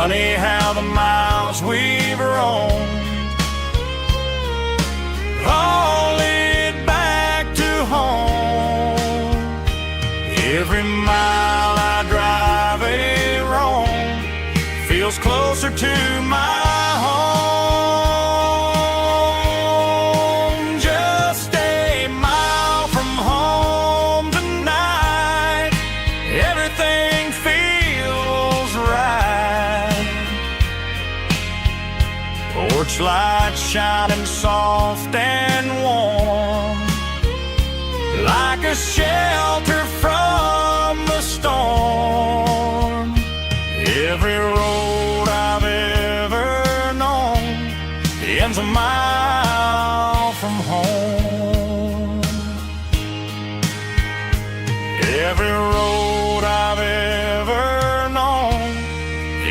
Funny how the miles we've roamed all lead back to home. Every mile I drive a roam feels closer to my home. Just a mile from home tonight, everything feels right. Porch lights shining soft and warm, like a shelter from the storm. Every road I've ever known ends a mile from home. Every road I've ever known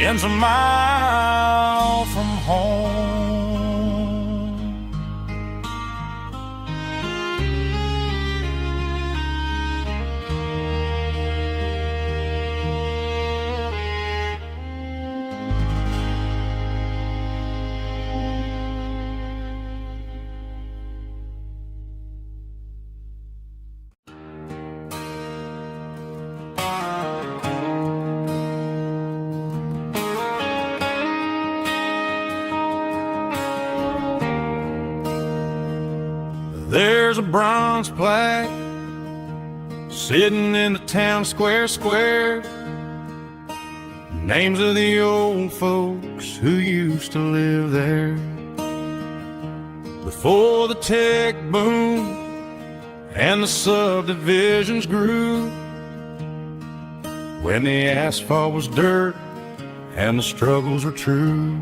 ends a mile from home. There's a bronze plaque sitting in the town square. Names of the old folks who used to live there before the tech boom and the subdivisions grew, when the asphalt was dirt and the struggles were true.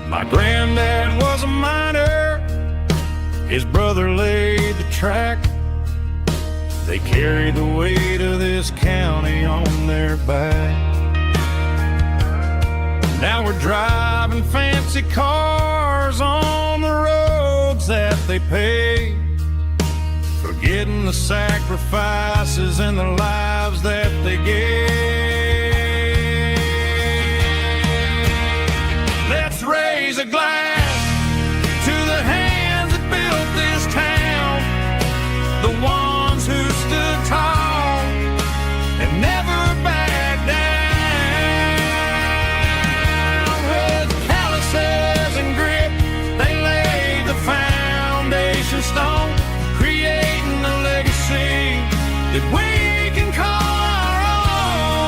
My granddad was a miner, his brother laid the track. They carried the weight of this county on their back. Now we're driving fancy cars on the roads that they paved, forgetting the sacrifices and the lives that they gave. Let's raise a glass to the hands that built this town, the ones who stood tall and never backed down. With calluses and grit, they laid the foundation stone, creating a legacy that we can call our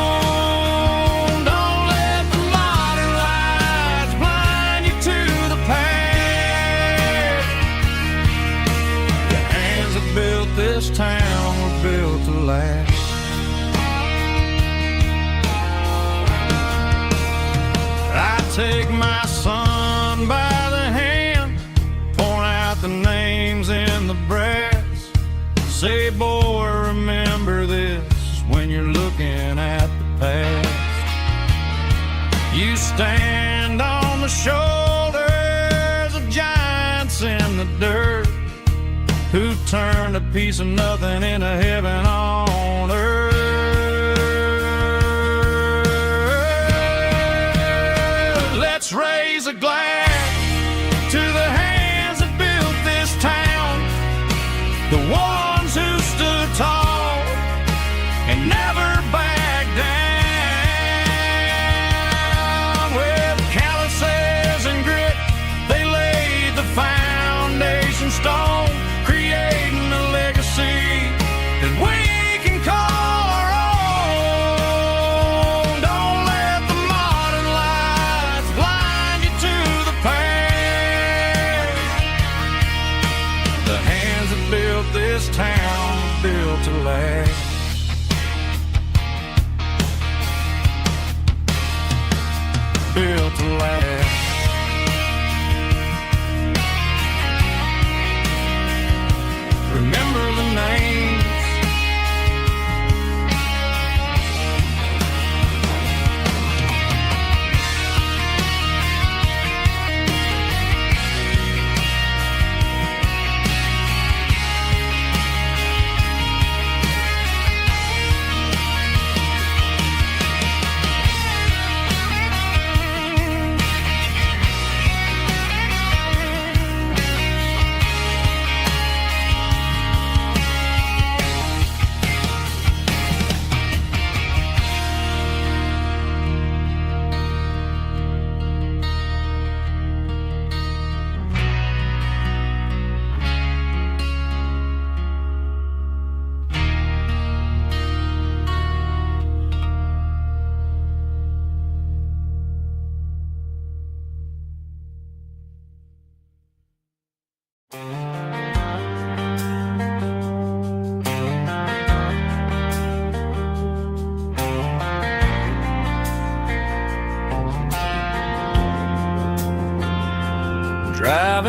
own. Don't let the modern lights blind you to the past. The hands that built this town were built to last. I take my son by the hand, point out the names in the brass, say, boy, remember this when you're looking at the past. You stand on the shoulders of giants in the dirt, who turned a piece of nothing into heaven on earth. Let's raise a glass to the hands that built this town, the ones who stood tall and never backed down. With calluses and grit, they laid the foundation stone, creating a legacy that we can call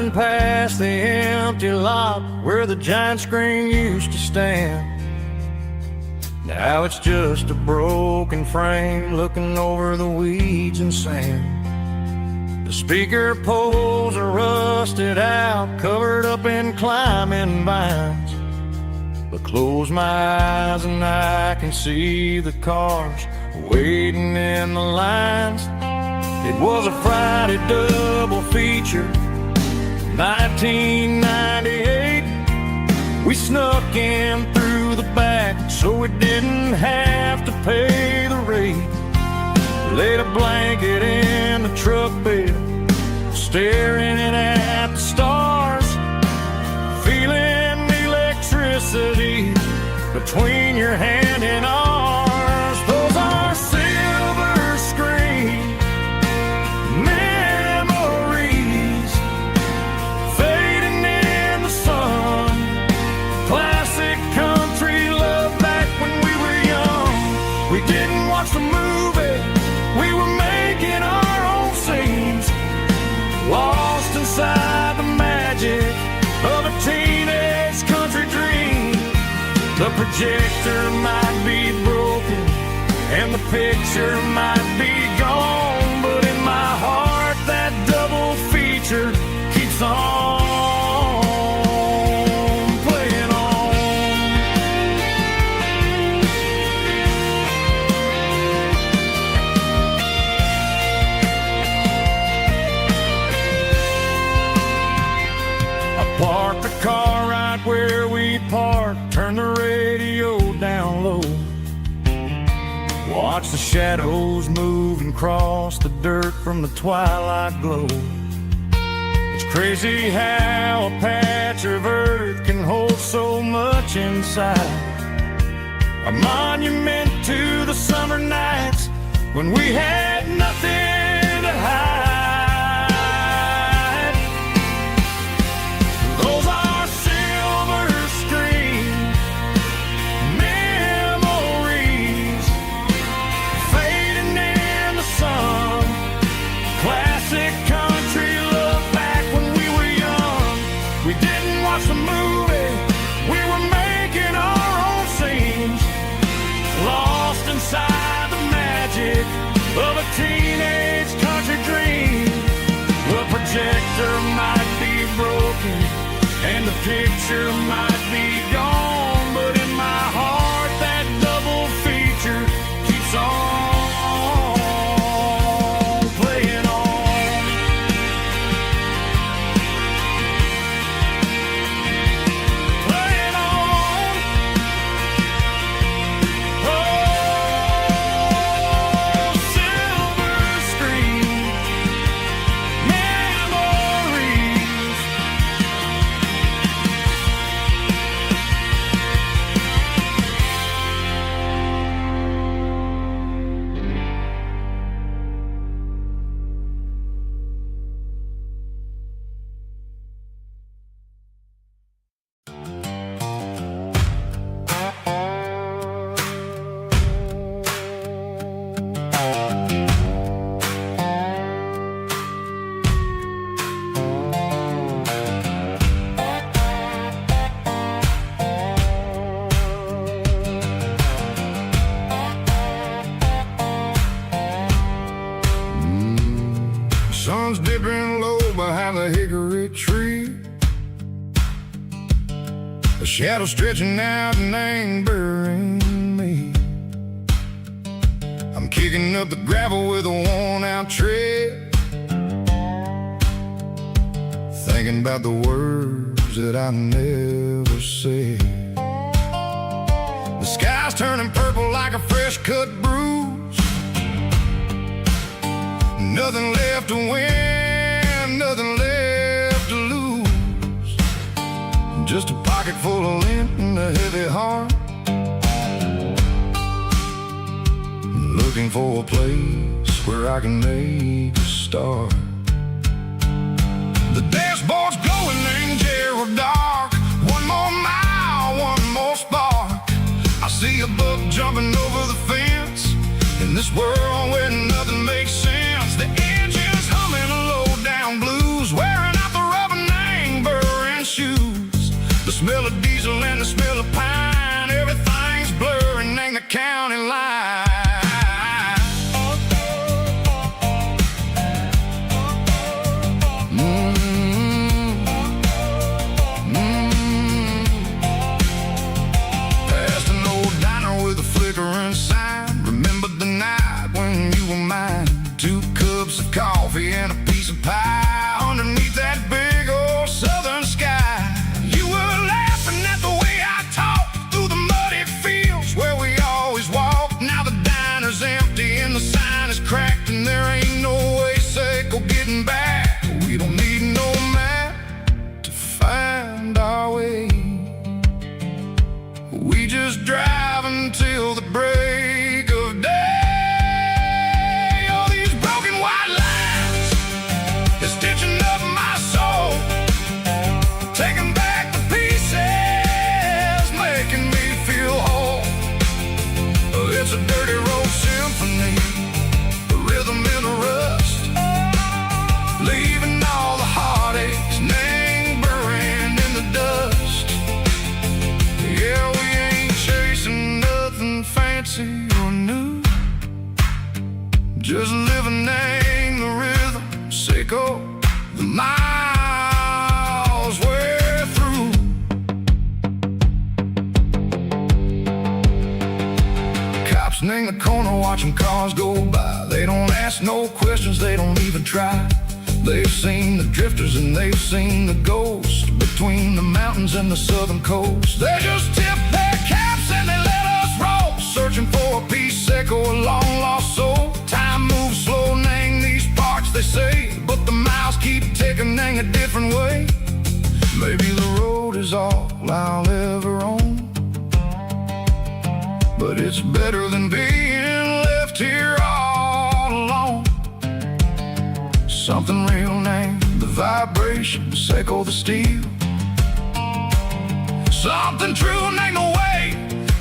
driving past the empty lot where the giant screen used to stand. Now it's just a broken frame looking over the weeds and sand. The speaker poles are rusted out, covered up in climbing vines. But close my eyes and I can see the cars waiting in the lines. It was a Friday double feature, 1998. We snuck in through the back so we didn't have to pay the rate. Laid a blanket in the truck bed, staring at the stars, feeling the electricity between your hand and ours. Those are silver screen memories fading in the sun. Classic country love back when we were young. We didn't watch the movie, we were making our own scenes, lost inside the magic of a teenage country dream. The projector might be broken and the picture might be gone, but in my heart that double feature keeps on playing on. I parked the car right where we parked, turned the radio down low, watch the shadows move and cross the dirt from the twilight glow. It's crazy how a patch of earth can hold so much inside. A monument to the summer nights when we had nothing to hide. Those are silver screen memories fading in the sun. Classic country love back when we were young. We didn't watch the movie, we were making our own scenes, lost inside the magic of a teenage country dream. The projector might be broken and the picture might be gone, but in my heart that double feature keeps on playing on. Playing on. Oh, silver screen memories. Sun's dipping low behind the hickory tree, a shadow stretching out and angering me. I'm kicking up the gravel with a worn-out tread, thinking about the words that I never said. The sky's turning purple like a fresh-cut bruise. Nothing left to win, nothing left to lose. Just a pocket full of lint and a heavy heart, looking for a place where I can make a start. The dashboard's glowing angel dark. One more mile, one more spark. I see a buck jumping over the fence in this world where nothing makes sense. The engine's humming a low down blues, wearing out the rubber now. were mine. 2 cups of coffee and a piece of pie underneath that big old southern sky. You were laughing at the way I talked through the muddy fields where we always walked. Now the diner's empty and the sign is cracked, and there ain't no way safe or getting back. We don't need no map to find our way. We just drive until the break of day. All these broken white lines is stitching up my soul, taking back the pieces, making me feel whole. It's a dirty road symphony, a rhythm in a rust, leaving all the heartaches lingering in the dust. Yeah, we ain't chasing nothing fancy or new, just living in the rhythm, sicko, the miles we're through. Cops in the corner watching cars go by. They don't ask no questions, they don't even try. They've seen the drifters and they've seen the ghosts between the mountains and the southern coast. They just tip their caps and they let us roll, searching for a piece sick or a long lost soul. Time moves slow, nang these parts they say, but the miles keep ticking, nang a different way. Maybe the road is all I'll ever own, but it's better than being left here all alone. Something real named the vibration, echo the steel. Something true named the way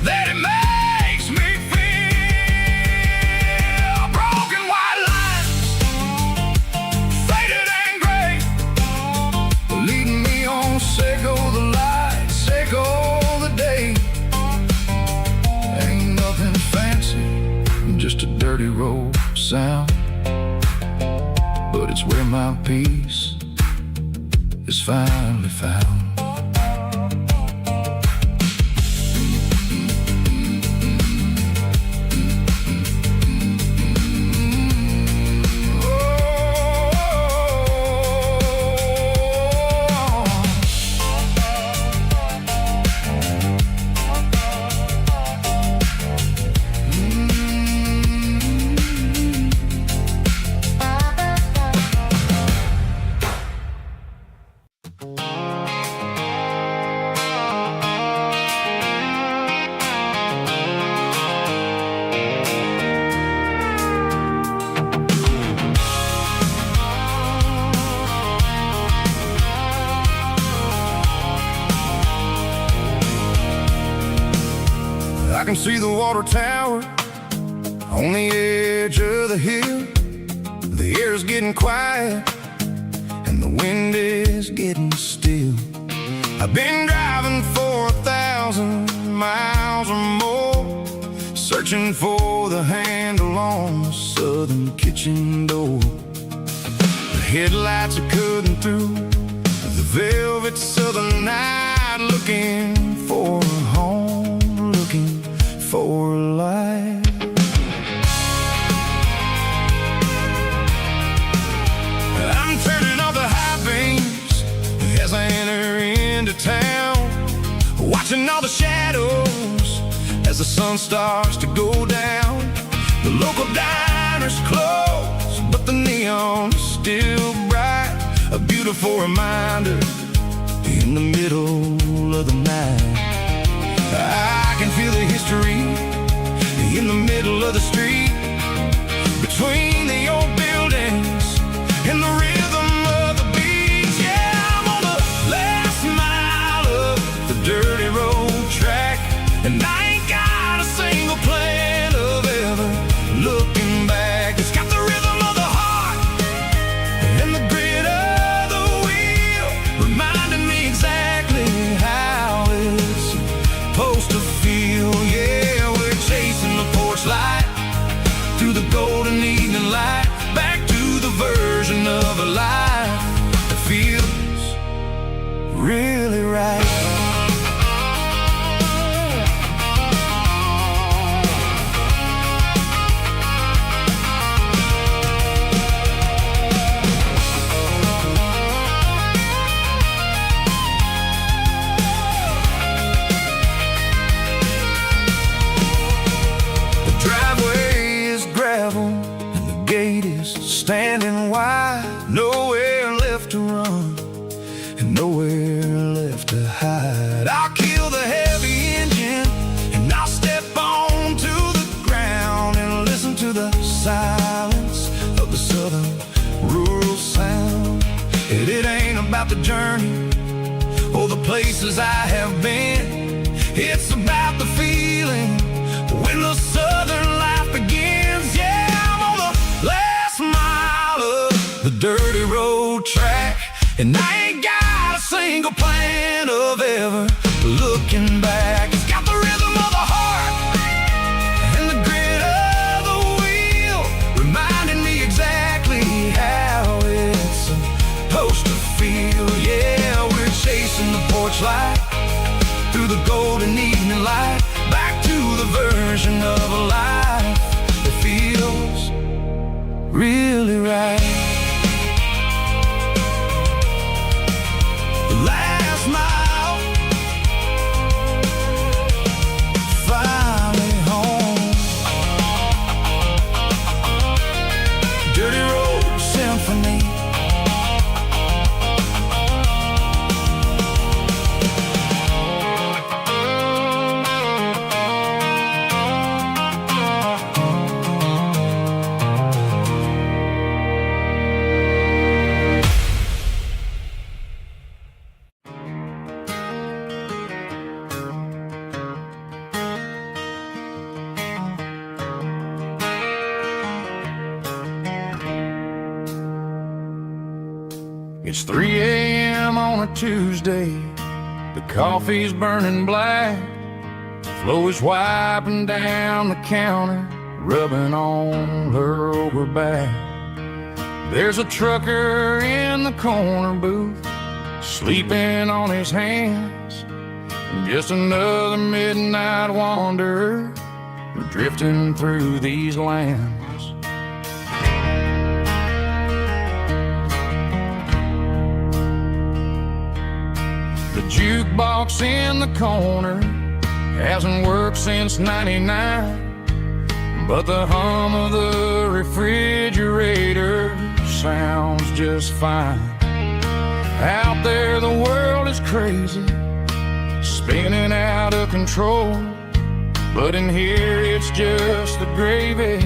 that it makes me feel. Broken white lines, faded and gray, leading me on, sicko the light, sicko the day. Ain't nothing fancy, just a dirty road sound, but it's where my peace is finally found. I can see the water tower on the edge of the hill. The air is getting quiet and the wind is getting still. I've been driving for 1,000 miles or more, searching for the handle on the southern kitchen door. The headlights are cutting through the velvet southern night, looking for a home, looking for a life. I'm turning off the high beams as I enter into town, watching all the shadows as the sun starts to go down. The local diner's closed, but the neon is still bright, a beautiful reminder in the middle of the night. I can feel the history in the middle of the street, between the old buildings and the rhythm of the beat. Yeah, I'm on the last mile of the dirty road track, and I ain't got a single plan of ever looking back. It's got the rhythm of the heart and the grit of the wheel, reminding me exactly how it's supposed to feel. Yeah, we're chasing the porch light through the golden evening light, back to the version of a life that feels really right. street is standing wide, nowhere left to run and nowhere left to hide. I'll kill the heavy engine and I'll step on to the ground and listen to the silence of the southern rural sound. It ain't about the journey or the places I have been. It's about the feeling when the southern life begins. Yeah, I'm on the last mile of the dirty road track, and I ain't got a single plan of ever looking back. It's got the rhythm of the heart and the grit of the wheel, reminding me exactly how it's supposed to feel. Yeah, we're chasing the porch light through the golden evening light, back to the version of a life that feels really right. The last mile, finally home. Dirty Road Symphony. It's 3 a.m. on a Tuesday. The coffee's burning black. Chloe's wiping down the counter, rubbing on her over back. There's a trucker in the corner booth, sleeping on his hands. Just another midnight wanderer, drifting through these lands. The jukebox in the corner hasn't worked since '99, but the hum of the refrigerator sounds just fine. Out there the world is crazy, spinning out of control, but in here it's just the gravy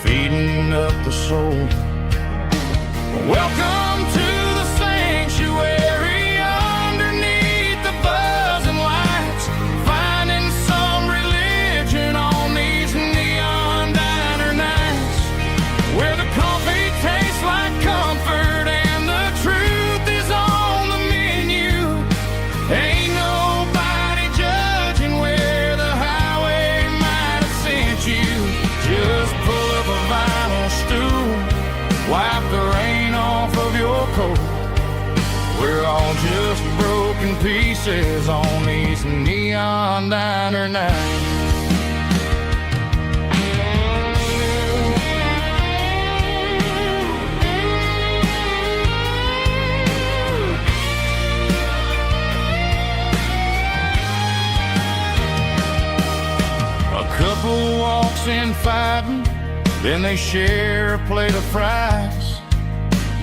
feeding up the soul. Welcome to the sanctuary, underneath the buzzing lights, finding some religion on these neon diner nights, where the coffee tastes like comfort and the truth is on the menu. Ain't nobody judging where the highway might have sent you. Just pull up a vinyl stool, wipe the rain off of your coat. We're all just broken pieces on these neon diner nights. A couple walks in fighting, then they share a plate of fries.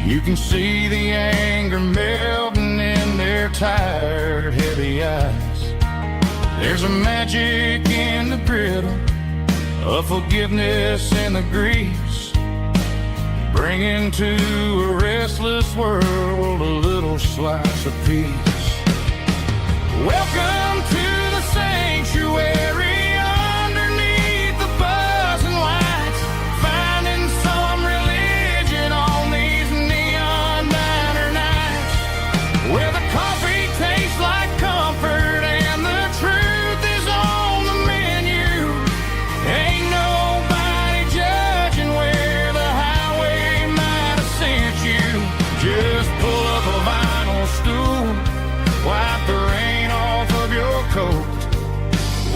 You can see the anger melting in their tired, heavy eyes. There's a magic in the griddle, a forgiveness in the grease, bringing to a restless world a little slice of peace. Welcome to the sanctuary, where the coffee tastes like comfort and the truth is on the menu. Ain't nobody judging where the highway might have sent you. Just pull up a vinyl stool, wipe the rain off of your coat.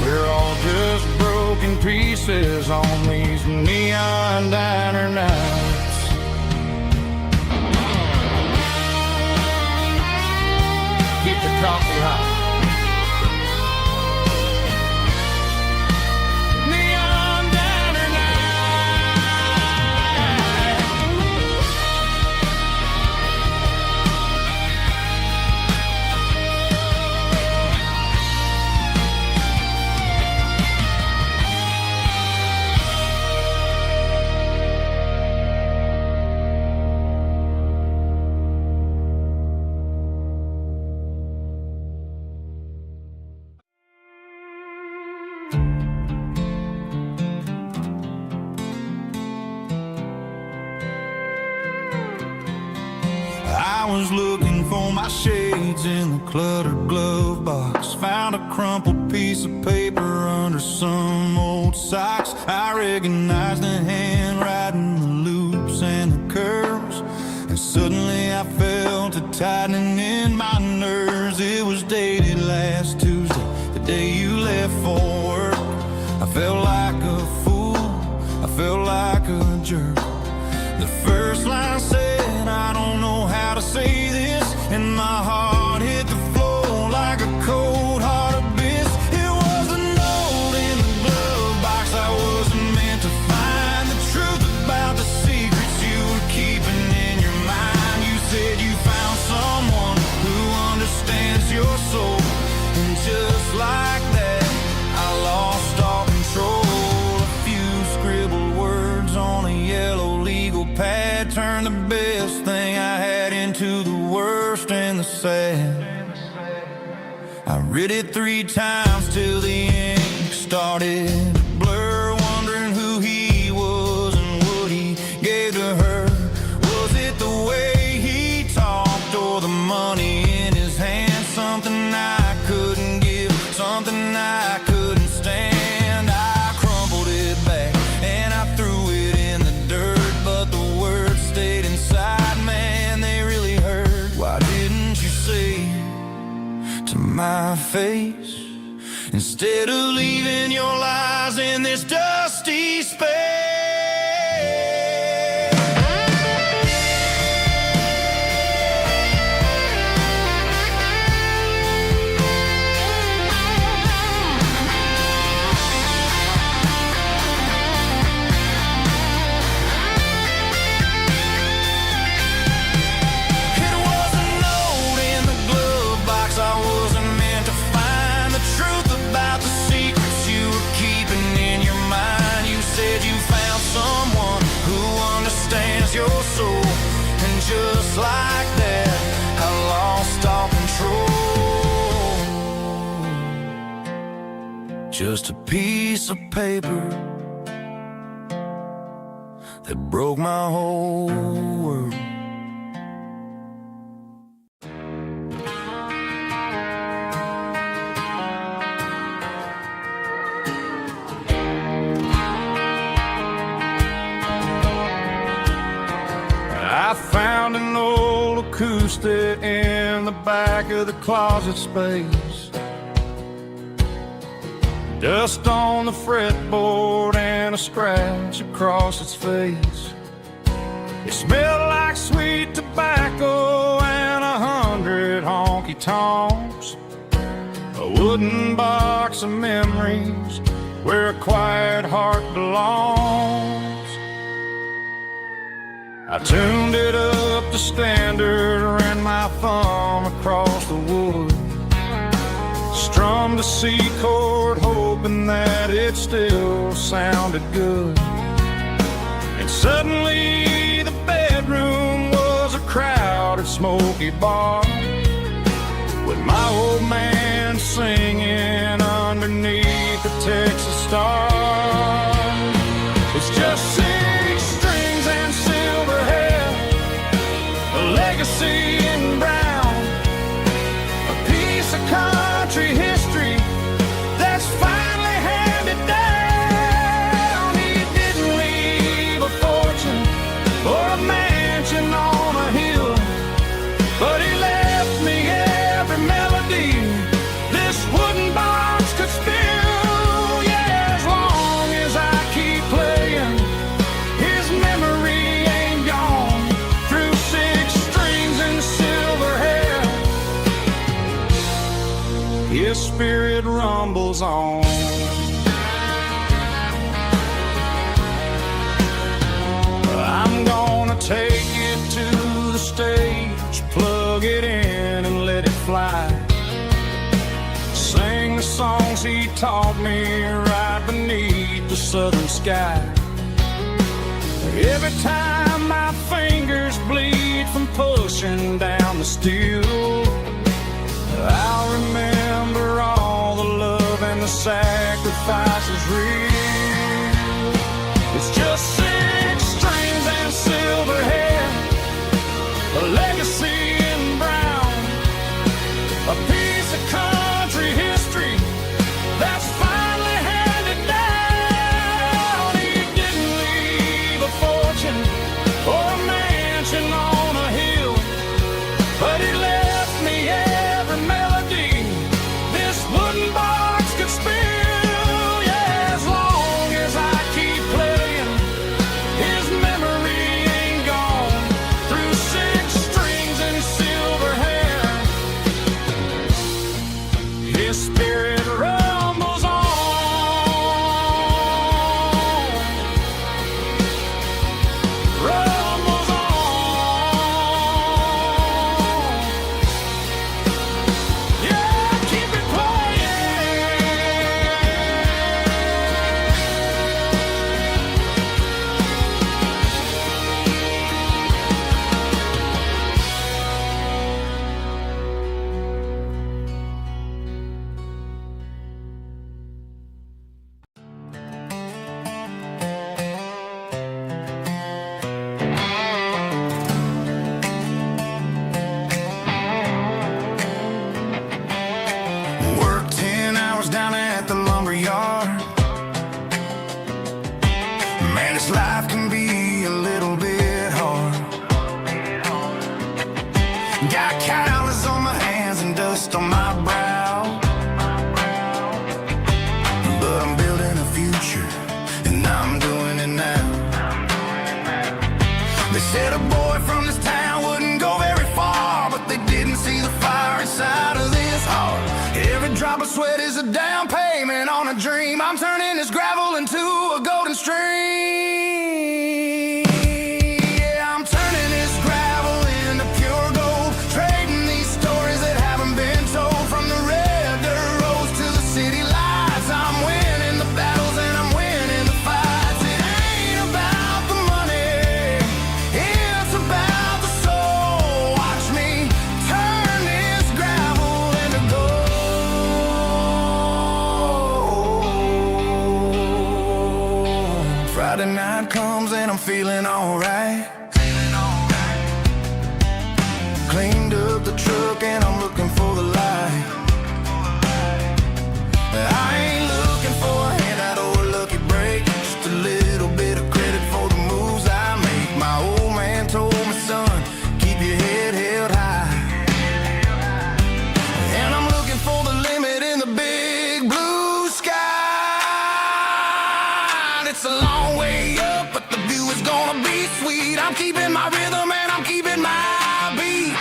We're all just broken pieces on these neon diner nights. Keep the coffee hot. Neon diner night. was looking for my shades in the cluttered glove box. Found a crumpled piece of paper under some old socks. I recognized the handwriting, the loops and the curves, and suddenly I felt a tightening in my nerves. It was dated last Tuesday, the day you left for work. I felt like a fool, I felt like a jerk. The first line said, I don't know how to say this, and my heart hit the floor like a cold heart abyss. It was a note in the glove box I wasn't meant to find. The truth about the secrets you were keeping in your mind. You said you found someone who understands your soul, and just like that, I lost all control. A few scribbled words on a yellow legal pad turned the best thing I had into the worst and the sad. I read it 3 times till the ink started to blur, wondering who he was and what he gave to her. Was it the way he talked or the money in his hand? Something I couldn't give, something I couldn't stand. I crumpled it back and I threw it in the dirt, but the words stayed inside, man, they really hurt. Why didn't you say to my face, instead of leaving your lies in this dusty space? Your soul, and just like that, I lost all control. Just a piece of paper that broke my whole world. I found an old acoustic in the back of the closet space. Dust on the fretboard and a scratch across its face. It smelled like sweet tobacco and 100 honky-tonks. A wooden box of memories where a quiet heart belongs. I tuned it up to standard, ran my thumb across the wood, strummed a C chord, hoping that it still sounded good. And suddenly the bedroom was a crowded, smoky bar, with my old man singing underneath the Texas star. It's just 6 strings and silver hair, a legacy in brown, a piece of country history that's finally handed down. He didn't leave a fortune or a mansion on a hill, but he left me every melody this wooden box could spill. Yeah, as long as I keep playing, his memory ain't gone. Through 6 strings and silver hair, his spirit rumbles on. I'm gonna take it to the stage, plug it in and let it fly. Sing the songs he taught me right beneath the southern sky. Every time my fingers bleed from pushing down the steel, I'll remember all the love and the sacrifices real. It's just 6 strings and silver hair, a legacy Said a boy from this town wouldn't go very far, but they didn't see the fire inside of this heart. Every drop of sweat is a down payment on a dream. I'm turning this gravel into a golden stream. Yeah, I'm turning this gravel into pure gold, trading these stories that haven't been told. From the red dirt roads to the city lights, I'm winning the battles and I'm winning the fights. It ain't about the money, it's about the soul. Watch me turn this gravel into gold. Friday night comes and I'm feeling alright. Cleaned up the truck and I'm looking for the light. I ain't looking for a handout or a lucky break, just a little bit of credit for the moves I make. My old man told me, son, keep your head held high. And I'm looking for the limit in the big blue sky. It's a long way up, but the view is gonna be sweet. I'm keeping my rhythm and I'm keeping my beat.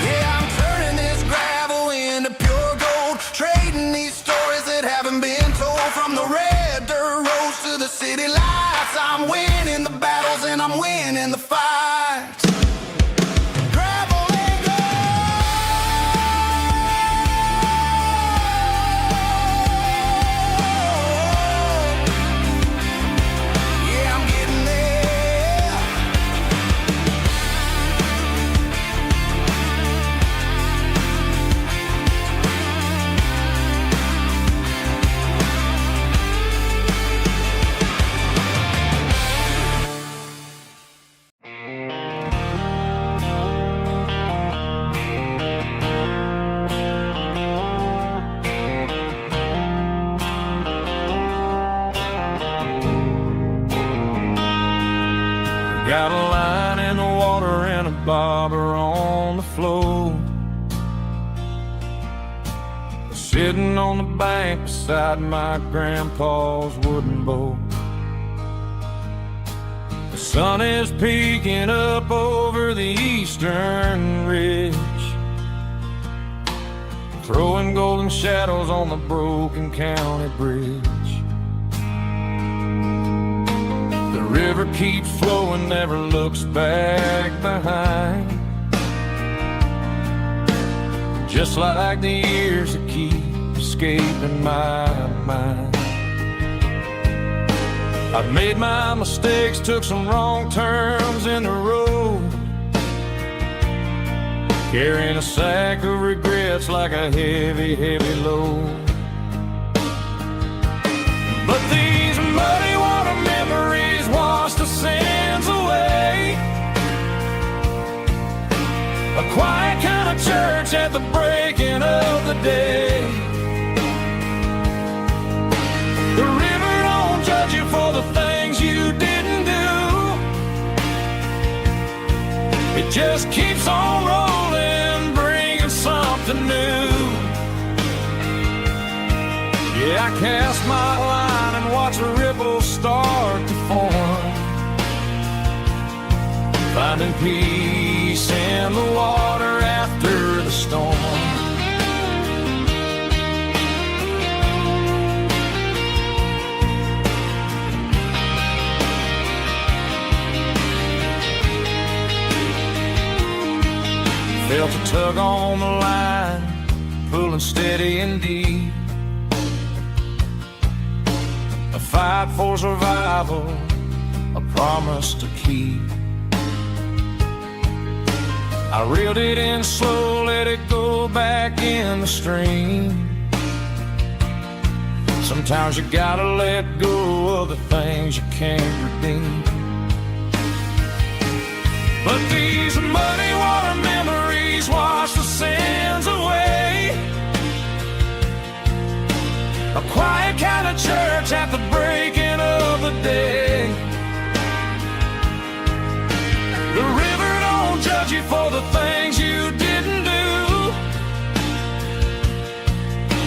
Yeah, I'm turning this gravel into pure gold, trading these stories that haven't been told. From the red dirt roads to the city lights, I'm winning the battles and I'm winning the fights. Gravel and gold. Yeah, I'm getting there. Got a line in the water and a bobber on the floor, sitting on the bank beside my grandpa's wooden boat. The sun is peeking up over the eastern ridge, throwing golden shadows on the broken county bridge. The river keeps flowing, never looks back behind, just like the years that keep escaping my mind. I've made my mistakes, took some wrong turns in the road, carrying a sack of regrets like a heavy, heavy load. But these muddy water memories wash the sins away. A quiet kind of church at the breaking of the day. The river don't judge you for the things you didn't do. It just keeps on rolling, bringing something new. Yeah, I cast my line and watch the ripples start to form, finding peace in the water after the storm. Felt a tug on the line, pulling steady and deep. A fight for survival, a promise to keep. I reeled it in slow, let it go back in the stream. Sometimes you gotta let go of the things you can't redeem. But these muddy water memories wash the sins away.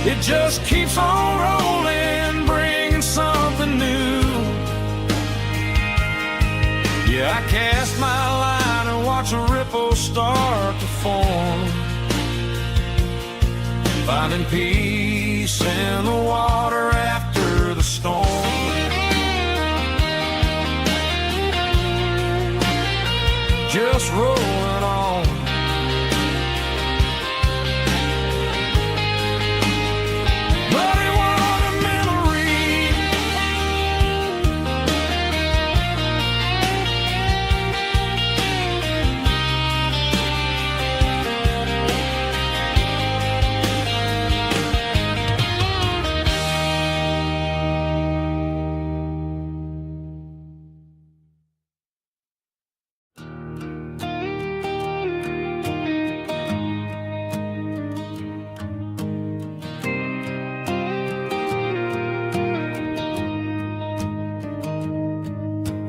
It just keeps on rolling, bringing something new. Yeah, I cast my line and watch a ripple start to form, finding peace in the water after the storm. Just rolling on. But it was a memory.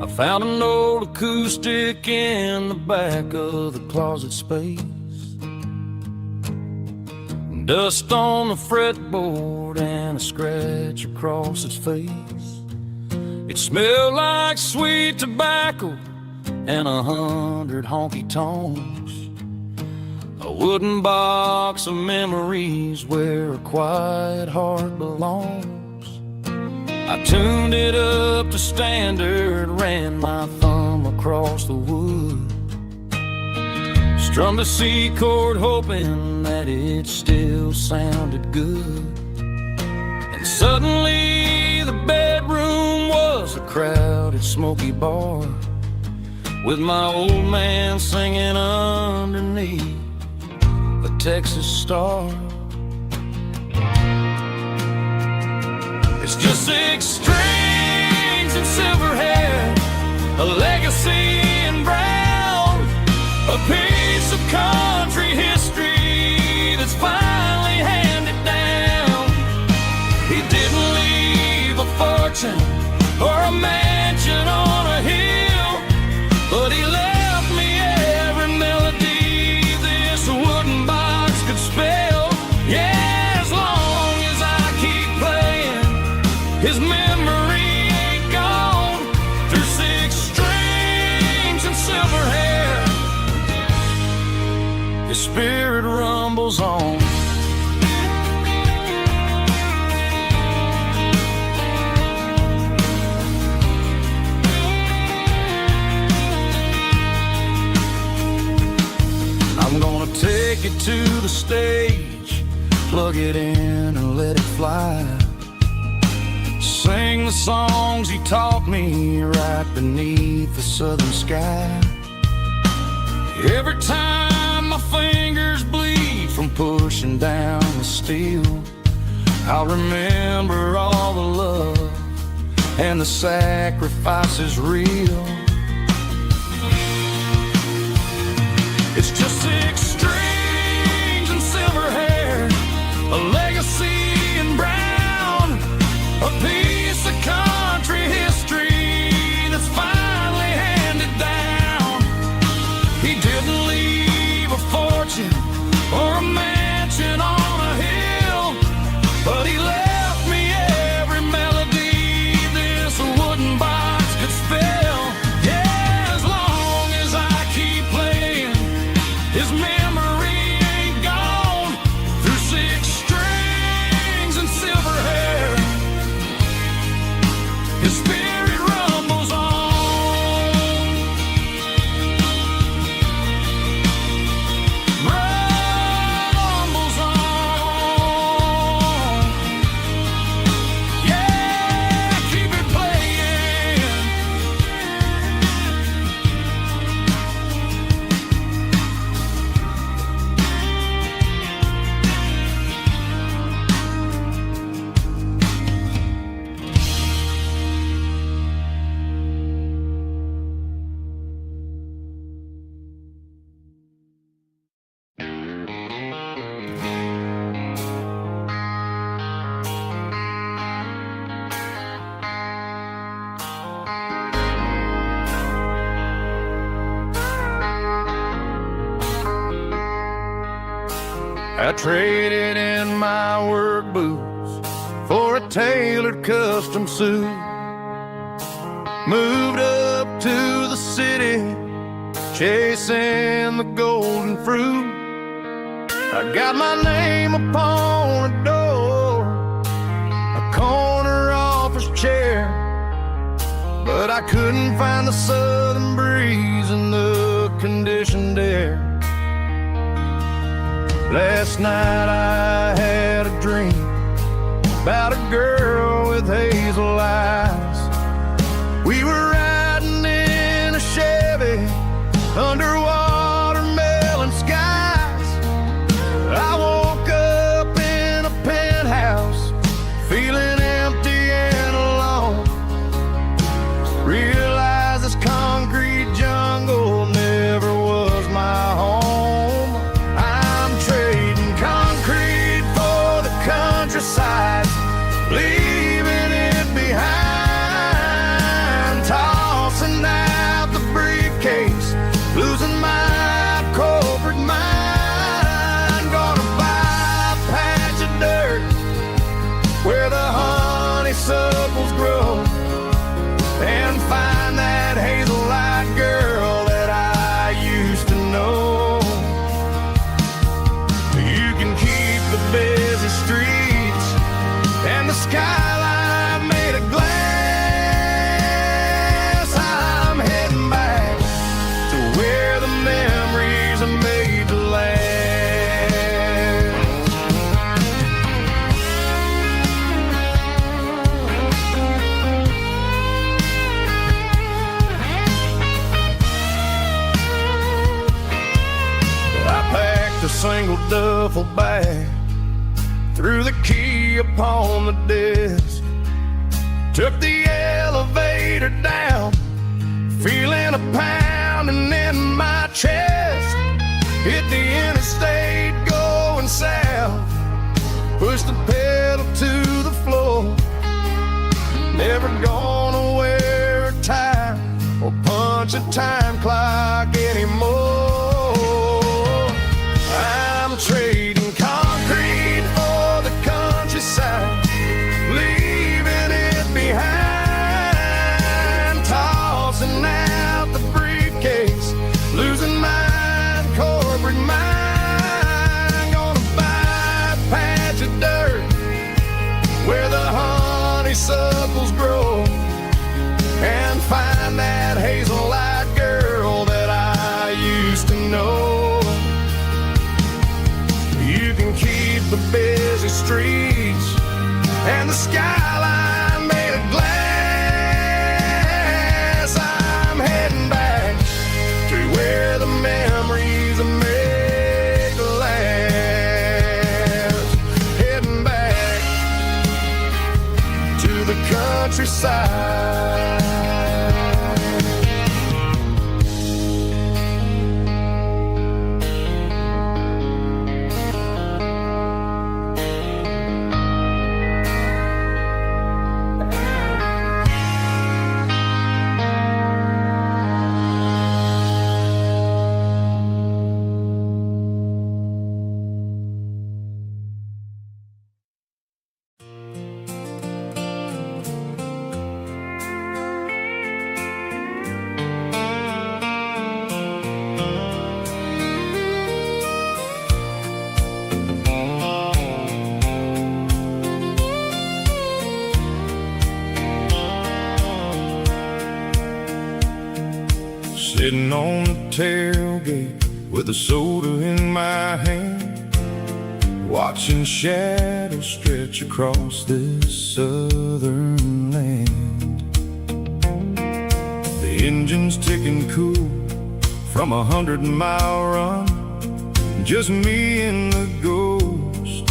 I found an old acoustic in the back of the closet space. Dust on the fretboard and a scratch across its face. It smelled like sweet tobacco and 100 honky tonks. A wooden box of memories where a quiet heart belongs. I tuned it up to standard, ran my thumb across the wood, strummed a C chord hoping that it still sounded good. And suddenly the bedroom was a crowded smoky bar, with my old man singing underneath the Texas star. It's just 6 strings and silver hair, a legacy in brown, a piece of country history that's finally handed down. He didn't leave a fortune or a mansion on a hill, but he left me every melody this wooden box could spell. Yeah, as long as I keep playing, his memory ain't gone. Through 6 strings and silver hair, his spirit rumbles on. I'm gonna take it to the stage, plug it in and let it fly. Sing the songs he taught me right beneath the southern sky. Every time my fingers bleed from pushing down the steel, I'll remember all the love and the sacrifices real. It's just 6 strings and silver hair, a legacy in brown, a piece of country history that's finally handed down. He didn't leave a fortune or a mansion on a hill, but he left me every melody this wooden box could spell. I traded in my work boots for a tailored custom suit. Moved up to the city, chasing the golden fruit. I got my name upon a door, a corner office chair, but I couldn't find the southern breeze in the conditioned air. Last night I had a dream about a girl with hazel eyes. We were riding in a Chevy under watermelon skies. I woke up in a penthouse feeling empty and alone. Realized this concrete jungle never was my home. I'm trading concrete for the countryside, leaving it behind, tossing out the briefcase, losing my corporate mind. Gonna buy a patch of dirt where the honeysuckles grow, and find that hazel-eyed girl that I used to know. You can keep the busy streets and the skyline made of glass. I'm heading back to where the memories are made to last. I packed a single duffel bag, threw the key upon the desk, took the elevator down, feeling a pounding in my chest. Hit the interstate going south, pushed the pedal to the floor. Never gonna wear a tie or punch a time clock anymore. I'm trading concrete for the countryside, leaving it behind, tossing out the briefcase, losing my corporate mind. Gonna buy a patch of dirt where the honeysuckles grow, and find that hazel-eyed girl that I used to know. You can keep the busy streets and the skyline made of glass. I'm heading back to where the memories are made to last. Heading back to the countryside. Sitting on the tailgate with a soda in my hand, watching shadows stretch across this southern land. The engine's ticking cool from 100-mile run, just me and the ghost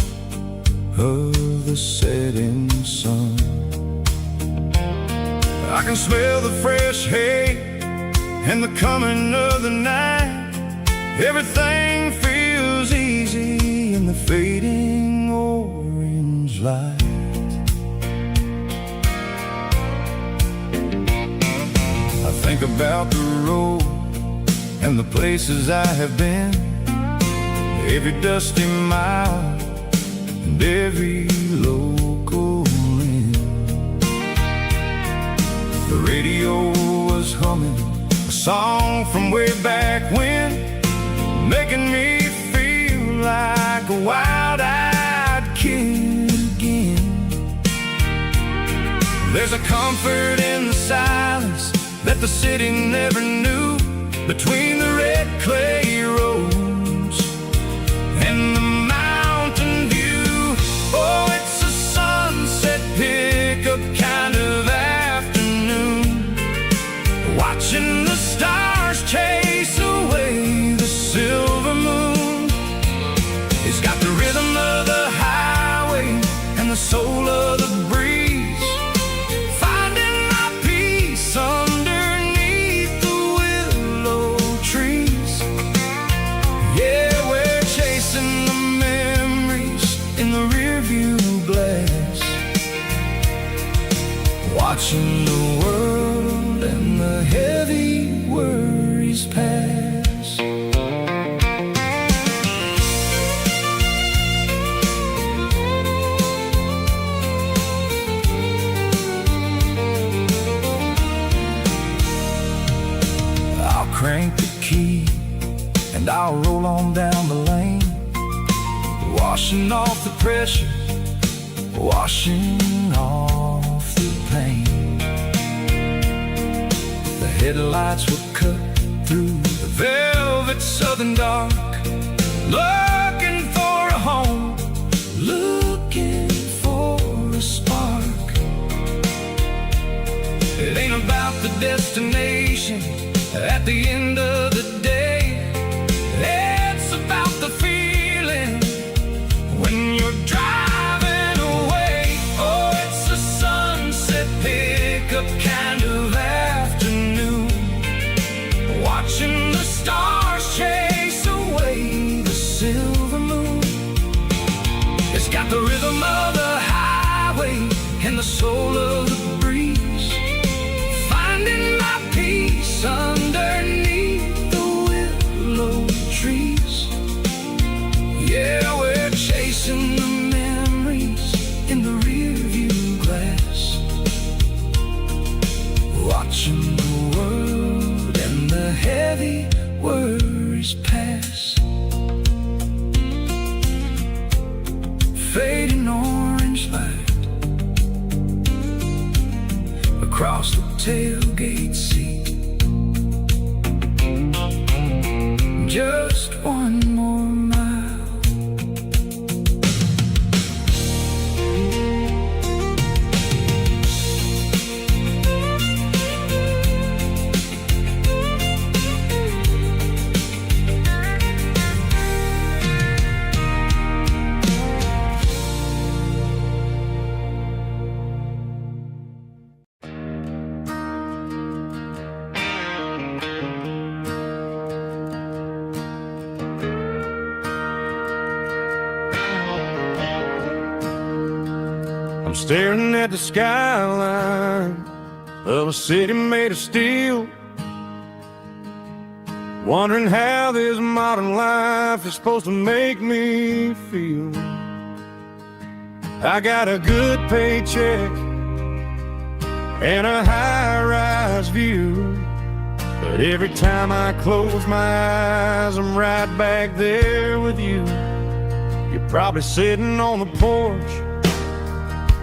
of the setting sun. I can smell the fresh hay and the coming of the night. Everything feels easy in the fading orange light. I think about the road and the places I have been. every dusty mile and every local inn. The radio was humming a song from way back when, making me feel like a wild-eyed kid again. There's a comfort in the silence that the city never knew, between the red clay roads and the mountain view. Oh, it's a sunset pickup kind of afternoon, watching the stars chase away the silver moon. It's got the rhythm of the highway and the soul of the breeze, finding my peace underneath the willow trees. Yeah, we're chasing the memories in the rearview glass, watching the world and the heavy worries pass. I'll crank the key and I'll roll on down the lane, washing off the pressure, washing off the pain. The headlights will cut through the velvet southern dark, looking for a home, looking for a spark. It ain't about the destination at the end of the day, it's about the feeling when you're driving away. Oh, it's a sunset pickup kind of afternoon, watching the stars chase away the silver moon. It's got the rhythm of the highway and the soul of the breeze, finding my peace underneath the willow trees. Yeah, we're chasing the memories in the rearview glass, watching the world and the heavy worries pass. Fading orange light across the tailgate seat, just one more mile. I'm staring at the skyline of a city made of steel, wondering how this modern life is supposed to make me feel. I got a good paycheck and a high-rise view, but every time I close my eyes, I'm right back there with you. You're probably sitting on the porch,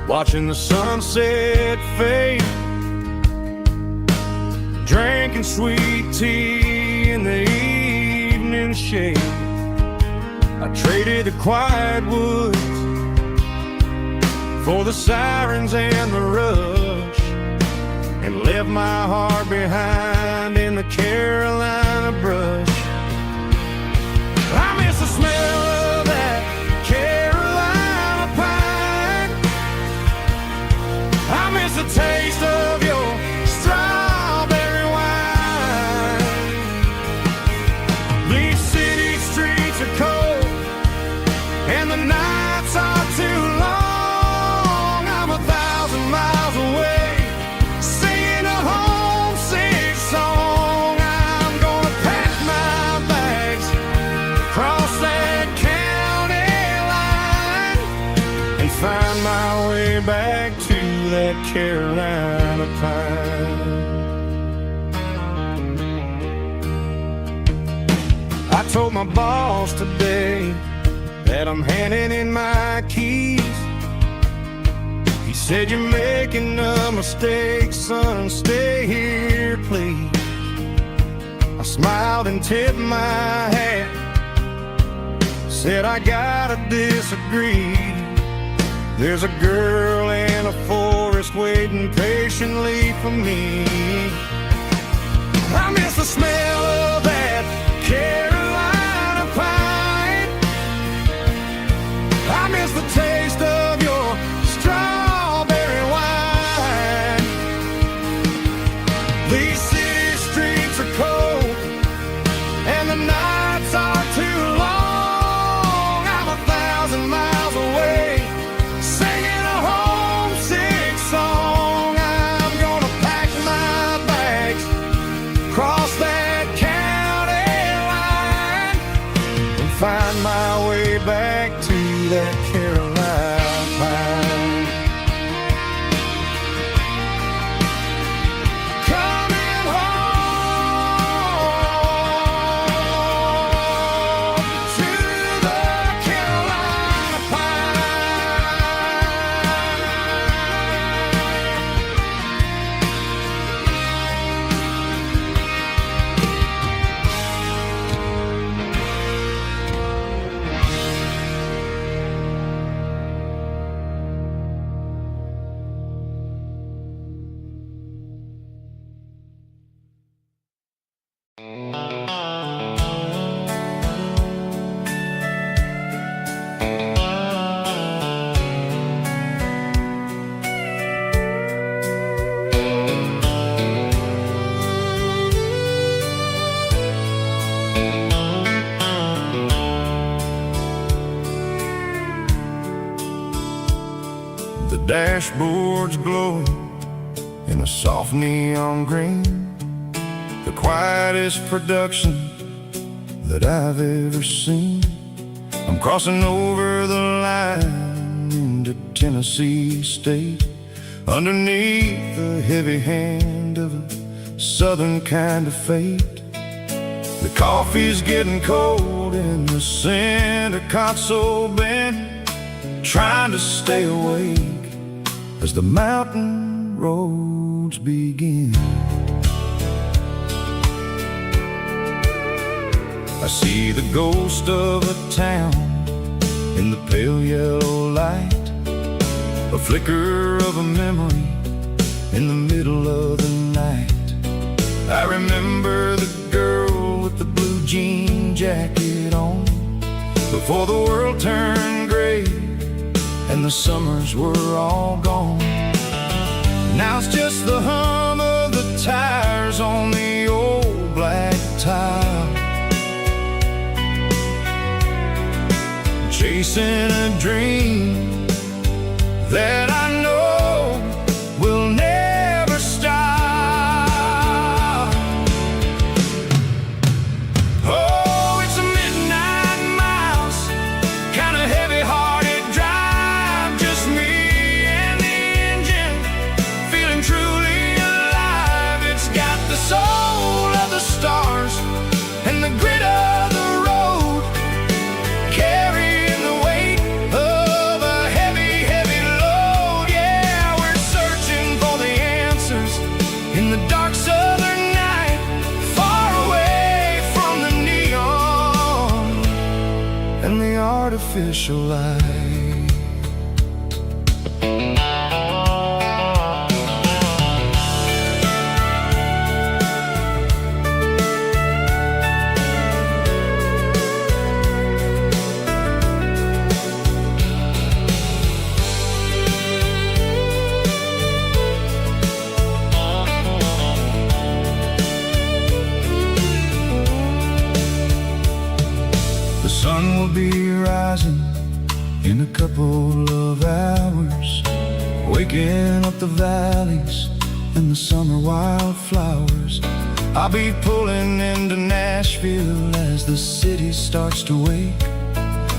watching the sunset fade, drinking sweet tea in the evening shade. I traded the quiet woods for the sirens and the rush, and left my heart behind in the Carolina brush. I miss the smell of that Carolina pine. I miss the taste of your strawberry wine. These city streets are cold and the nights are too long. I'm 1,000 miles away, singing a homesick song. I'm gonna pack my bags, cross that back to that Carolina pine. I told my boss today that I'm handing in my keys. He said, "You're making a mistake, son, stay here, please." I smiled and tipped my hat, said, "I gotta disagree. There's a girl in a forest waiting patiently for me. I miss the smell of that Carolina pine. I miss the taste of your strawberry wine. These city streets are cold and the nights are too long. I'm 1,000 miles away, singing a homesick song. I'm gonna pack my bags, cross that county line, and find my way back to that Carolina pine. Coming home to the Carolina The dashboard's glowing in a soft neon green, the quietest production that I've ever seen. I'm crossing over the line into Tennessee State, underneath the heavy hand of a southern kind of fate. The coffee's getting cold in the center console bin, trying to stay awake as the mountain roads begin. I see the ghost of a town in the pale yellow light, a flicker of a memory in the middle of the night. I remember the girl with the blue jean jacket on, before the world turned gray and the summers were all gone. Now it's just the hum of the tires on the old black tile, chasing a dream that I know will never stop. Oh, it's a midnight miles, kind of heavy-hearted drive, just me and the engine, feeling truly alive. It's got the soul of the stars and the grit of the road, carrying the weight of a heavy, heavy load. Yeah, we're searching for the answers in the dark southern night, far away from the neon and the artificial light. The sun will be rising in a couple of hours, waking up the valleys and the summer wildflowers. I'll be pulling into Nashville as the city starts to wake,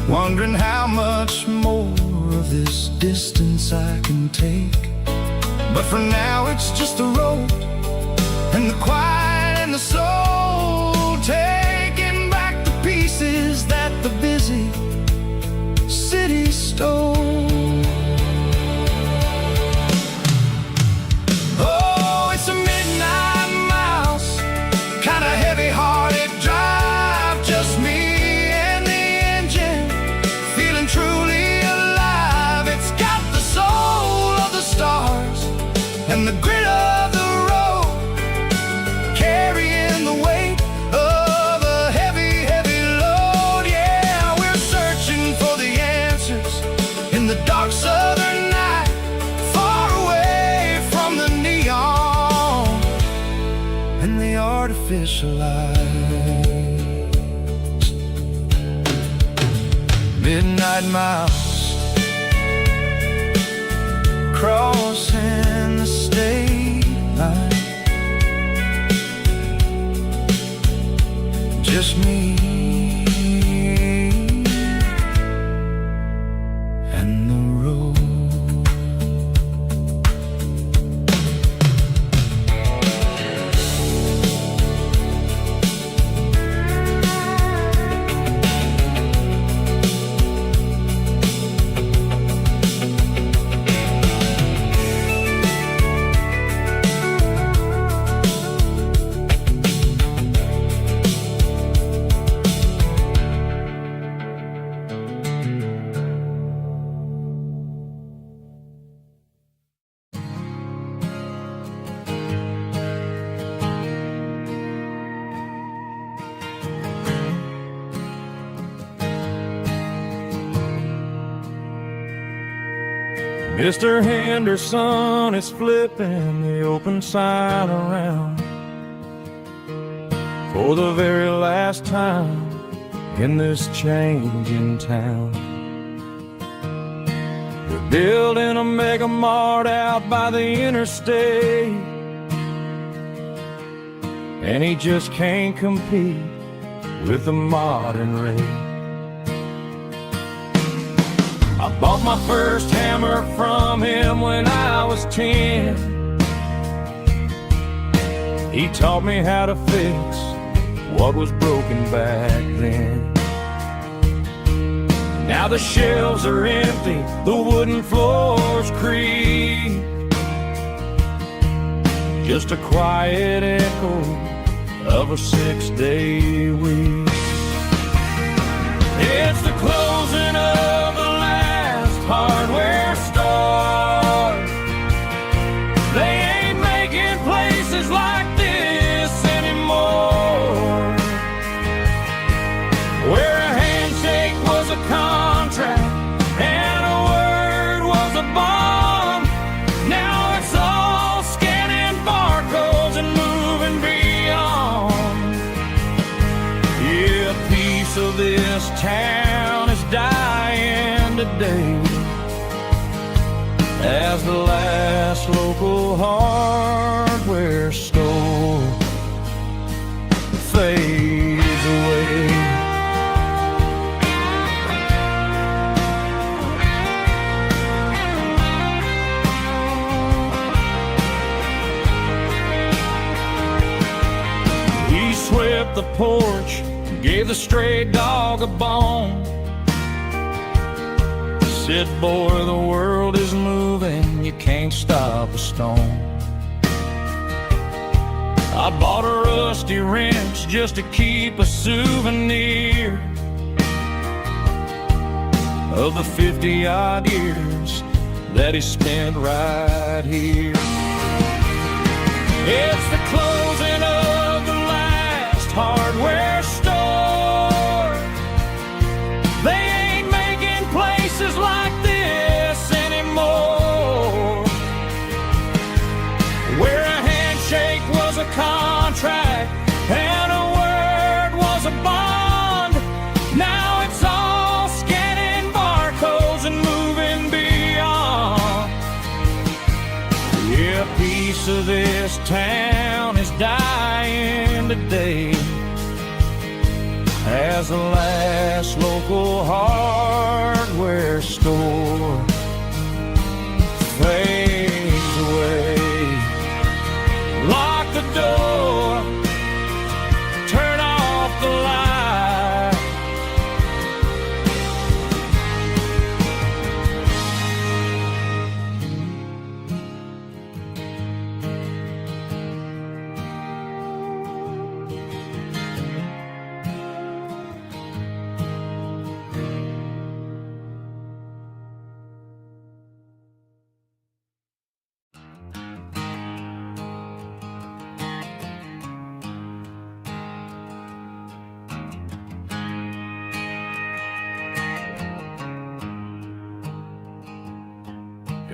wondering how much more of this distance I can take. But for now it's just the road and the quiet and the soul, taking back the pieces that the busy city stole. Oh, it's a midnight mouse, kinda heavy-hearted drive, just me and the engine, feeling truly alive. It's got the soul of the stars and the grit of the road, carrying the weight of a heavy, heavy load. Yeah, we're searching for the answers in the dark southern night, far away from the neon and the artificial lights. Midnight mouse, crossing the state line, just me and the road. Mr. Henderson is flipping the open sign around for the very last time in this changing town. They're building a mega mart out by the interstate, and he just can't compete with the modern rate. I bought my first hammer from him when I was 10. He taught me how to fix what was broken back then. Now the shelves are empty, the wooden floors creak, just a quiet echo of a 6-day week. It's the closing of the hardware store. They ain't making places like this anymore, where a handshake was a contract and a word was a bond. Now it's all scanning barcodes and moving beyond. Yeah, a piece of this town is dying today as the last local hardware store fades away. He swept the porch, gave the stray dog a bone, said, boy, the world is moving, you can't stop a stone. I bought a rusty wrench just to keep a souvenir of the 50-odd years that he spent right here. It's the closing of the last hardware store. They ain't making places like this anymore, where a handshake was a contract and a word was a bond. Now it's all scanning barcodes and moving beyond. Yeah, a piece of this town is dying today as the last local hardware store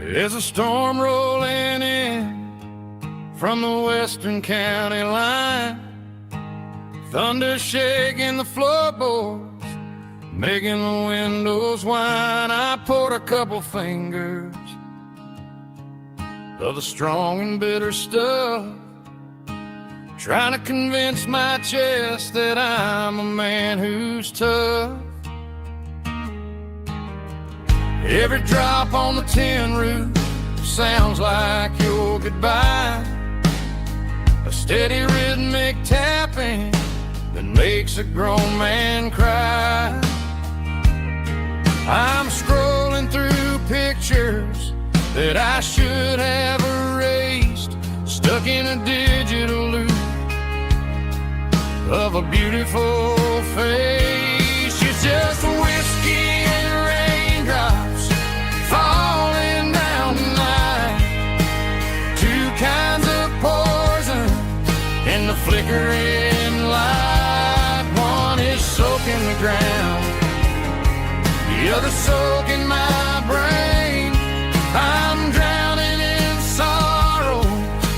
There's a storm rolling in from the western county line, thunder shaking the floorboards, making the windows whine. I poured a couple fingers of the strong and bitter stuff, trying to convince my chest that I'm a man who's tough. Every drop on the tin roof sounds like your goodbye, a steady rhythmic tapping that makes a grown man cry. I'm scrolling through pictures that I should have erased, stuck in a digital loop of a beautiful face. It's just whiskey and raindrops falling down tonight, two kinds of poison in the flickering light. One is soaking the ground, the other soaking my brain. I'm drowning in sorrow,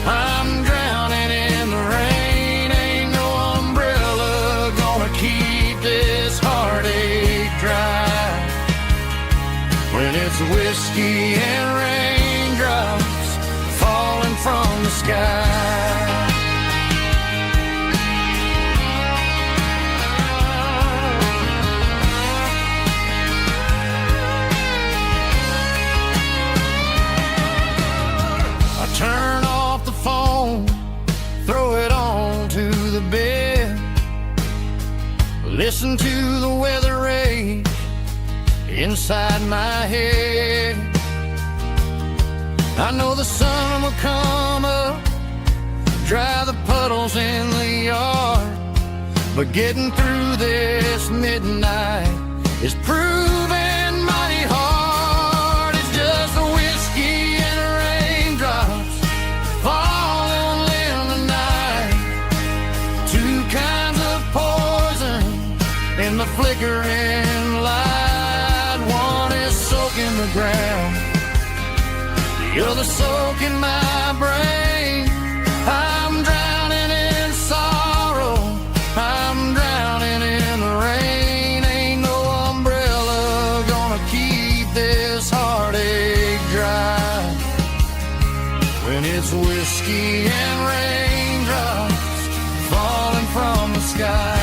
I'm drowning in the rain. Ain't no umbrella gonna keep this heartache dry when it's whiskey and raindrops falling from the sky. Turn off the phone, throw it on to the bed, listen to the weather rage inside my head. I know the sun will come up, dry the puddles in the yard, but getting through this midnight is proving mighty hard. It's just a whiskey and raindrops falling in the night, two kinds of poison in the flickering light. One is soaking the ground, the other soaking my brain. I'm drowning in sorrow, I'm drowning in the rain. Ain't no umbrella gonna keep this heartache dry when it's whiskey and raindrops falling from the sky.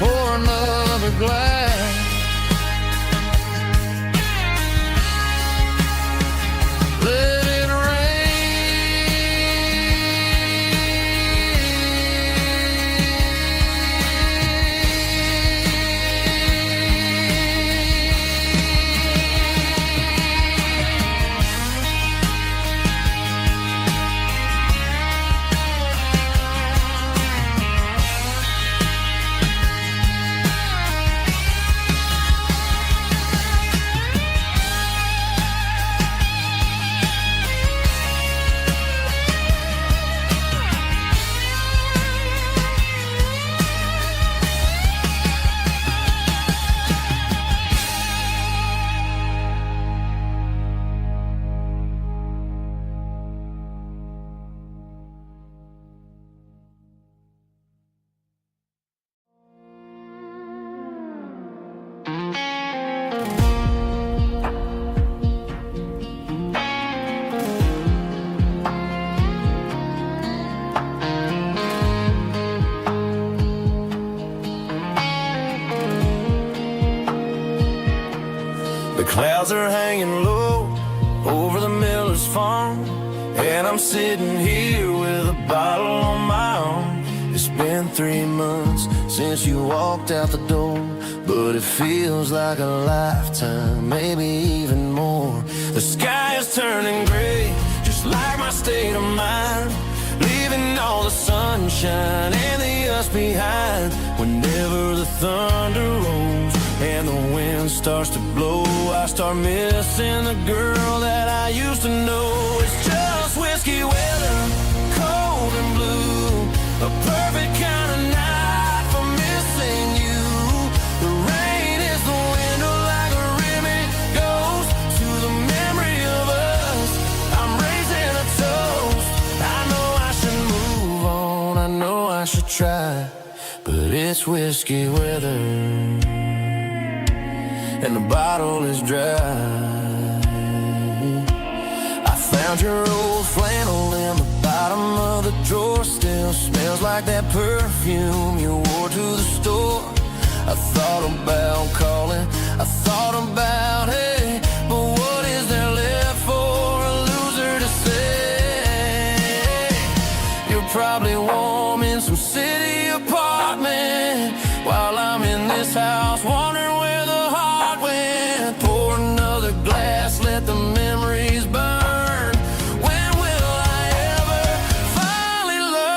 Pour another glass, let it The clouds are hanging low over the miller's farm, and I'm sitting here with a bottle on my arm. It's been 3 months since you walked out the door, but it feels like a lifetime, maybe even more. The sky is turning gray, just like my state of mind, leaving all the sunshine and the us behind. Whenever the thunder rolls and the wind starts to blow, I start missing the girl that I used to know. It's just whiskey weather, cold and blue, a perfect kind of night for missing you. The rain is the window it's whiskey weather, and the bottle is dry. I found your old flannel in the bottom of the drawer. Still smells like that perfume you wore to the store. I thought about calling, I thought about, hey, but what is there left for a loser to say? You're probably warm in some city apartment, while I'm in this house wondering where the heart went. Pour another glass, let the memories burn. When will I ever finally learn?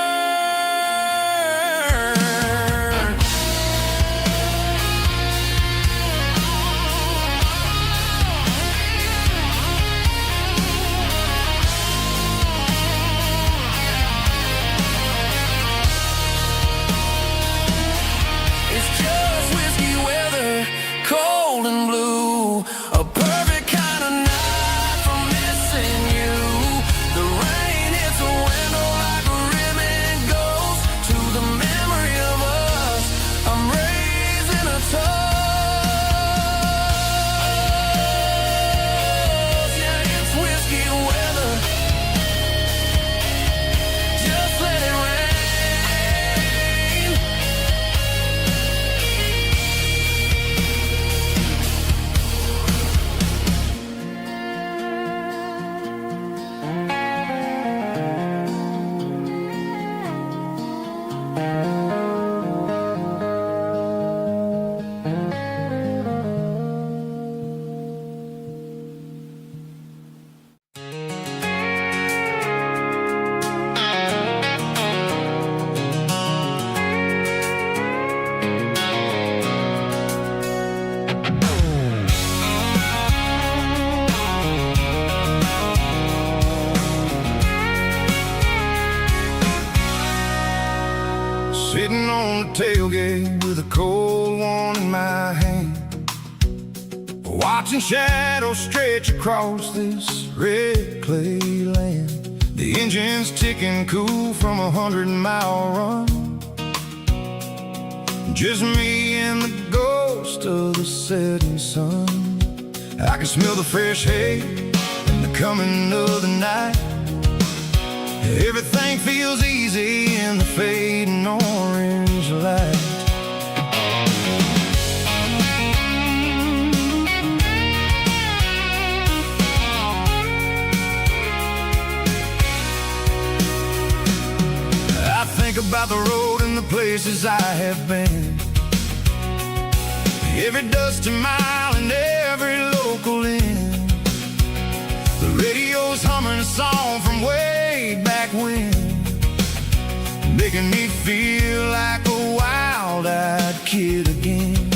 It's just whiskey weather, cold and blue. A perfect kind of night for missing you. The rain hits the window like a ribbon goes to the memory of us. I'm raising a toast. Yeah, it's whiskey weather. Just let it rain. Sitting on the tailgate with a cold one in my hand, watching shadows stretch across this red clay land. The engine's ticking cool from 100-mile run. Just me and the ghost of the setting sun. I can smell the fresh hay and the coming of the night. Everything feels easy in the fading orange light. I think about the road and the places I have been, every dusty mile and every local inn. The radio's humming a song from way back when, making me feel like a wild-eyed kid again.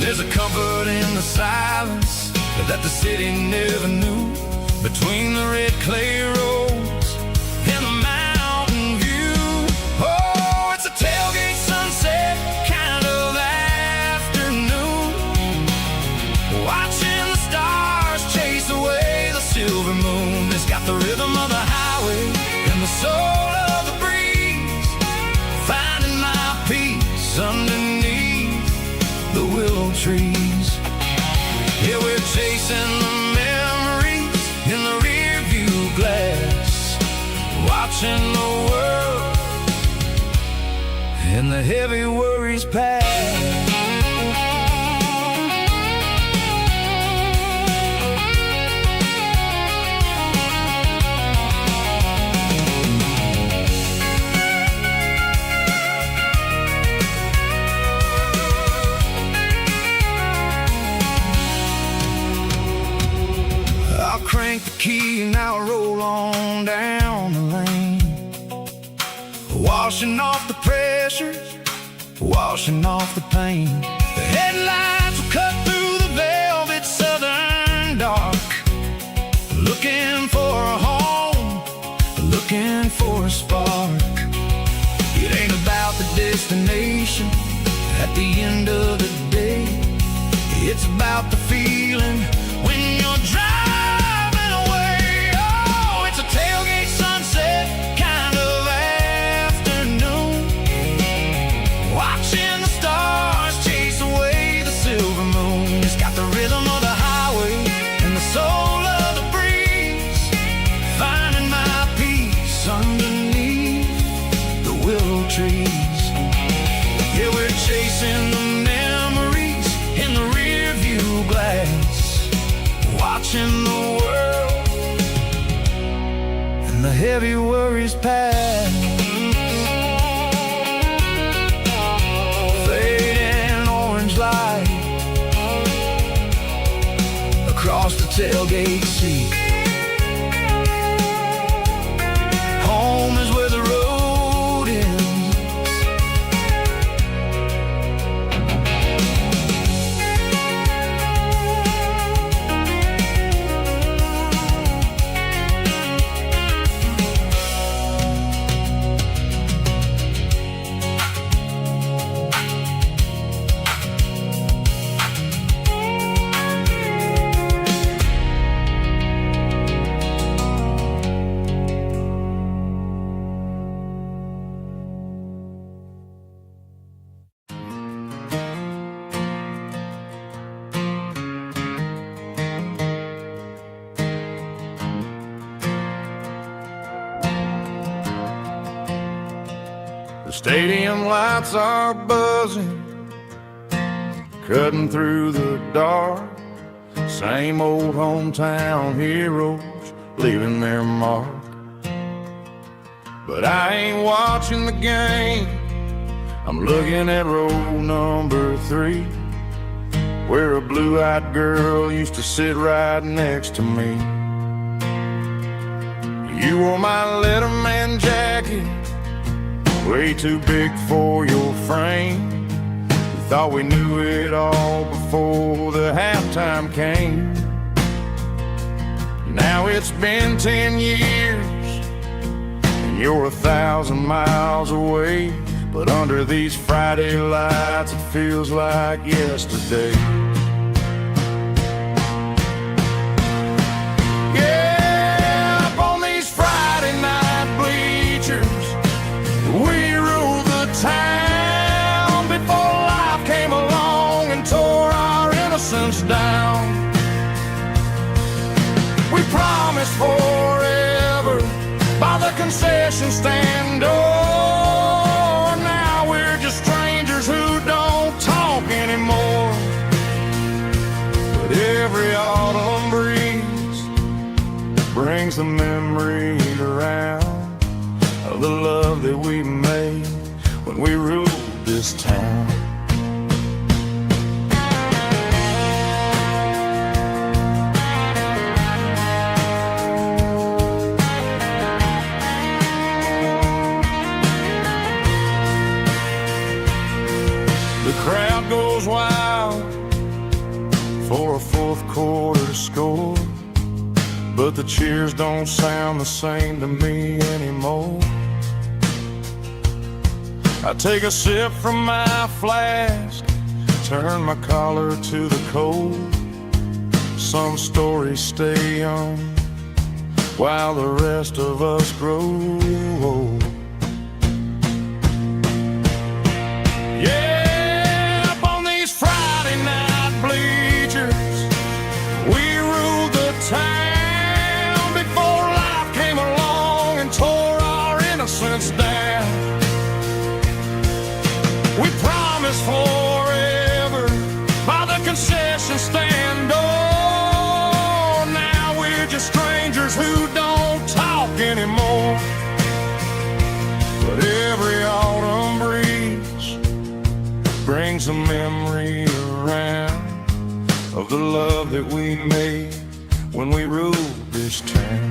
There's a comfort in the silence that the city never knew, between the red clay roads and the mountain view. Oh, it's a tailgate sunset kind of afternoon, watching the stars chase away the silver moon. It's got the rhythm of the highway and the soul of the breeze, finding my peace underneath the willow trees. Yeah, we're chasing the memories in the rear view glass, watching the world and the heavy worries pass. Crank the key and I'll roll on down the lane, washing off the pressure, washing off the pain. The headlights will cut through the velvet southern dark, looking for a home, looking for a spark. It ain't about the destination at the end of the day, it's about the feeling when you're driving. Tailgate sunset kind of afternoon, chasing the memories in the rearview glass, watching the world and the heavy worries pass. Fading orange light across the tailgate seat. Home is where the road ends. The stadium lights are buzzing, cutting through the dark. Same old hometown heroes leaving their mark. But I ain't watching the game, I'm looking at row number 3, where a blue-eyed girl used to sit right next to me. You wore my Letterman jacket, way too big for your frame. We thought we knew it all before the halftime came. Now it's been 10 years and you're 1,000 miles away, but under these Friday lights it feels like yesterday. Yeah, up on these Friday night bleachers, we ruled the town before life came along and tore our innocence down. We promised forever by the concession stand door. Now we're just strangers who don't talk anymore. But every autumn breeze brings the memory around of the love that we made when we ruled this town. The crowd goes wild for a fourth quarter score, but the cheers don't sound the same to me anymore. I take a sip from my flask, turn my collar to the cold. Some stories stay young while the rest of us grow old. Yeah, up on these Friday night bleachers, we ruled the town before life came along and tore our innocence down. We promised forever by the concession stand door. Now we're just strangers who don't talk anymore. But every autumn breeze brings a memory around of the love that we made when we ruled this town.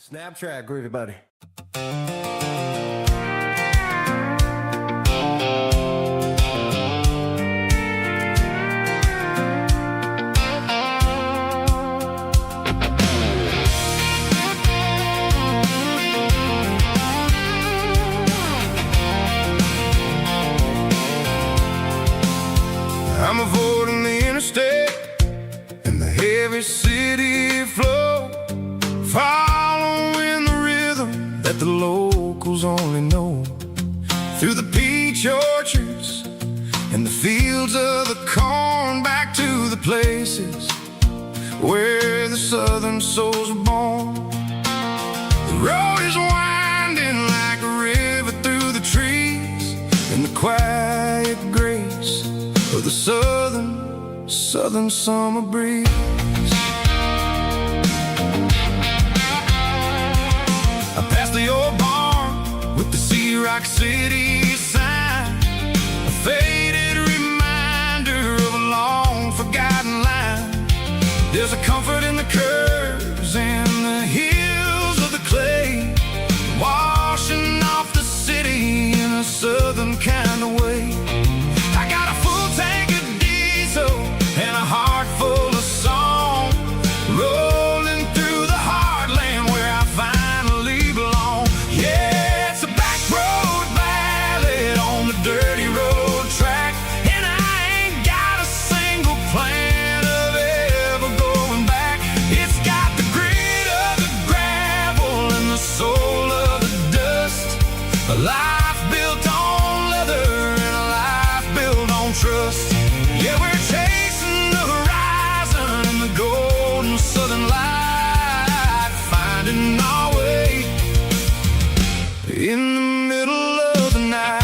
Snap track, groovy buddy. I'm avoiding the interstate and the heavy city flow, following the rhythm that the locals only know. Through the peach orchards and the fields of the corn, back to the places where the southern souls were born. The road is winding like a river through the trees, in the quiet grace of the southern summer breeze. I passed the old barn with the Sea Rock City sign, a faded reminder of a long forgotten line. There's a comfort in the curves and the hills of the clay, washing off the city in a southern kind of way. I got a full tank of diesel and a heart full of song, rolling through the heartland where I finally belong. Yeah, it's a back road ballad on the dirty road track, and I ain't got a single plan of ever going back. It's got the grit of the gravel and the soul of the dust, a life built on leather and a life built on trust. Yeah, we're chasing the horizon and the golden southern light, finding our way in the middle of the night.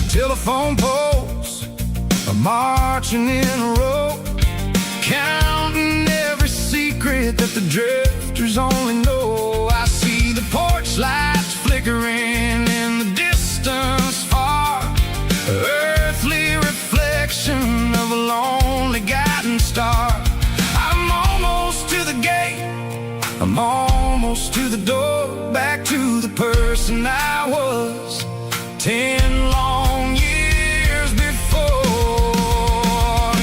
Telephone poles are marching in a row, counting every secret that the drifters only know. I see the porch lights flickering in the distance far, earthly reflection of a lonely guiding star. I'm almost to the gate, I'm almost to the door, back to the person I was 10 long years before.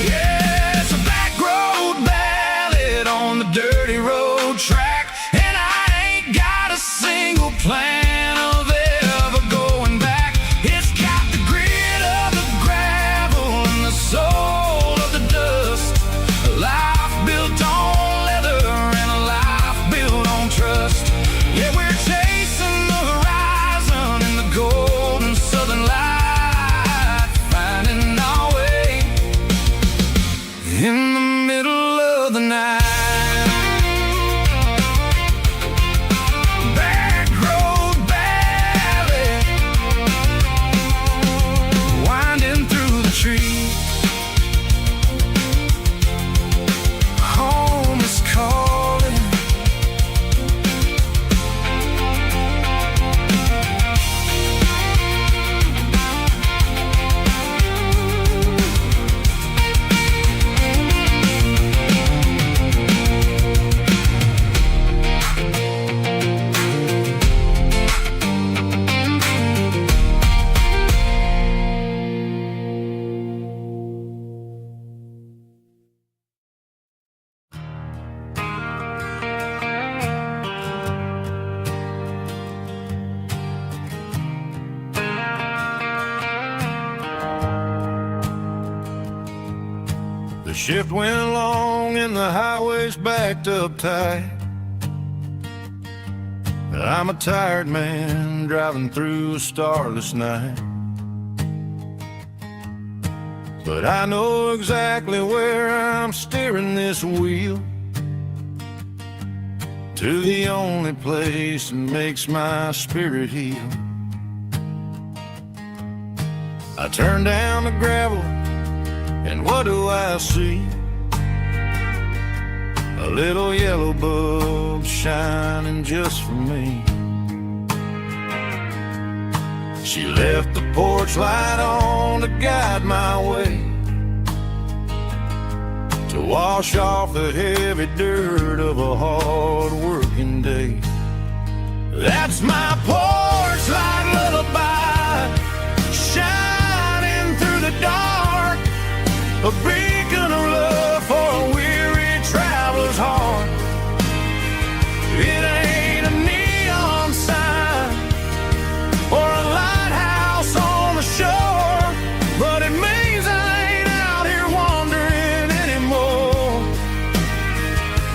Yeah, it's a back road ballad on the dirty road track, and I ain't got a single plan of ever going back. It's got the grit of the gravel and the soul of the dust, a life built on leather and a life built on trust. Yeah, we're chasing the horizon in the golden southern light, finding our way in the middle of the night. Back road ballad, winding through the trees. Home is calling. The shift went along and the highway's backed up tight. I'm a tired man driving through a starless night, but I know exactly where I'm steering this wheel, to the only place that makes my spirit heal. I turn down the gravel, and what do I see? little yellow bulb shining just for me. She left the porch light on to guide my way, to wash off the heavy dirt of a hard-working day. That's my porch light lullaby, shining through the dark, a beacon of love for a weary traveler's heart. It ain't a neon sign or a lighthouse on the shore, but it means I ain't out here wandering anymore.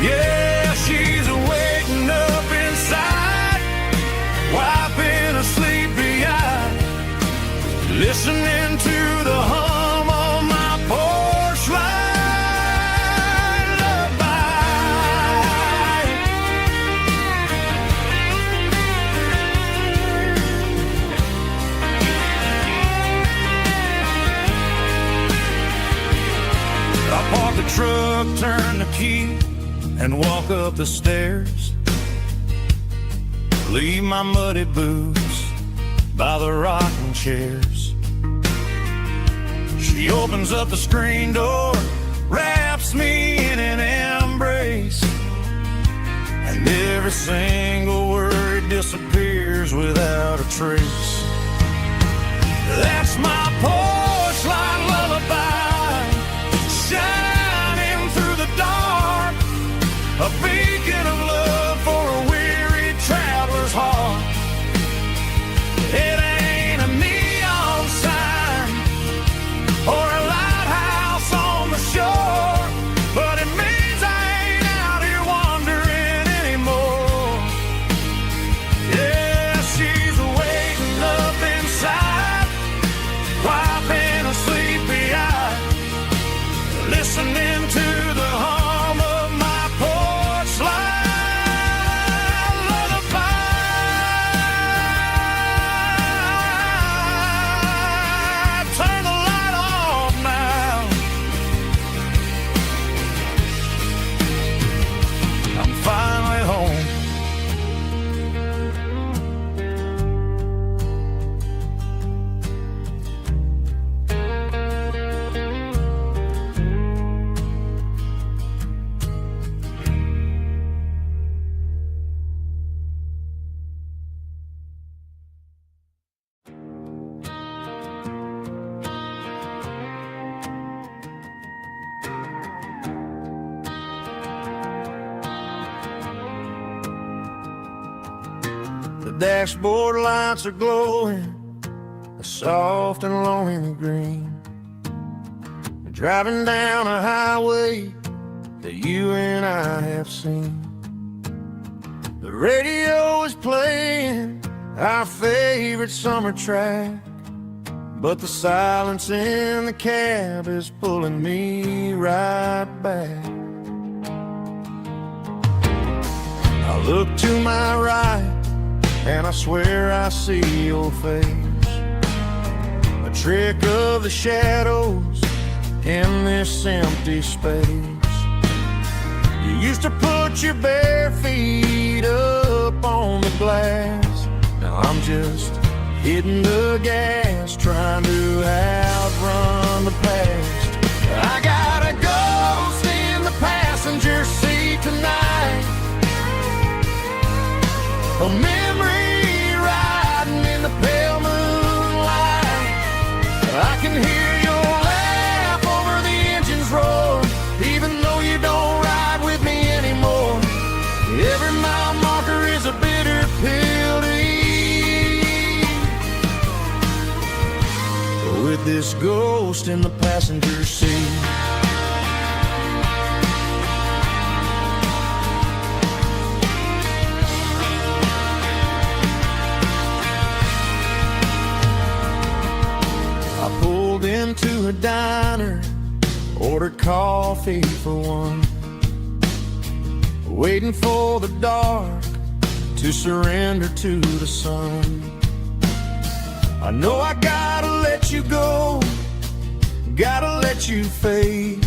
Yeah, she's waking up inside, wiping a sleepy eye, listening to the hum of my porch light lullaby. I park the truck, turn the key, and walk up the stairs. Leave my muddy boots by the rocking chairs. She opens up the screen door, wraps me in an embrace, and every single word disappears without a trace. That's my porch light lullaby, shining through the dark, a beacon of love for a weary traveler's heart. It ain't a neon sign or a lighthouse on the shore, but it means I ain't out here wandering anymore. Yeah, she's waking up inside, wiping a sleepy eye, listening to the hum of my porch light lullaby. Turn the light off now. I'm finally home. The dashboard lights are glowing, a soft and lonely green. Driving down a highway that you and I have seen. The radio is playing our favorite summer track, but the silence in the cab is pulling me right back. I look to my right and I swear I see your face, a trick of the shadows in this empty space. You used to put your bare feet up on the glass. Now I'm just hitting the gas, trying to outrun the past. I got a ghost in the passenger seat tonight, a memory riding in the pale moonlight. I can hear your laugh over the engine's roar, even though you don't ride with me anymore. Every mile marker is a bitter pill to eat, with this ghost in the passenger seat. Into a diner, ordered coffee for one, waiting for the dark to surrender to the sun. I know I gotta let you go, gotta let you fade,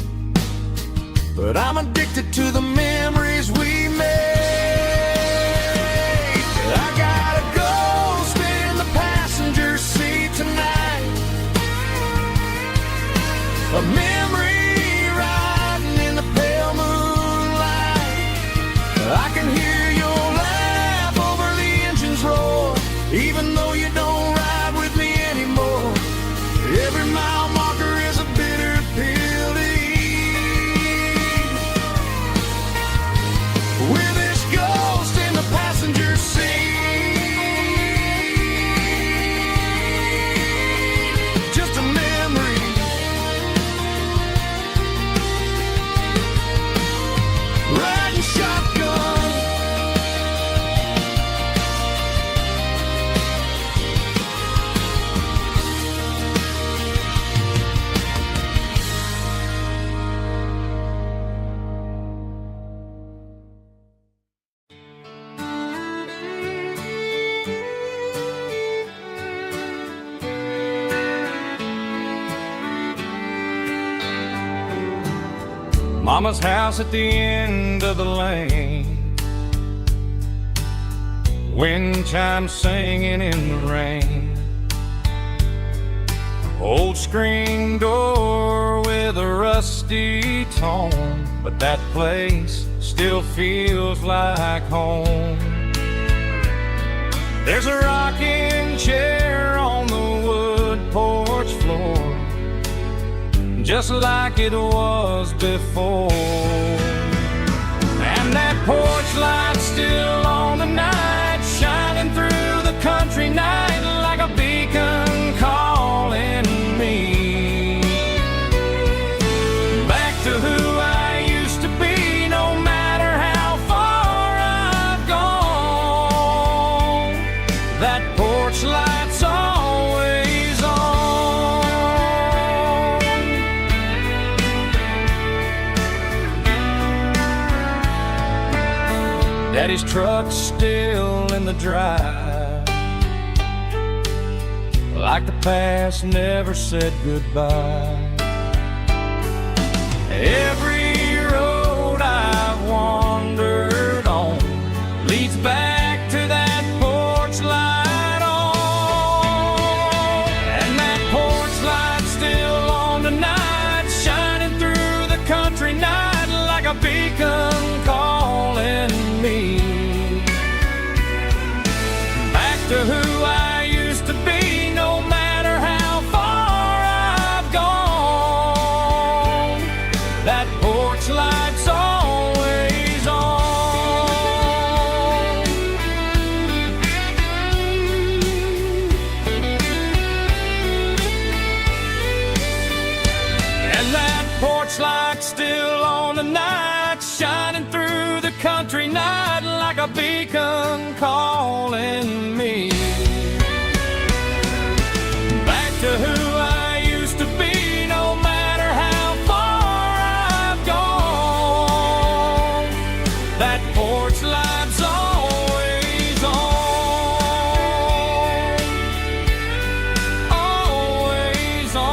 but I'm addicted to the memories we made. I got a ghost in the passenger seat tonight, a memory riding in the pale moonlight. I can hear your laugh over the engine's roar, even though you don't ride with me anymore. Every mile marker is a bitter pill to eat. With this ghost in the passenger seat, just a memory. Riding shotgun, Mama's house at the end of the lane, wind chimes singing in the rain, old screen door with a rusty tone, but that place still feels like home. There's a rocking chair on the wood porch floor, just like it was before. And that porch light's still on tonight, shining through the country night like a beacon calling me back to who I used to be. No matter how far I've gone, that porch light's always on. Daddy's truck's still in the drive, like the past never said goodbye. Every road I've wandered on leads back to that porch light on. And that porch light's still on tonight, shining through the country night like a beacon calling me back to who I used to be. No matter how far I've gone, that porch light's always on. And that porch light's still on tonight, shining through the country night like a beacon calling me back to who I used to be. No matter how far I've gone, that porch light's always on, always on.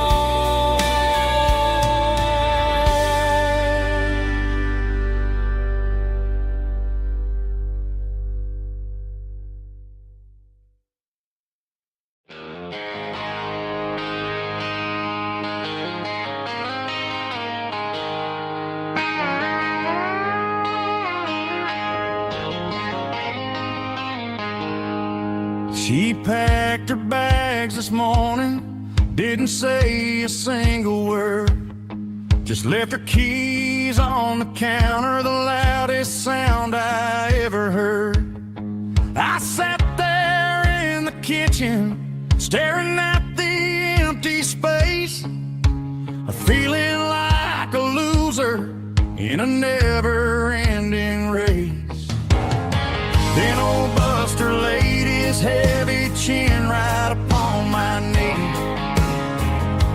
She packed her bags this morning, didn't say a single word, just left her keys on the counter, the loudest sound I ever heard. I sat there in the kitchen, staring at the empty space, feeling like a loser in a never-ending race. Then old Buster laid his heavy chin right upon my knee,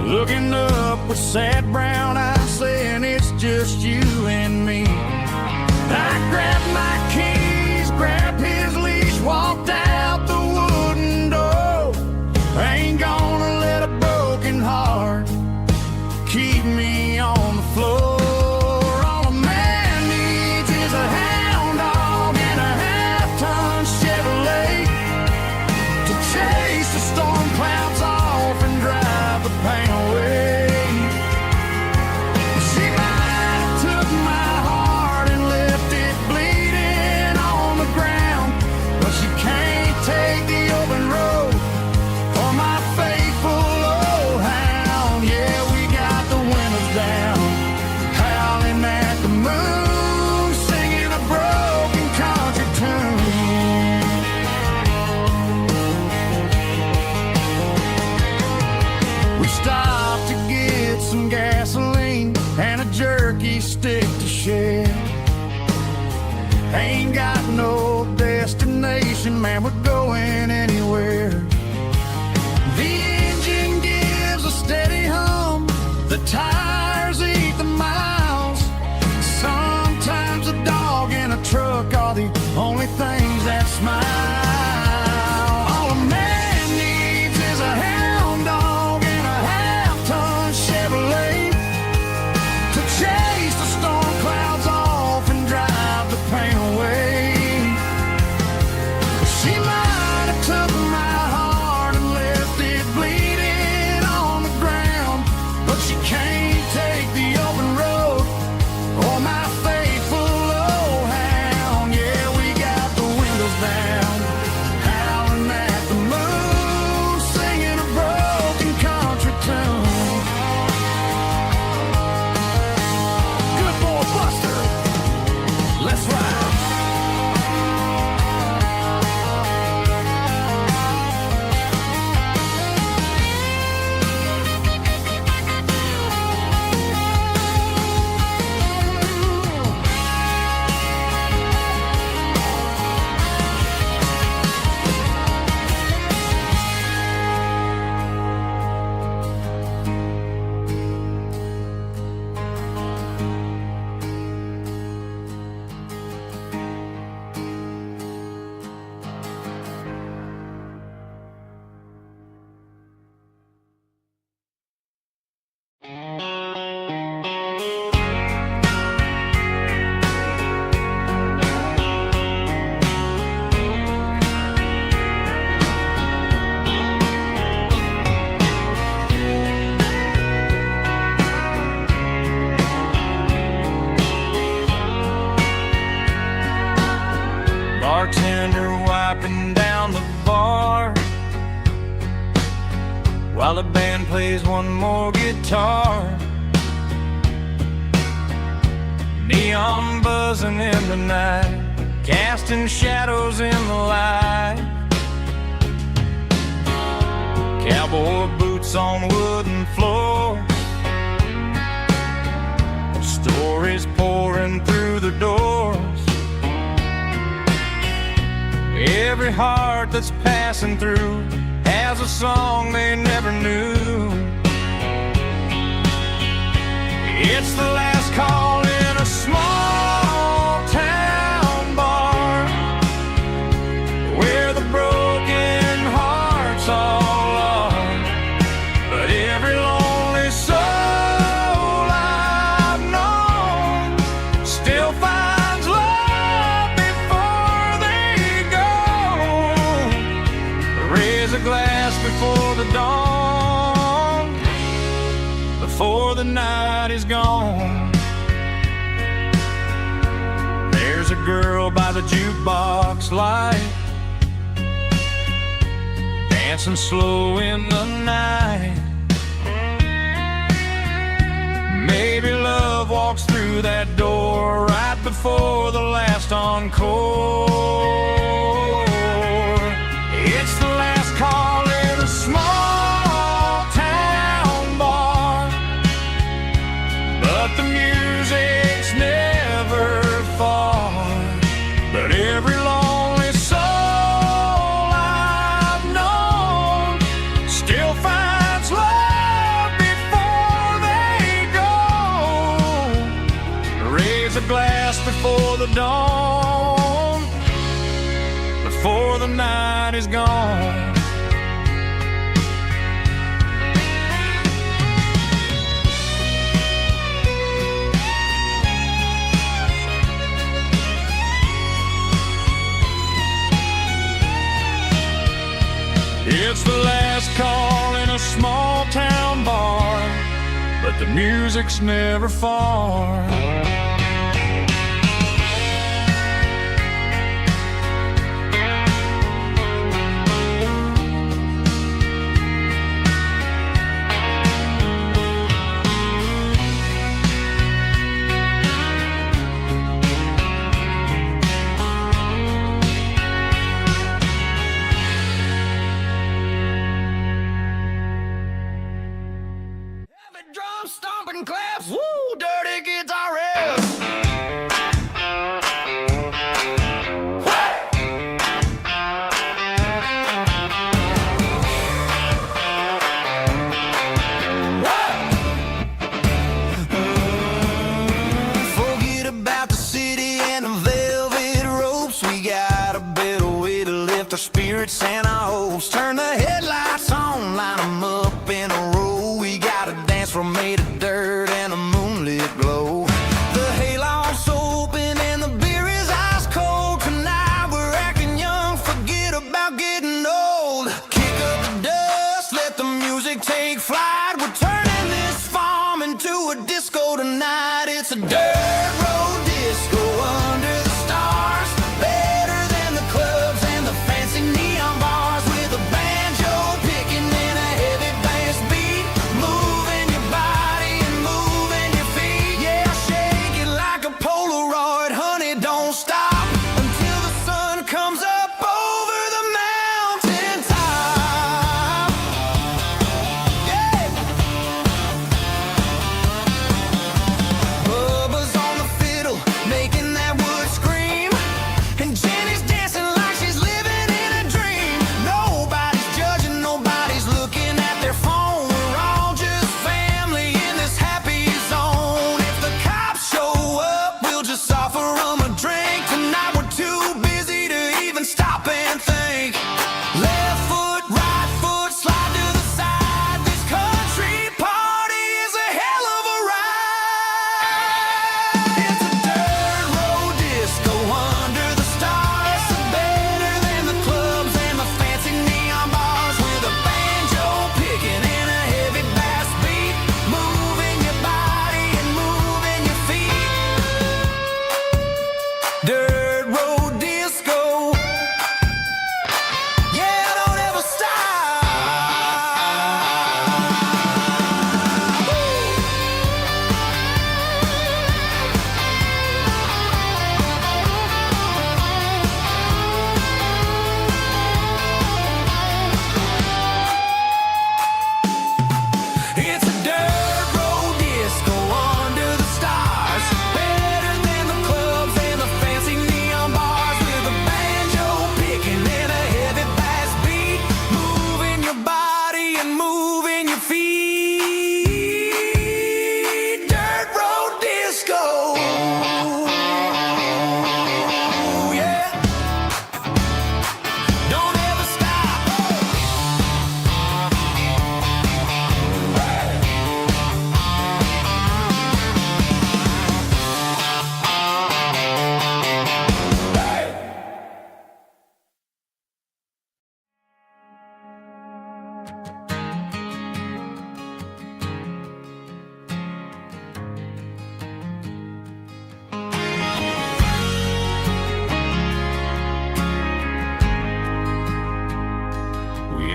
looking up with sad brown eyes, saying it's just you and me. I grabbed my keys, grabbed his leash, walked out the wooden door. I ain't gonna let a broken heart keep me on the floor. On a and we're going anywhere. The engine gives a steady hum, the tires eat the miles. Sometimes a dog and a truck are the only things that smile. All a man needs is a hound dog and a half-ton Chevrolet to chase the storm clouds off and drive the pain away. She might have took my heart and left it bleeding on the ground, but she can't take the open road or my faithful old hound. Yeah, we got the windows down, howling at the moon, singing a broken country tune. Good boy Buster, let's ride. Bartender wiping down the bar while the band plays one more guitar. Neon buzzing in the night, casting shadows in the light. Cowboy boots on wooden floors, stories pouring through the doors. Every heart that's passing through has a song they never knew. It's the last call in a small town bar where the broken hearts all are. But every lonely soul I've known still finds love before they go. Raise a glass before the dawn, before the night is gone. There's a girl by the jukebox light, dancing slow in the night. Maybe love walks through that door right before the last encore. It's the last call in a small town bar, but the music's never far. But every lonely soul I've known still finds love before they go. Raise a glass before the dawn, before the night is gone. It's the last call in a small town bar, but the music's never far. Drum stomping claps, woo, dirty guitar riffs.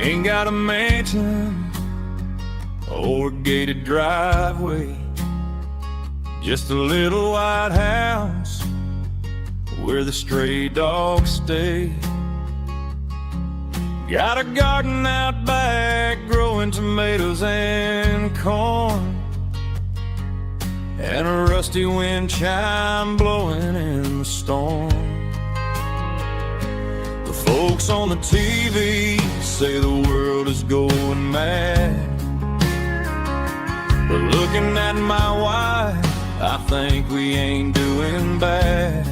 Ain't got a mansion or a gated driveway, just a little white house where the stray dogs stay. Got a garden out back growing tomatoes and corn, and a rusty wind chime blowing in the storm. The folks on the TV say the world is going mad, but looking at my wife, I think we ain't doing bad.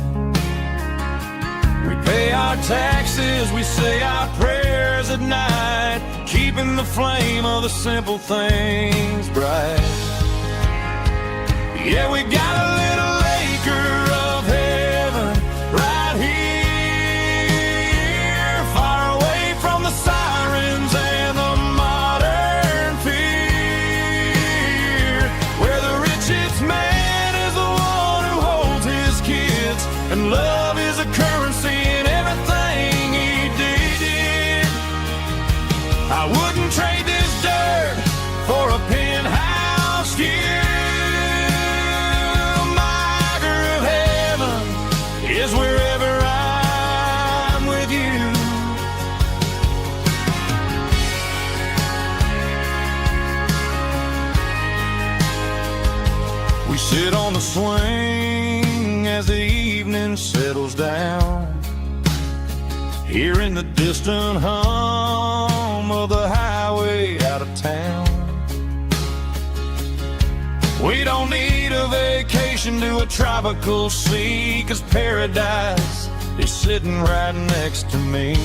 We pay our taxes, we say our prayers at night, keeping the flame of the simple things bright. Yeah, we got a little acre of heaven right here, far away from the sirens and the modern fear, where the richest man is the one who holds his kids, and love is a currency in everything he did. I wouldn't trade this dirt for a penthouse view. Is wherever I'm with you. We sit on the swing as the evening settles down, hearing the distant hum of the highway out of town. We don't need a vacation to a tropical sea, 'cause paradise is sitting right next to me.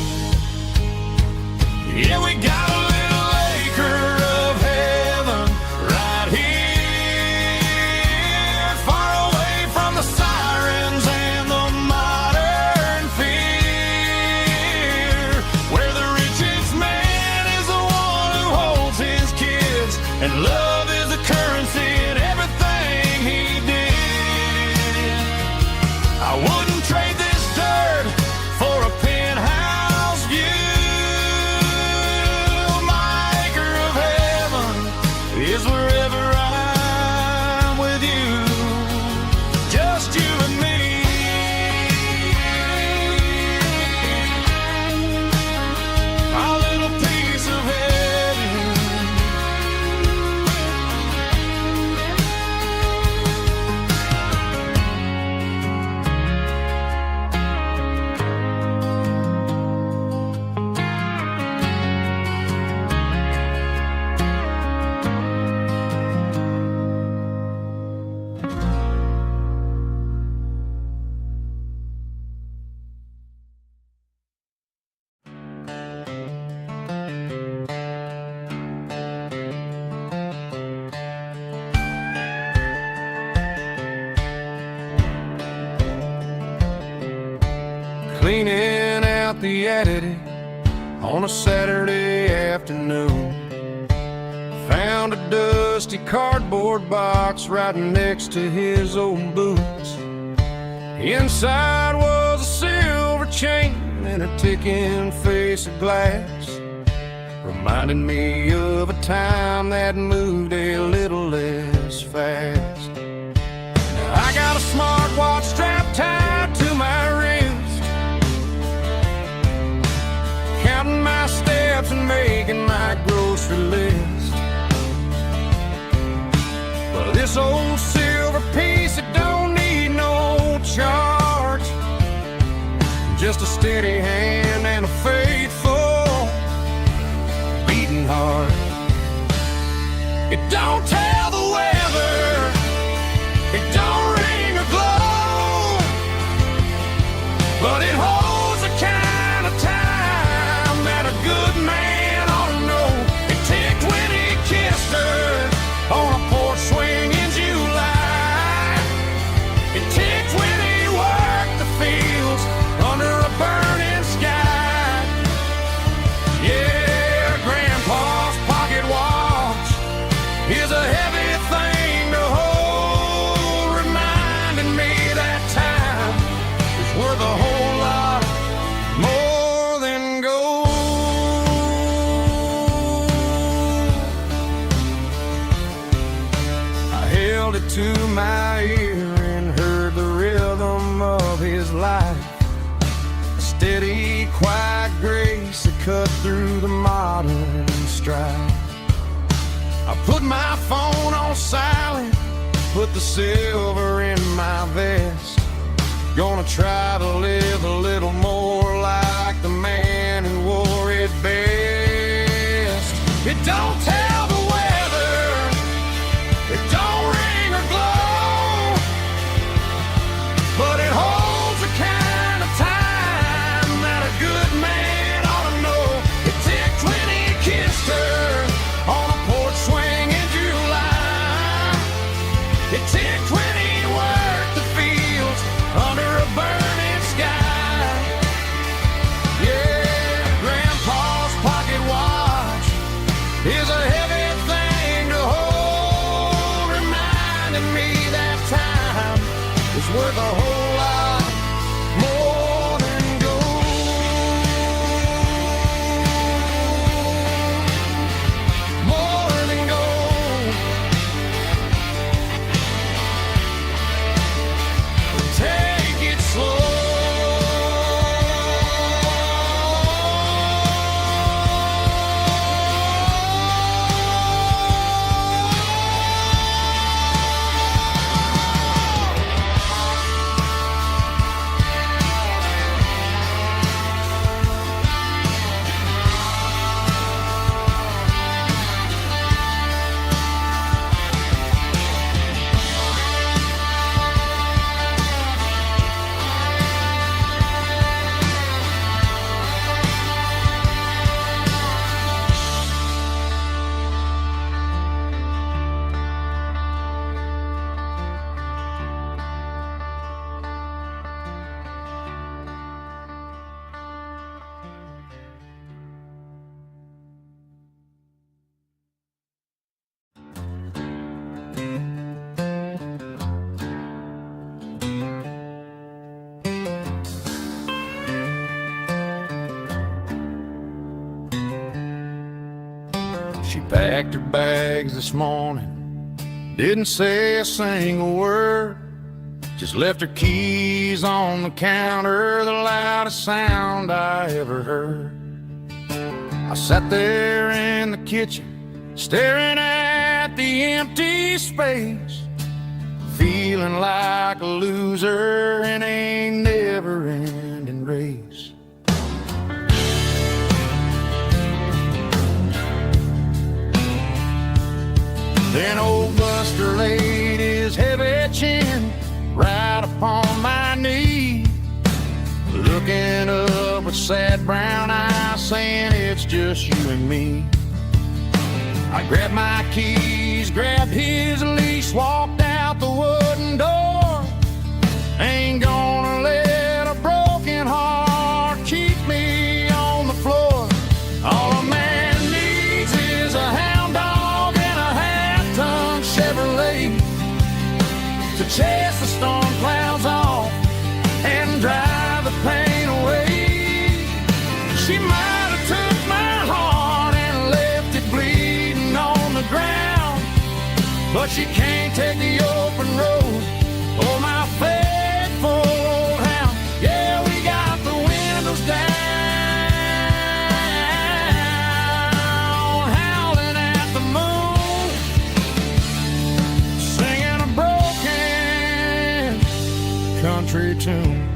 Yeah, we got a little acre of heaven right here, far away from the sirens and the modern fear, where the richest man is the one who holds his kids, and love is the currency in everything he did. I wouldn't trade this dirt for a penthouse view. My acre of heaven is wherever I'm with you, just you and me. Our little piece of heaven. Cleaning out the attic on a Saturday afternoon, found a dusty cardboard box right next to his old boots. Inside was a silver chain and a ticking face of glass, reminding me of a time that moved a little less fast. Now I got a smartwatch strapped tied to my wrist, counting my steps and making my grocery list. But this old silver piece, it don't need no charge, just a steady hand and a faithful beating heart. It don't tell the weather, it don't ring or glow, but it holds the kind of time that a good man ought to know. It ticked when he kissed her on a porch swing in July. It ticked when he worked the fields under a burning sky. Yeah, Grandpa's pocket watch is a my ear and heard the rhythm of his life. A steady, quiet grace that cut through the modern strife. I put my phone on silent, put the silver in my vest. Gonna try to live a little more like the man who wore it best. It don't tell the weather, it don't ring or glow, but it holds the kind of time that a good man ought to know. It ticked when he kissed her on a porch swing in July. It ticked when he worked the fields under a burning sky. Yeah, Grandpa's pocket watch is a heavy thing to hold, reminding me that time is worth a whole lot more than gold. More than gold. Take it slow. She packed her bags this morning, didn't say a single word, just left her keys on the counter, the loudest sound I ever heard. I sat there in the kitchen, staring at the empty space, feeling like a loser in a never-ending race. Then old Buster laid his heavy chin right upon my knee, looking up with sad brown eyes, saying it's just you and me. I grabbed my keys, grabbed his leash, walked out the wooden door. Ain't gonna let a broken heart keep me on the floor. All a man needs is a hound dog and a half-ton Chevrolet to chase the storm clouds off and drive the pain away. She might have took my heart and left it bleeding on the ground, but she can't take the open road. Oh, my faithful old hound. Yeah, we got the windows down, howling at the moon, singing a broken country tune.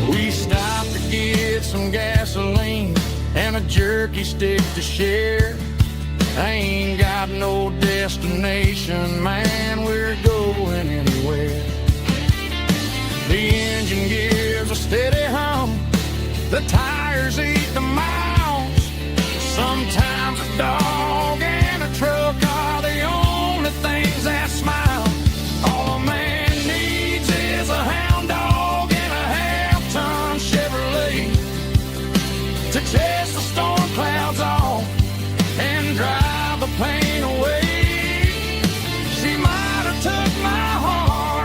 We stopped to get some gasoline and a jerky stick to share. I ain't got no destination, man, we're going anywhere. The engine gives a steady hum, the tires eat the miles. Sometimes a dog and a truck are the only things that smile. All a man needs is a hound dog and a half-ton Chevrolet to chase the storm clouds off and drive the pain away. She might have took my heart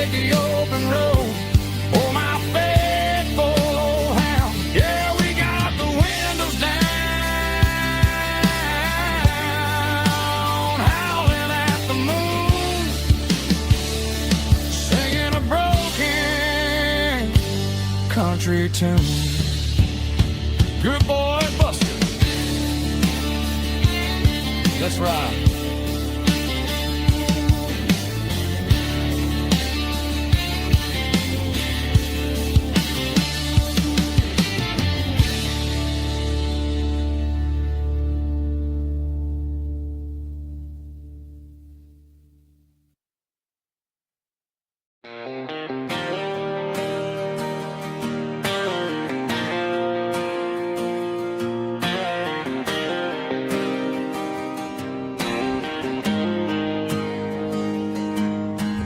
take the open road. Oh, my faithful old hound. Yeah, we got the windows down, howling at the moon, singing a broken country tune. Good boy, Buster. Let's ride.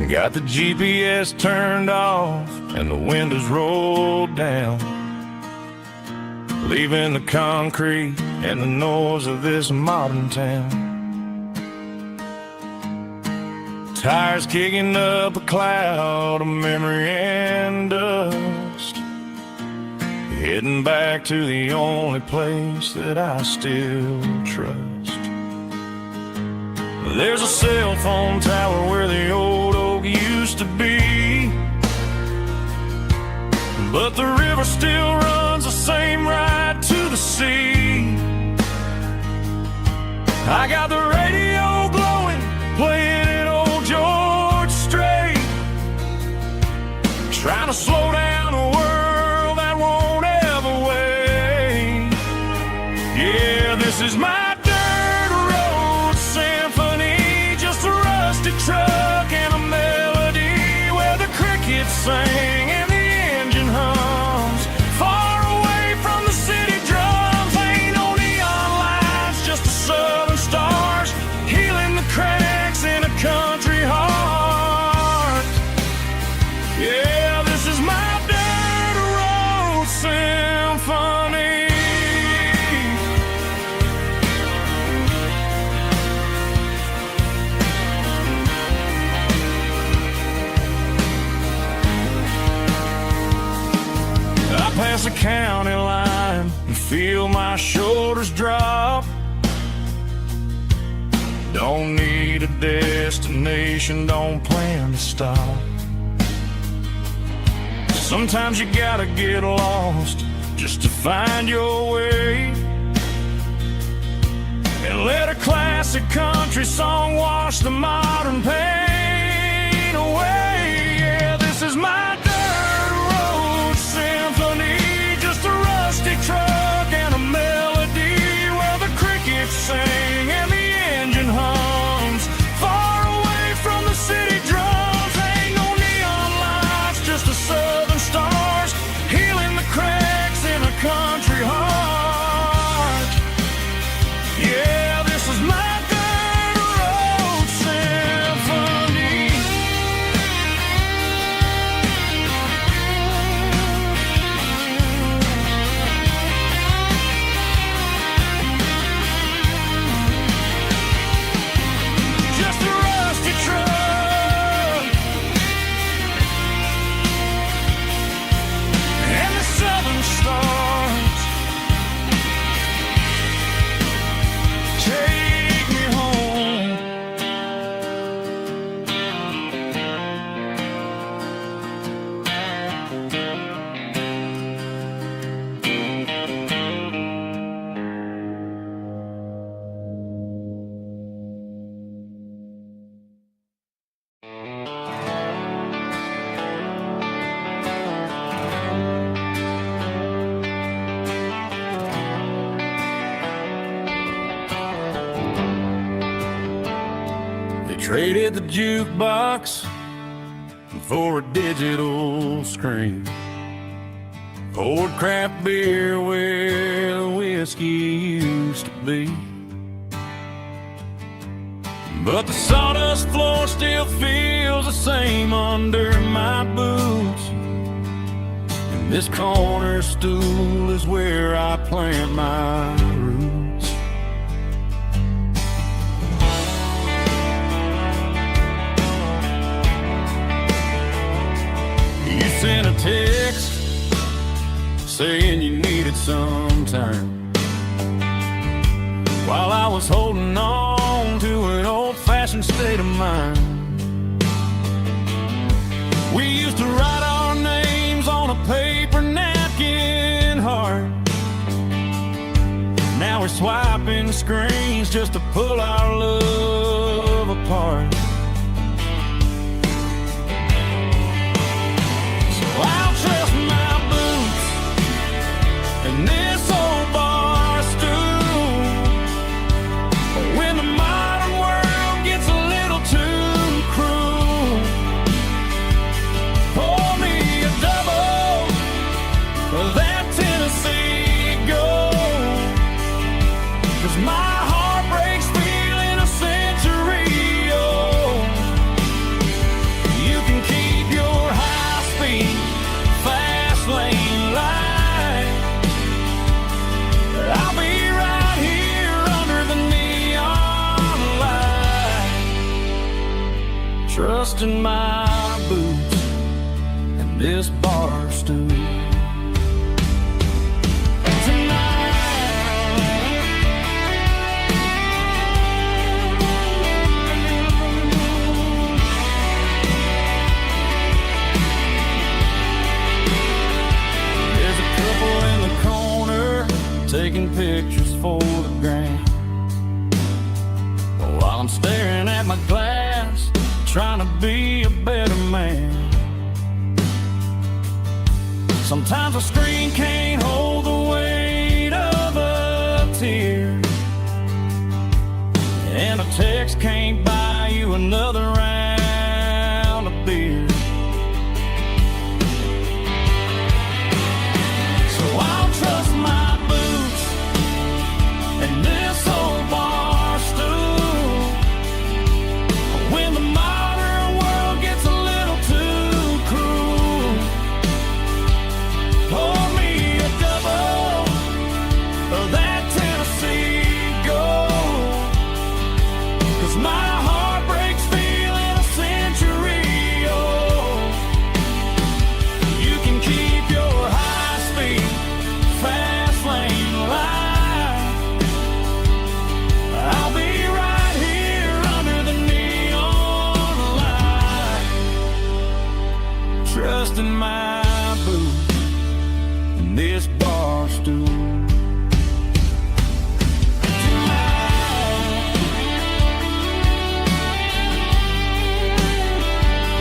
Got the GPS turned off and the windows rolled down, leaving the concrete and the noise of this modern town. Tires kicking up a cloud of memory and dust, heading back to the only place that I still trust. There's a cell phone tower where the old oak used to be, but the river still runs the same right to the sea. I got the radio blowing, playing an old George Strait, trying to slow down a world that won't ever wait. Yeah, this is my truck and a melody where the crickets sing and the engine hums, far away from the city drums. Ain't no neon lights, just the southern stars healing the cracks in a country heart. Yeah, this is my dirt road symphony. Past the county line and feel my shoulders drop. Don't need a destination, don't plan to stop. Sometimes you gotta get lost just to find your way, and let a classic country song wash the modern pain away. Yeah, this is my truck and a melody where the crickets sing and the engine hums, far away from the city drums. Ain't no neon lights, just the southern stars healing the cracks in a country heart. Yeah, this is my dirt road symphony. Traded the jukebox for a digital screen, poured craft beer where the whiskey used to be. But the sawdust floor still feels the same under my boots, and this corner stool is where I plant my roots. sent a text saying you needed some time, while I was holding on to an old-fashioned state of mind. We used to write our names on a paper napkin heart. Now we're swiping screens just to pull our love apart. So I'll trust my boots and this old bar stool. But when the modern world gets a little too cruel, pour me a double of that Tennessee Gold. 'Cause my heart breaks feeling a century old. You can keep your high-speed, fast lane light. I'll be right here under the neon light, trusting my boots and this bar stool. Taking pictures for the gram, while I'm staring at my glass, trying to be a better man. Sometimes a screen can't hold the weight of a tear, and a text can't buy you another round of beer. So I'll trust my and this old bar stool. When the modern world gets a little too cruel, pour me a double of that Tennessee Gold. 'Cause my heart breaks feeling a century old. You can keep your high-speed, fast lane light. I'll be right here under the neon light, trusting my boots and this bar stool.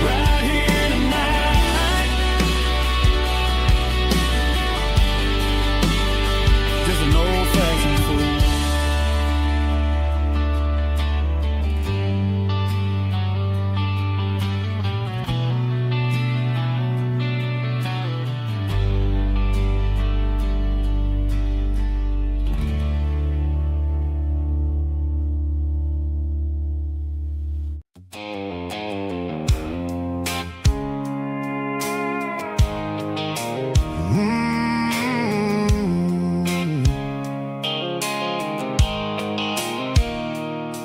Right here tonight, just an old-fashioned fool.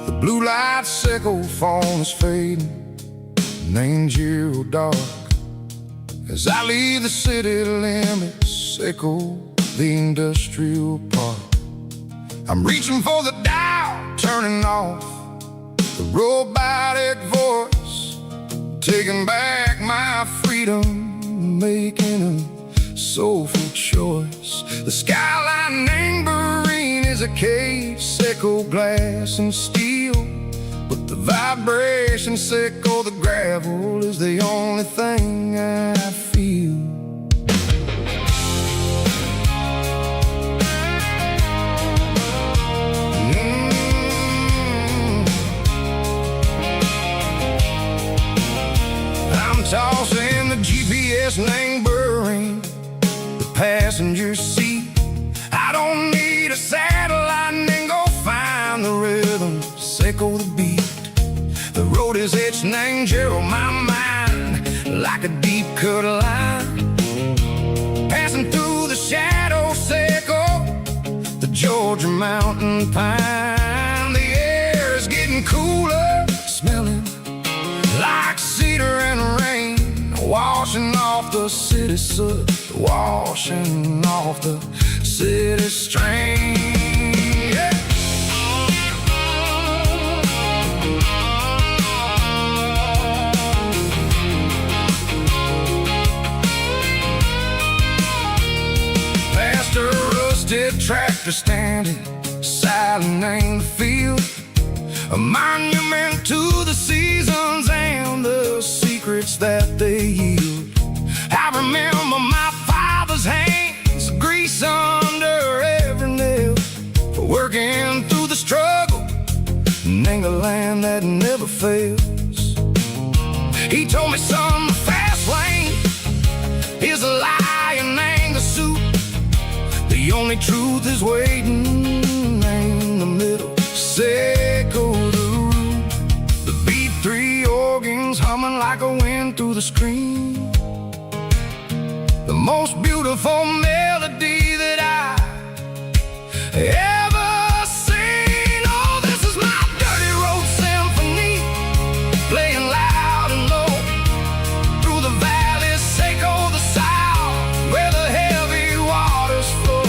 The blue light sickle phone is fading, name's you dark. As I leave the city limits, sickle the industrial park. I'm reaching for the dial, turning off the robotic voice, taking back my freedom, making a soulful choice. The skyline anchorine is a cage, sickle glass and steel, but the vibration sickle, the gravel is the only thing I feel. I'm tossing the GPS neighboring the passenger seat. I don't need a satellite and go find the rhythm, sickle the beat. The road is etched and Gerald my mind like a deep cut line, passing through the shadow sickle, the Georgia mountain pine. The air is getting cooler, smelling like cedar and rain, washing off off the city soot, washing off the city strain. Yeah. Past a rusted tractor standing silent in the field, a monument to the seasons and the secrets that they yield. I remember my father's hands, grease under every nail, for working through the struggle and the land that never fails. He told me, son, the fast lane is a lie and ain't the suit. The only truth is waiting in the middle. Seco the root, the B3 organs humming like a wind through the screen. The most beautiful melody that I ever seen. Oh, this is my dirty road symphony, playing loud and low through the valleys, Seco the south, where the heavy waters flow.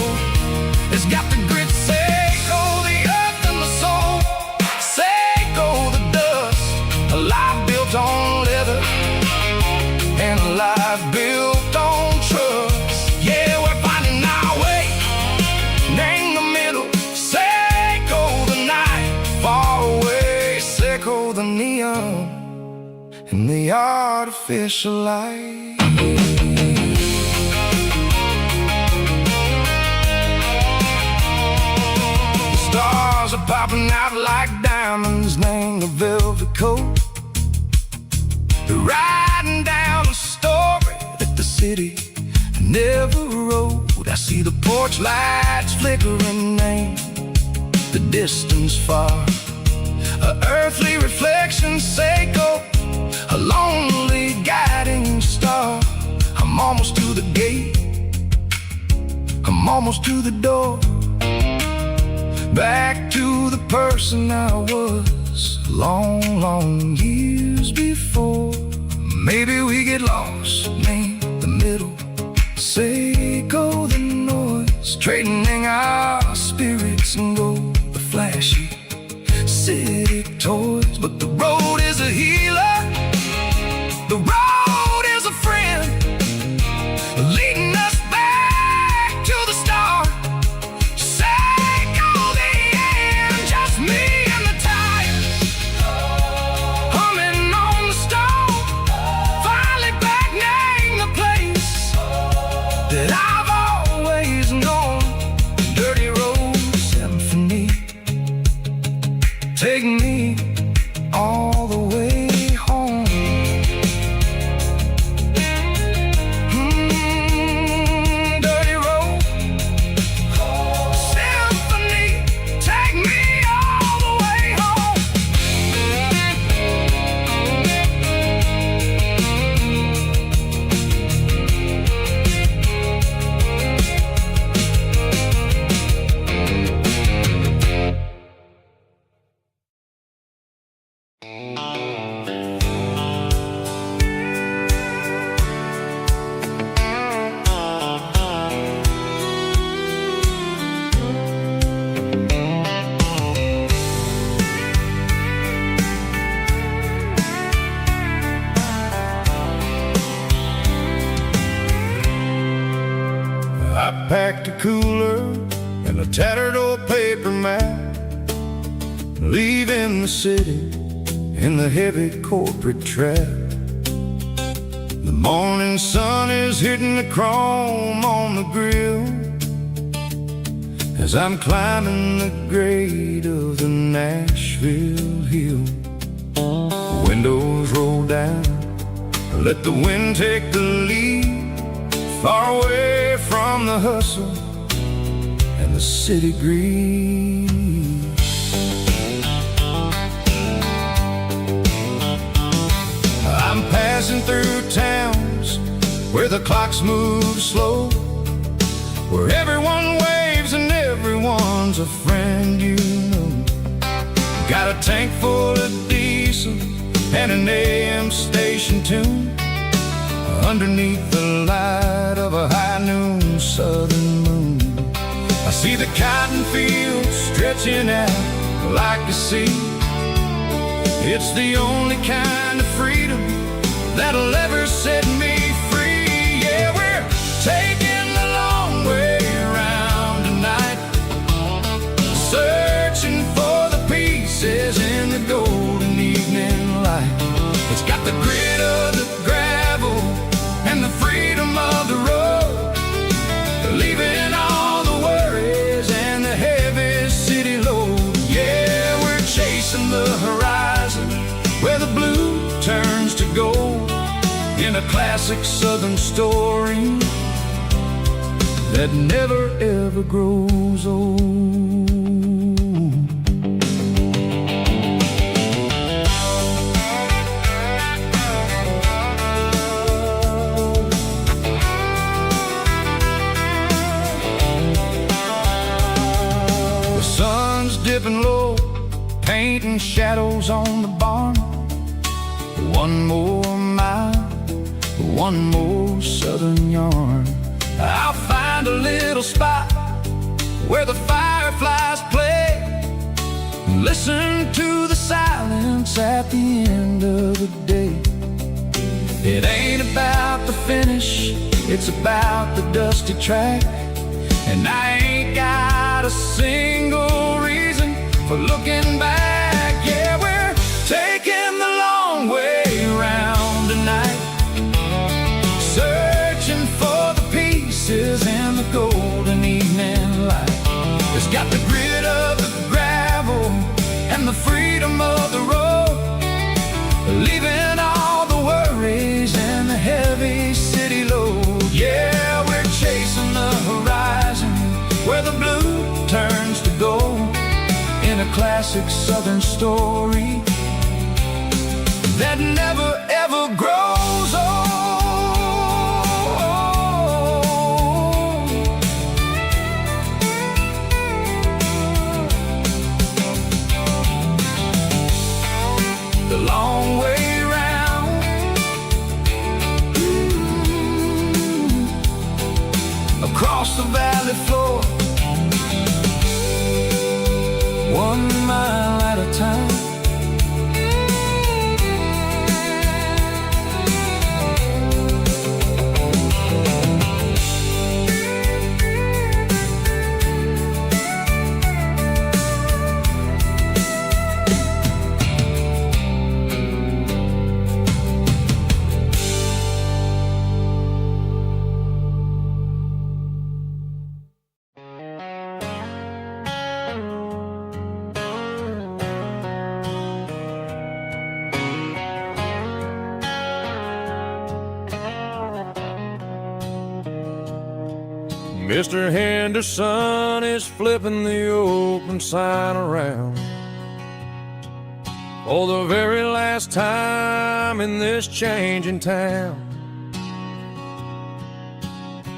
It's got the grit, Seco the earth and the soul, Seco the dust, a life built on leather and a life built on trust. Yeah, we're finding our way in the middle. Seco the night, far away. Seco the neon and the artificial light. The stars are popping out like diamonds, named the velvet coat. They're riding down a story that the city never wrote. I see the porch lights flickering, name the distance far, a earthly reflection, Seco, a lonely guiding star. I'm almost to the gate, I'm almost to the door, back to the person I was long, long years before. Maybe we get lost in the middle, Seco the noise, trading our spirits and go the flashy city toys. But the road is a healer, the road is a friend, leading us back to the start. Seco the end, just me and the tires, humming on the stone. Finally back, name the place that I've always known. Dirty road symphony, take me all the way home. Dirty road symphony, take me all the way home. I packed a cooler and a tattered old paper map, leaving the city in the heavy corporate trap. The morning sun is hitting the chrome on the grill as I'm climbing the grade of the Nashville hill. Windows roll down, let the wind take the lead, far away from the hustle and the city greed. I'm passing through towns where the clocks move slow, where everyone waves and everyone's a friend you know. Got a tank full of diesel and an AM station tune. underneath the light of a high noon southern moon. I see the cotton fields stretching out like a sea. It's the only kind of freedom that'll ever set me free. Yeah, we're taking the long way around tonight, searching for the pieces in the golden evening light. It's got the grit of the gravel and the freedom of the road, leaving all the worries and the heavy city load. Yeah, we're chasing the horizon where the blue turns to gold, in a classic southern story that never ever grows old. The sun's dipping low, painting shadows on the barn. One more mile, one more southern yarn. I'll find a little spot where the fireflies play, listen to the silence at the end of the day. It ain't about the finish, it's about the dusty track. And I ain't got a single reason for looking back. Yeah, we're taking the long way around tonight, searching for the pieces in the golden evening light. It's got the grit of the gravel and the freedom of the road, leaving all the worries and the heavy city load. Yeah, we're chasing the horizon where the blue turns to gold, in a classic southern story that never ever grows old. The long way round, across the valley floor, 1 mile at a time. Mr. Henderson is flipping the open sign around for the very last time in this changing town.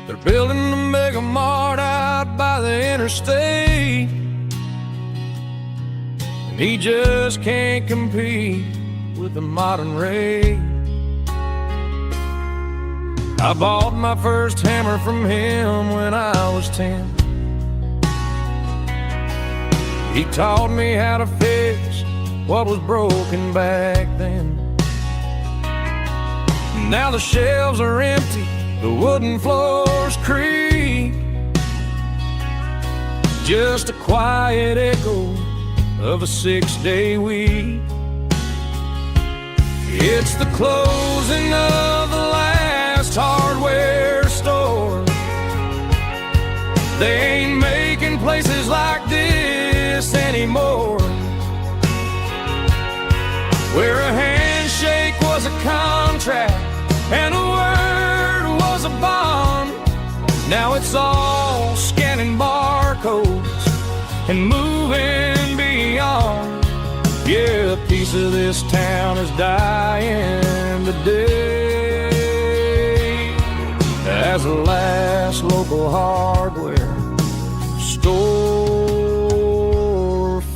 They're building a mega mart out by the interstate, and he just can't compete with the modern rate. I bought my first hammer from him when I was 10. He taught me how to fix what was broken back then. Now the shelves are empty, the wooden floors creak, just a quiet echo of a 6-day week. It's the closing of the last hardware store. They ain't making places like this anymore, where a handshake was a contract and a word was a bond. Now it's all scanning barcodes and moving beyond. Yeah, a piece of this town is dying today as the last local hardware store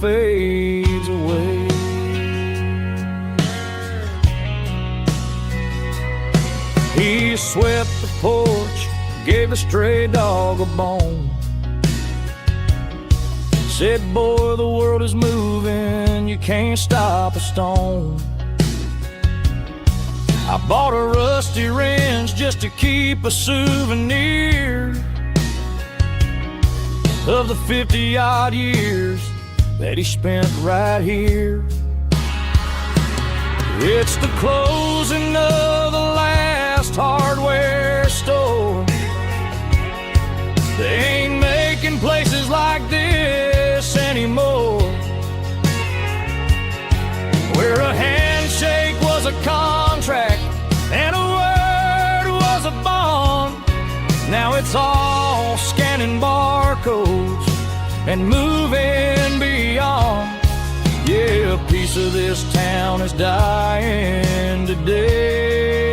fades away. He swept the porch, gave a stray dog a bone. Said, boy, the world is moving, you can't stop a stone. I bought a rusty wrench just to keep a souvenir of the 50-odd years that he spent right here. It's the closing of the last hardware store. They ain't making places like this anymore, where a handshake was a contract and a word was a bond. Now it's all scanning barcodes and moving beyond. Yeah, a piece of this town is dying today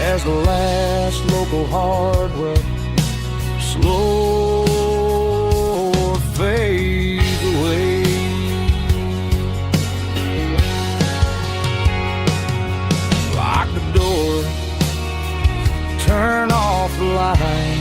as the last local hardware slow fades away. Lock the door, turn off the light.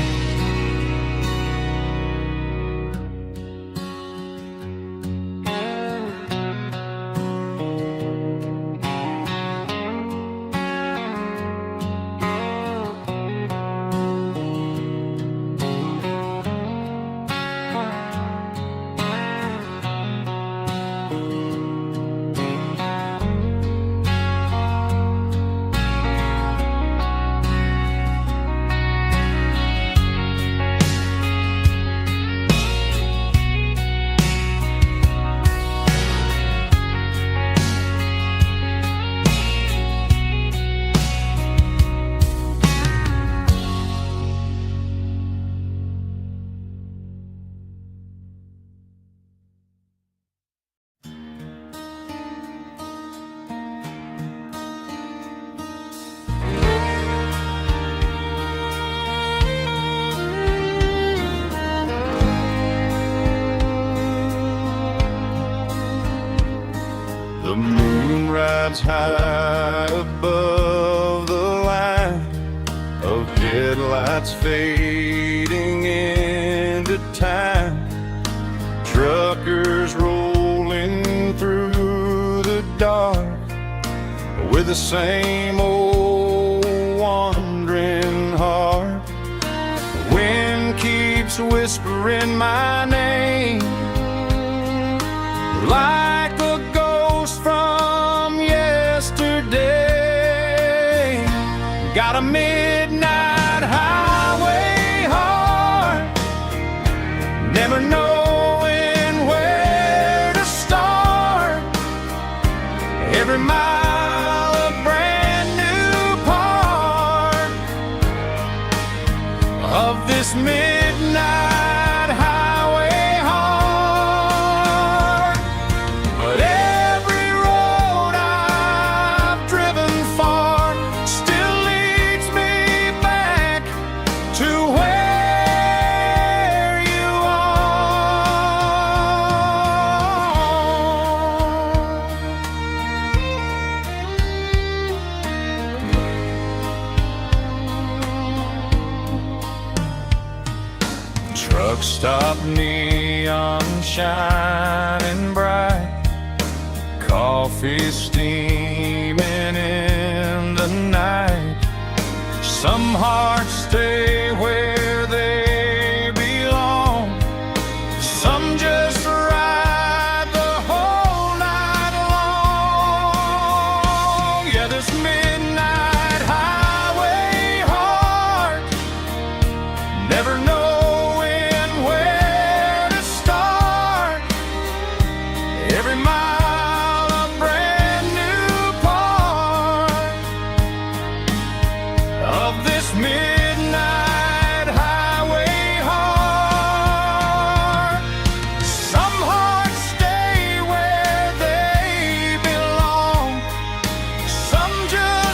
The moon rides high above the line of headlights fading into time. Truckers rolling through the dark with the same old wandering heart. The wind keeps whispering my name like a ghost from yesterday. Got a midnight highway heart, never knowing where to start. Every mile a brand new part of this midnight highway heart. But every road I've driven far still leads me back to where you are. Truck stop, neon shining bright, coffee steaming in the night. Some hearts stay where they belong, some just ride the whole night long. Yeah, this midnight highway heart, never knowing where to start. Every mile a brand new part of this midnight highway heart. Some hearts stay where they belong, some just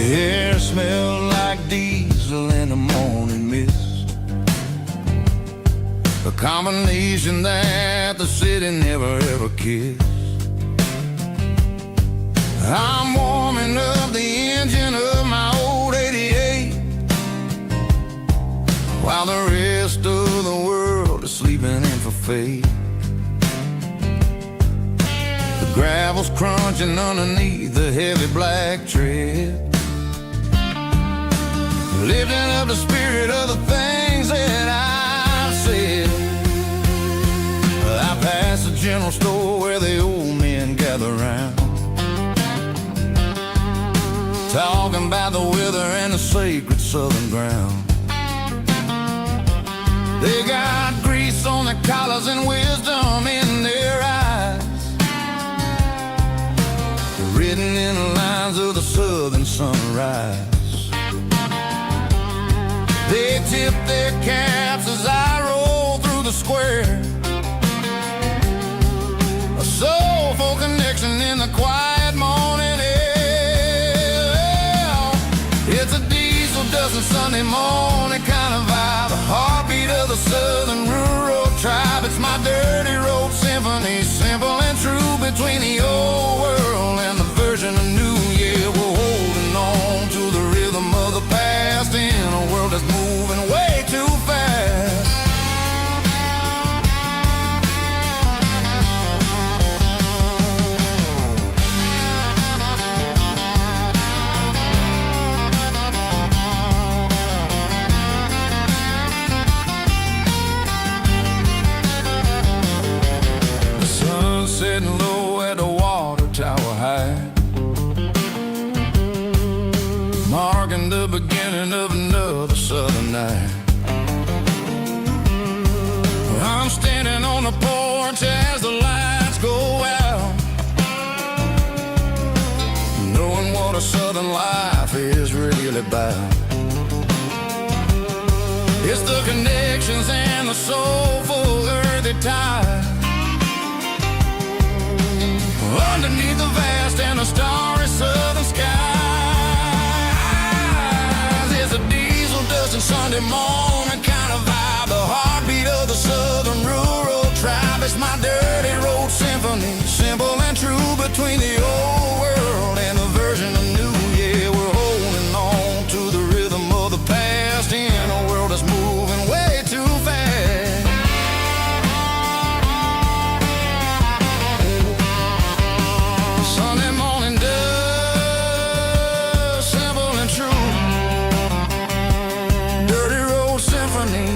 The air smelled like diesel in the morning mist, a combination that the city never ever kissed. I'm warming up the engine of my old 88, while the rest of the world is sleeping in for fate. The gravel's crunching underneath the heavy black tread, lifting up the spirit of the things that I've said. I passed the general store where the old men gather round, talking about the weather and the sacred southern ground. They got grease on their collars and wisdom in their eyes, written in the lines of the southern sunrise. They tip their caps as I roll through the square, a soulful connection in the quiet morning air. It's a diesel dusting Sunday morning kind of vibe, a heartbeat of the southern rural tribe. It's my dirty road symphony, simple and true, between the old world and the version of new. Yeah, we're holding on to the rhythm of the past in a world that's moving way too fast. The sun's setting low at the water tower high, marking the beginning of another southern night. I'm standing on the porch as the lights go out, knowing what a southern life is really about. It's the connections and the soulful earthy tide, underneath the vast and the starry southern skies. It's a diesel dusting Sunday morning kind of vibe, the heartbeat of the southern rural tribe. It's my dirty road symphony, simple and true, between the old world and the version of new. Yeah, we're holding on to the rhythm of the past in a world that's moving way too fast. Sunday morning dust, simple and true, dirty road symphony.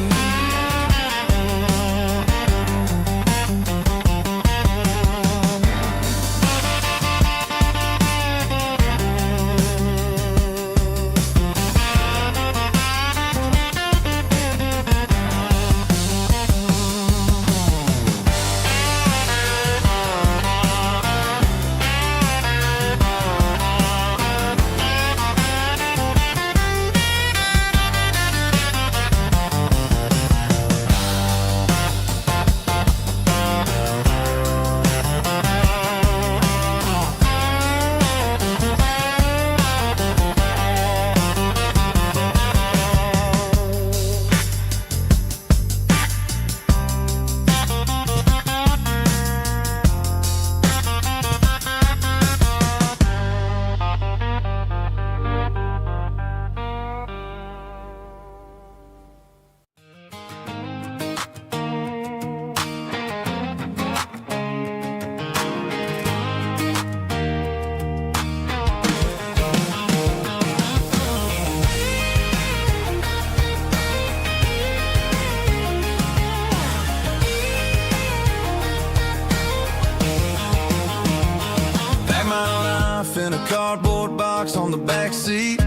In a cardboard box on the back seat,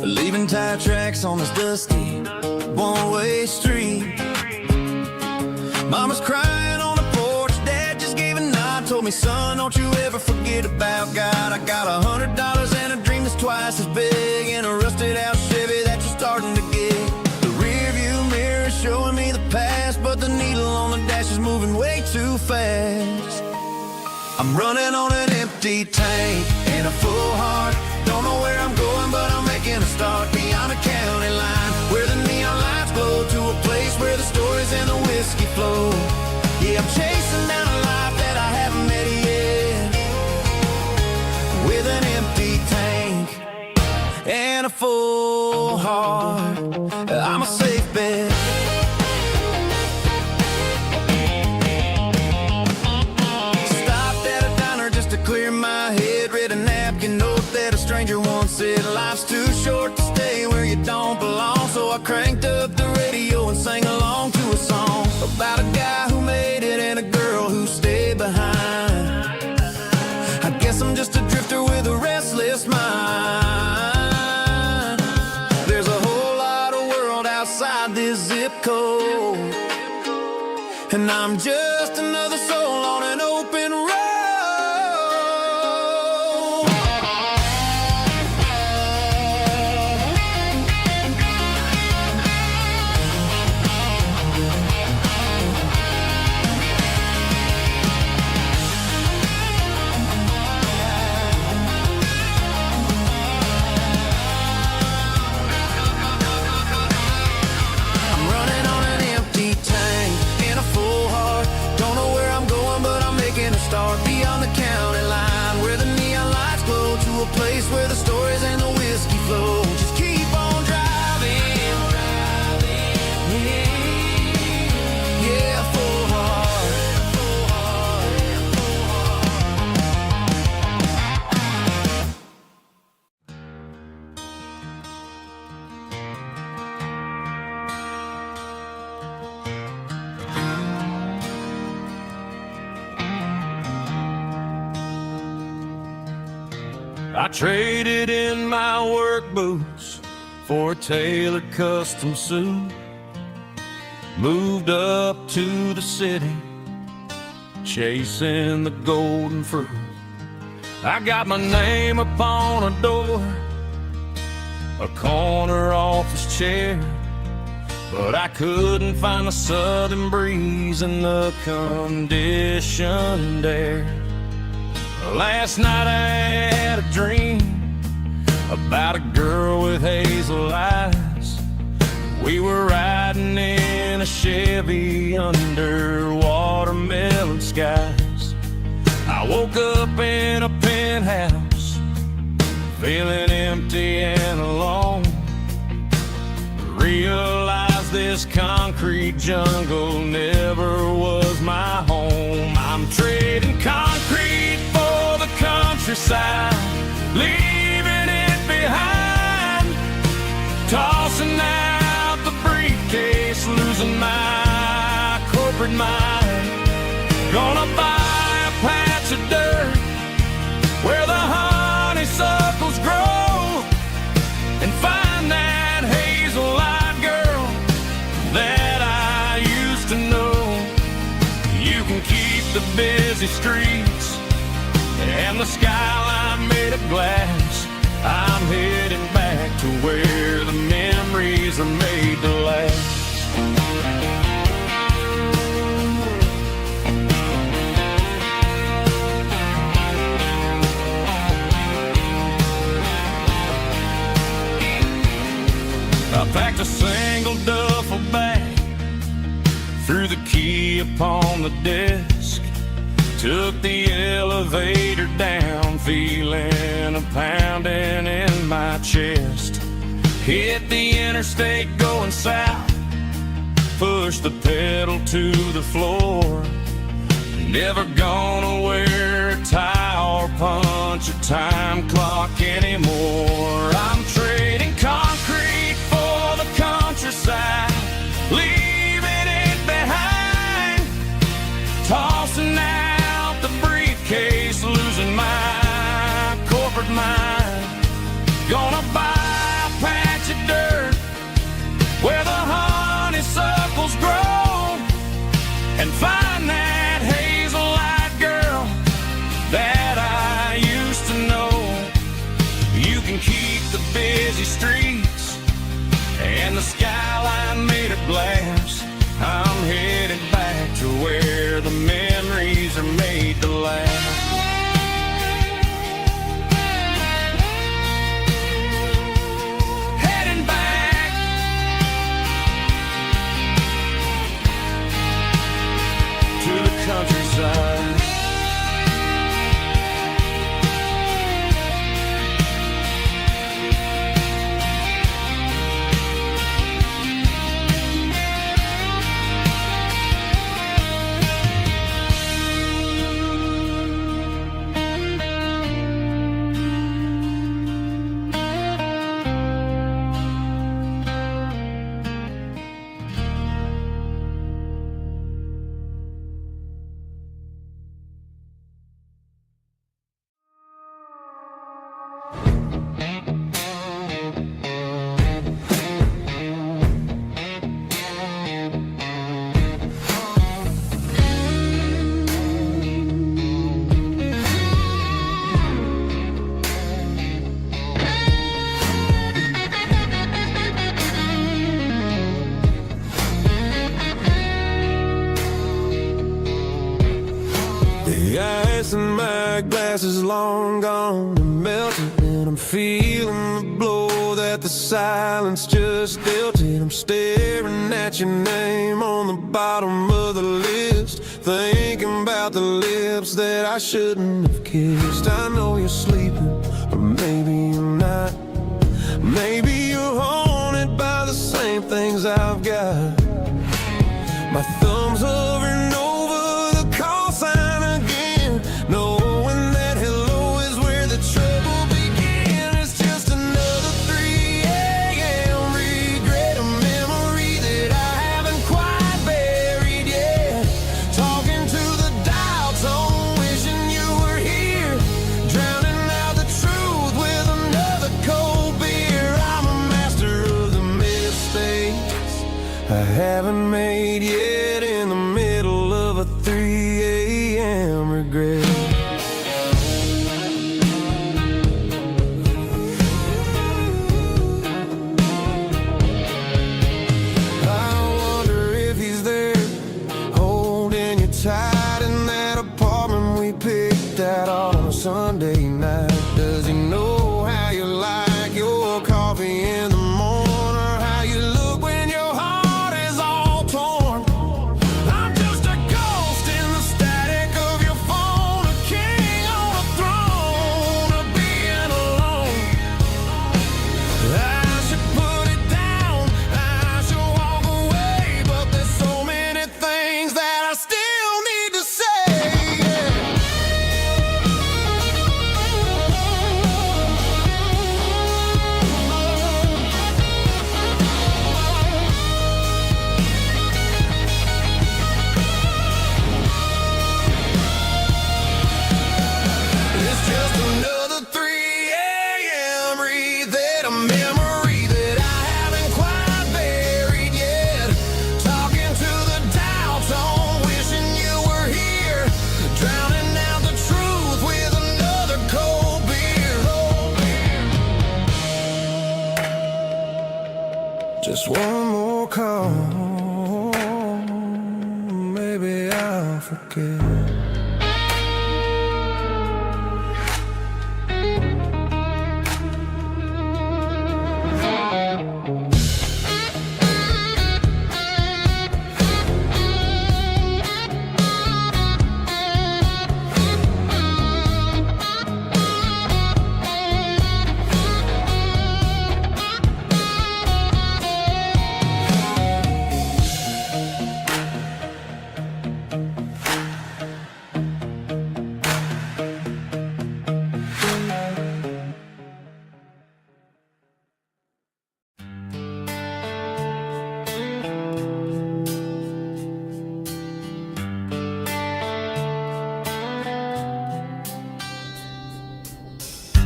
leaving tire tracks on this dusty one-way street. Mama's crying on the porch, Dad just gave a nod, told me, son, don't you ever forget about God. I got $100 and a dream that's twice as big, and a rusted out Chevy that you're starting to get. The rear view mirror is showing me the past, but the needle on the dash is moving way too fast. I'm running on an empty tank and a full heart. Don't know where I'm going, but I'm making a start beyond the county line, where the neon lights glow, to a place where the stories and the whiskey flow. Yeah, I'm chasing down a life that I haven't met yet, with an empty tank and a full heart. I'm a safe bet. Stopped at a diner just to clear my head, read a napkin note that a stranger once said, life's too short to stay where you don't belong. So I cranked up the radio and sang along to a song about a guy who made it and a girl who stayed behind. I guess I'm just a drifter with a restless mind. There's a whole lot of world outside this zip code, and I'm just another soul on an open road. I'm running on an empty tank and a full heart. Don't know where I'm going, but I'm making a start beyond the county line, where the neon lights glow, to a place where the stories and the whiskey flow. Just keep on driving, yeah, full heart. I traded in my work boots for a tailored custom suit. Moved up to the city, chasing the golden fruit. I got my name upon a door, a corner office chair, but I couldn't find the southern breeze in the conditioned air. Last night I had a dream about a girl with hazel eyes. We were riding in a Chevy under watermelon skies. I woke up in a penthouse, feeling empty and alone. Realized this concrete jungle never was my home. I'm trading concrete for the countryside, leaving it behind. Tossing out the briefcase, losing my corporate mind. Gonna buy a patch of dirt where the honeysuckles grow, and find that hazel-eyed girl that I used to know. You can keep the busy streets and the skyline made of glass. I'm heading back to where the memories are made to last. I packed a single duffel bag, threw the key upon the desk, took the elevator down, feeling a pounding in my chest. Hit the interstate going south, pushed the pedal to the floor. Never gonna wear a tie or punch a time clock anymore. I'm trading concrete for the countryside, leaving it behind. Tossing out the briefcase, losing my corporate mind. Gonna buy a patch of dirt where the honeysuckles grow, and find that hazel-eyed girl that I used to know. You can keep the busy streets and the skyline made of glass. I'm headed back to where the memories are made to last. my glass is long gone and melted, and I'm feeling the blow that the silence just dealt it. I'm staring at your name on the bottom of the list, thinking about the lips that I shouldn't have kissed. I know you're sleeping, or maybe you're not. Maybe you're haunted by the same things I've got. My thumb's hovering over the call sign again, knowing that hello is where the trouble began. It's just another 3 a.m. regret, a memory that I haven't quite buried yet. Talking to the dial tone, wishing you were here, drowning out the truth with another cold beer. I'm a master of the mistakes I haven't made yet, in the middle of a 3 a.m. regret. I wonder if he's there, holding you tight in that apartment we picked out on a Sunday night. Does he know how you like your coffee in the morning, or how you look when your heart is all torn? I'm just a ghost in the static of your phone, a king on a throne of being alone. I should put it down, I should walk away, but there's so many things that I still need to say. It's just another 3 a.m. read, a memory that I haven't quite buried yet. Talking to the dial tone, wishing you were here, drowning out the truth with another cold beer. Just one more call, maybe I'll forget.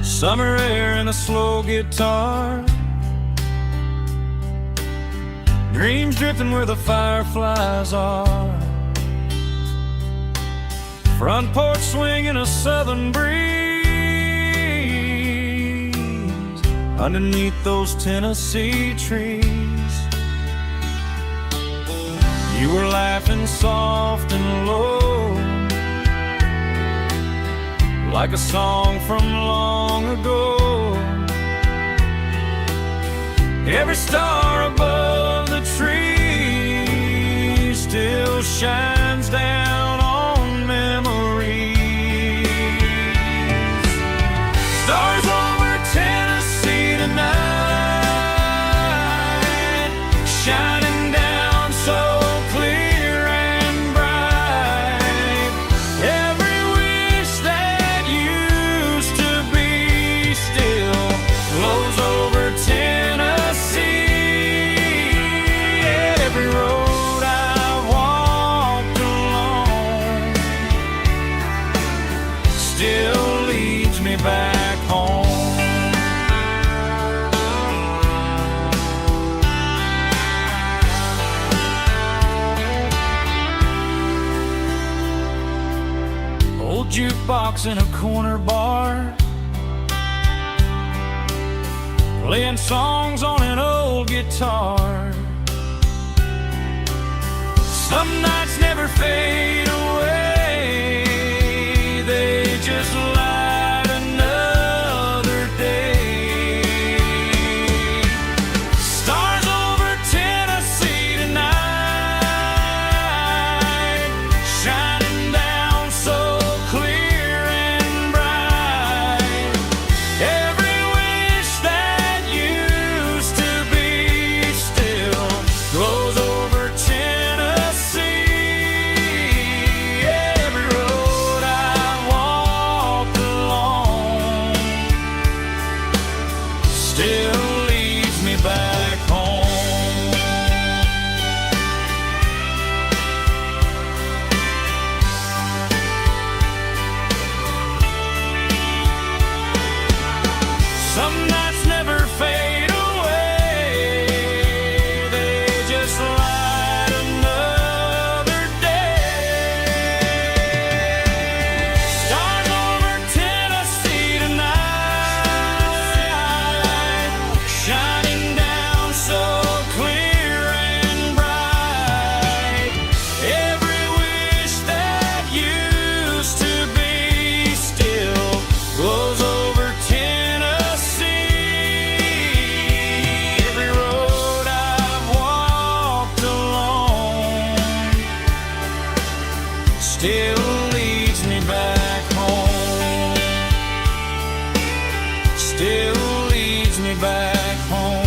Summer air and a slow guitar, dreams drifting where the fireflies are. Front porch swinging a southern breeze, underneath those Tennessee trees. You were laughing soft and low, like a song from long ago. Every star above the tree still shines down on memories. Stars over Tennessee tonight, shining down so clear and bright. Every wish that used to be still flows over Tennessee. Every road I've walked along still leads me back home. Old jukebox in a corner bar, playing songs on an old guitar. Some nights never fade away, they just still leads me back home.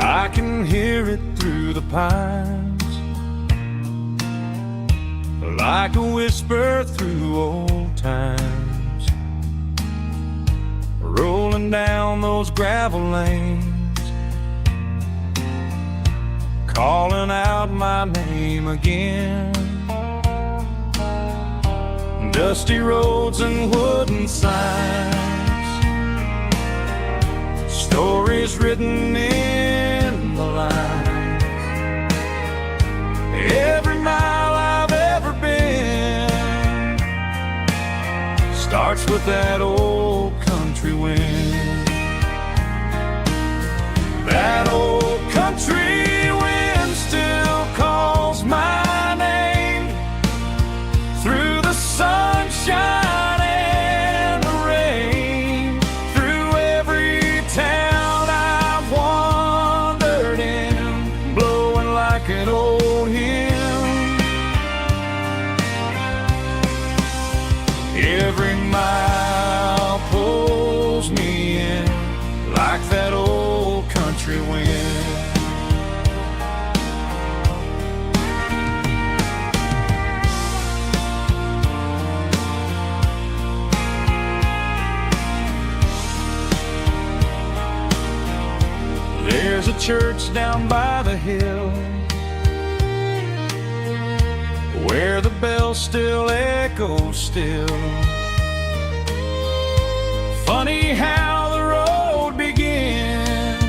I can hear it through the pines, like a whisper through old times, rolling down those gravel lanes, calling out my name again. Dusty roads and wooden signs, stories written in the lines. Every mile I've ever been starts with that old country wind. That old country wind still calls my name through the sunshine and the rain, through every town I've wandered in, blowing like an old hymn. Every mile pulls me in like that old country wind. There's a church down by the hill where the bells still echo still. Funny how the road begins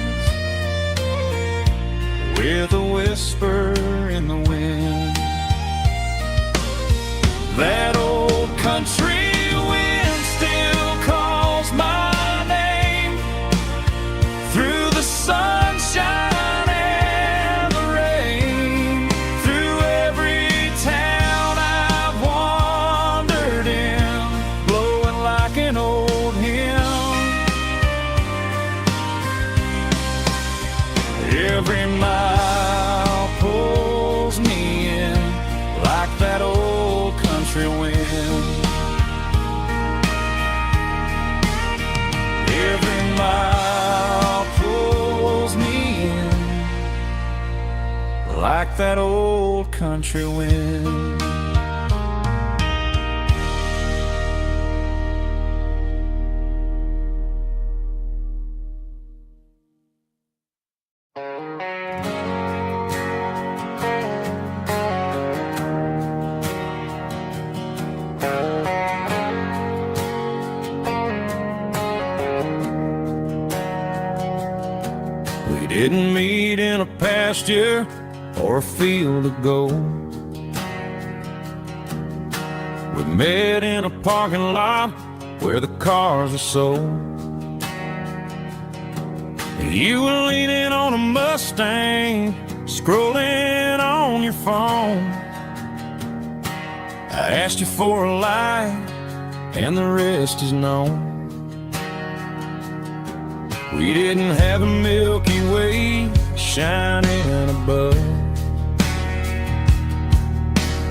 with a whisper in the wind. That old country wind still calls my name through the sunshine and the rain, through every town I've wandered in, blowing like an old hymn. Every mile pulls me in like that old country wind. Every mile pulls me in like that old country wind. We didn't meet in a pasture or a field of gold. We met in a parking lot where the cars are sold. You were leaning on a Mustang, scrolling on your phone. I asked you for a light, and the rest is known. We didn't have a Milky Way shining above,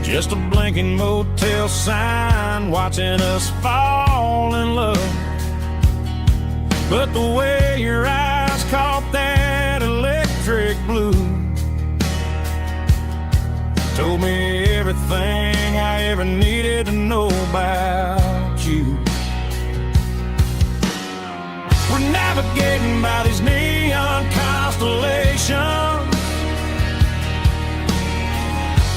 just a blinking motel sign watching us fall in love. But the way your eyes caught that electric blue told me everything I ever needed to know about you. We're navigating by these neon constellations,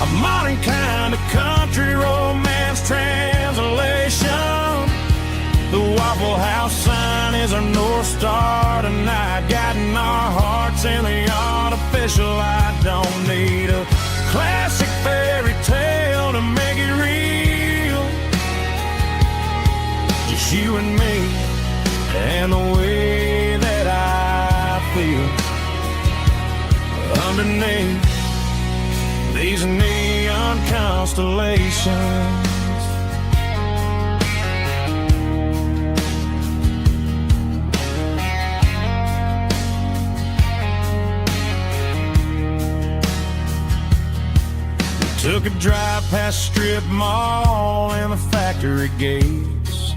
a modern kind of country romance translation. The Waffle House sign is our North Star tonight, guiding our hearts in the artificial light. Don't need a classic fairy tale to make it real, just you and me and the way that I feel underneath these neon constellations. Took a drive past strip mall and the factory gates,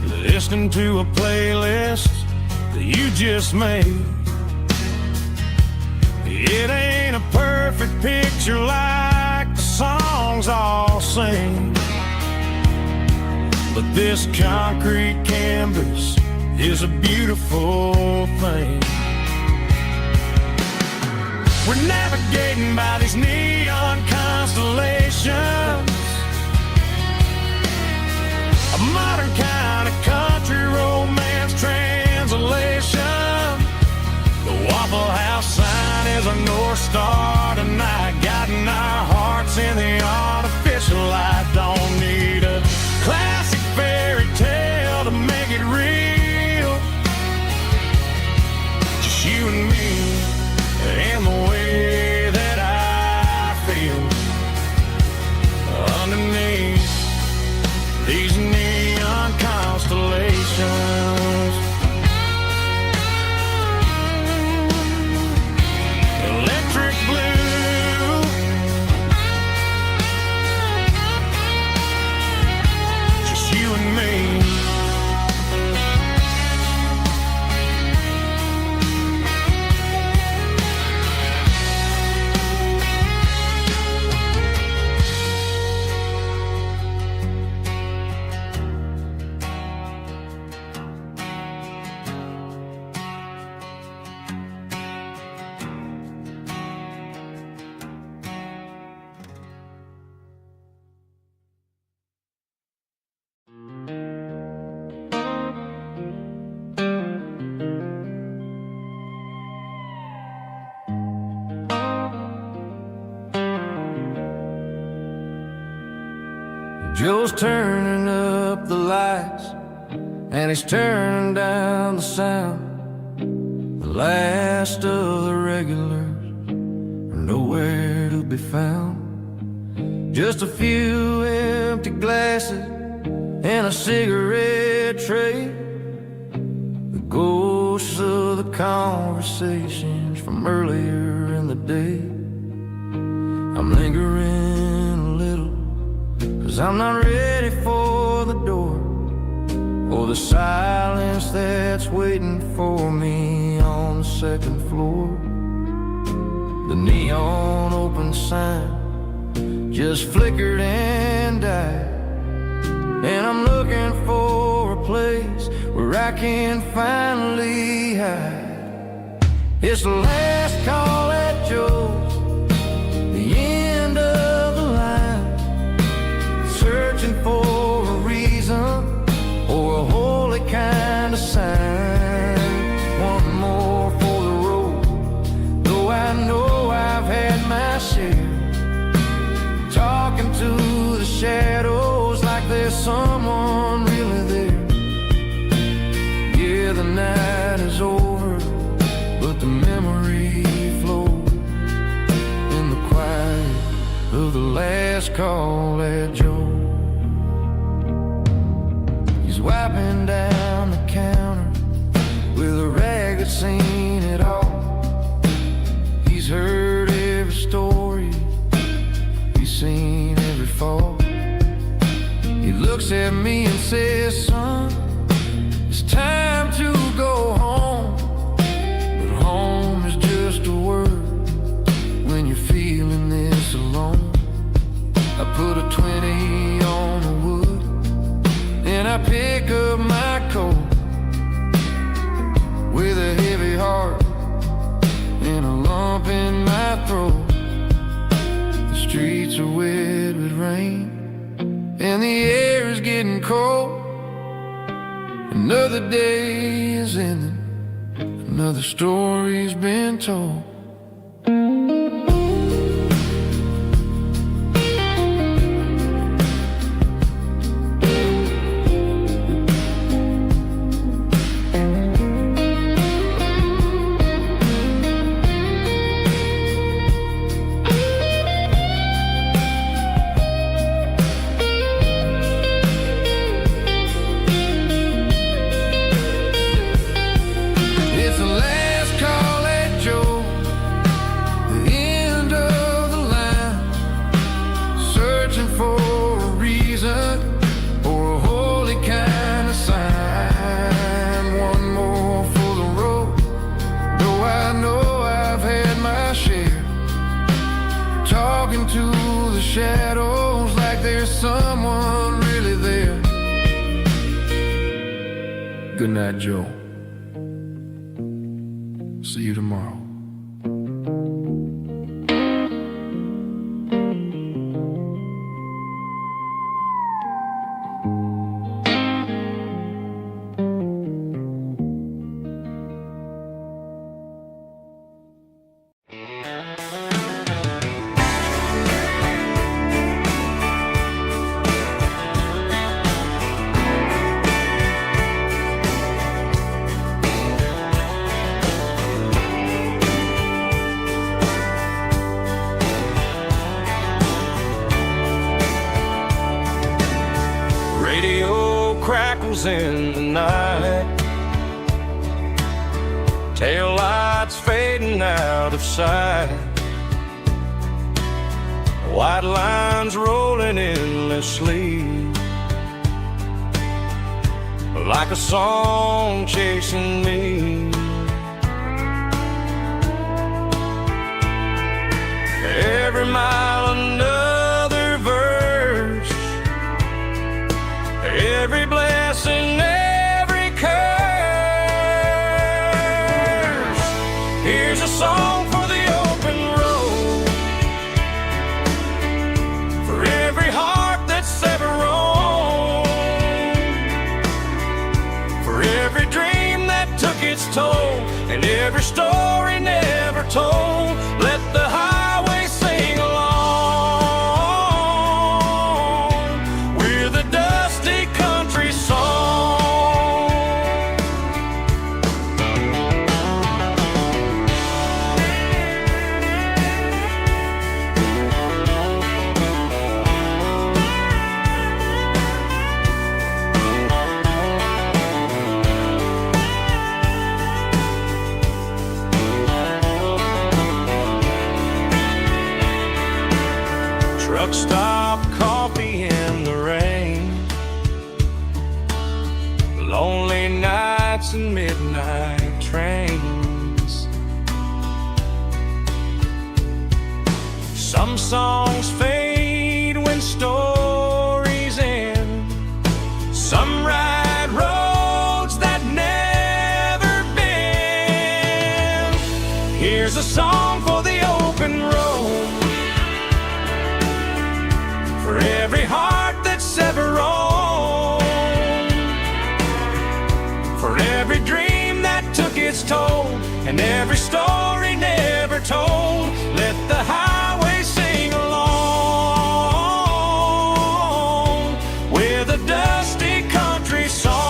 listening to a playlist that you just made. It ain't a perfect picture like the songs all sing, but this concrete canvas is a beautiful thing. We're navigating by these neon constellations, a modern kind of country romance translation. The Waffle House sign is a North Star tonight, guiding our hearts in the artificial light. Don't need a classic fairy tale to make it real, just you and me and the way that I feel underneath these neon constellations. Electric blue, just you and me. Joe's turning up the lights and he's turning down the sound. The last of the regulars are nowhere to be found. Just a few empty glasses and a cigarette tray, the ghosts of the conversations from earlier in the day. I'm lingering a little, 'cause I'm not ready for the door, or the silence that's waiting for me on the second floor. The neon open sign just flickered and died, and I'm looking for a place where I can finally hide. It's the last call at Joe's, the end of the line, searching for a reason or a holy kind of sign. One more for the road, though I know I've had my share, talking to the shadows like there's someone really there. Yeah, the night is over, but the memory flows in the quiet of the last call at Joe. He's wiping down the counter with a rag that's seen it all. He's heard every story, he's seen every fall. He looks at me and says, son, it's time to go home. But home is just a word when you're feeling this alone. I put a 20 on the wood and I pick up my coat with a heavy heart and a lump in my throat. The streets are wet with rain and the air is getting cold. Another day is ending, another story's been told. into the shadows like there's someone really there. Good night, Joe. See you tomorrow. In the night, tail lights fading out of sight, white lines rolling endlessly, like a song chasing me. Every mile another verse, every blessing, every curse. Here's a song for the open road, for every heart that's ever roamed, for every dream that took its toll, and every story never told. Let the highway sing along with a dusty country song. Truck stop, coffee in the rain, lonely nights and midnight trains. Some songs fade when stories end, some ride roads that never bend. Here's a song for the open road, for every heart that's ever roamed, for every dream that took its toll, and every story never told. Let the highway sing along with a dusty country song.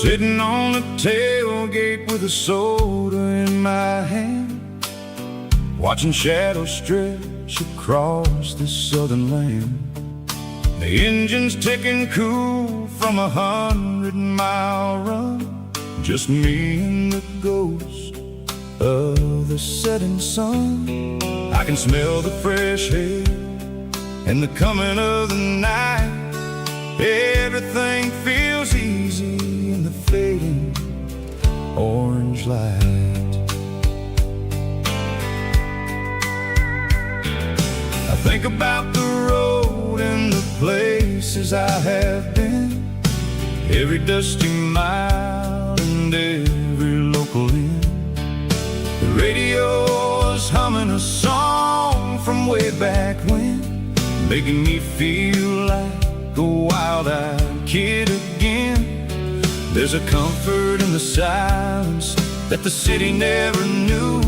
Sitting on the tailgate with a soda in my hand, watching shadows stretch across this southern land. The engine's ticking cool from 100-mile run, just me and the ghost of the setting sun. I can smell the fresh air and the coming of the night. Everything feels easy in the fading orange light. I think about the road road and the places I have been, every dusty mile and every local inn. The radio was humming a song from way back when, making me feel like a wild-eyed kid again. There's a comfort in the silence that the city never knew,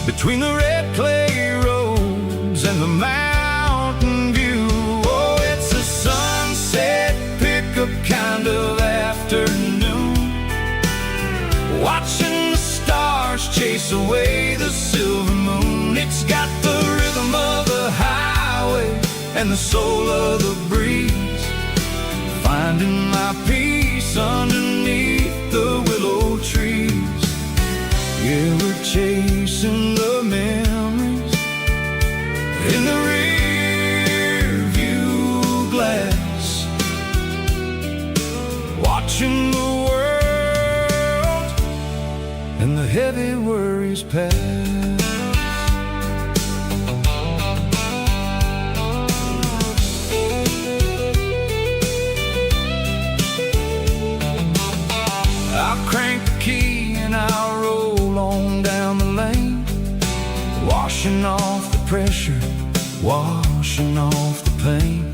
between the red clay roads and the mountain view. Oh, it's a sunset pickup kind of afternoon, watching the stars chase away the silver moon. It's got the rhythm of the highway and the soul of the breeze, finding my peace underneath the willow trees. Yeah, we're chasing the memories in the rear view glass, watching the world and the heavy worries pass. I'll crank the key and I'll roll on down the lane, washing off the pressure, washing off the pain.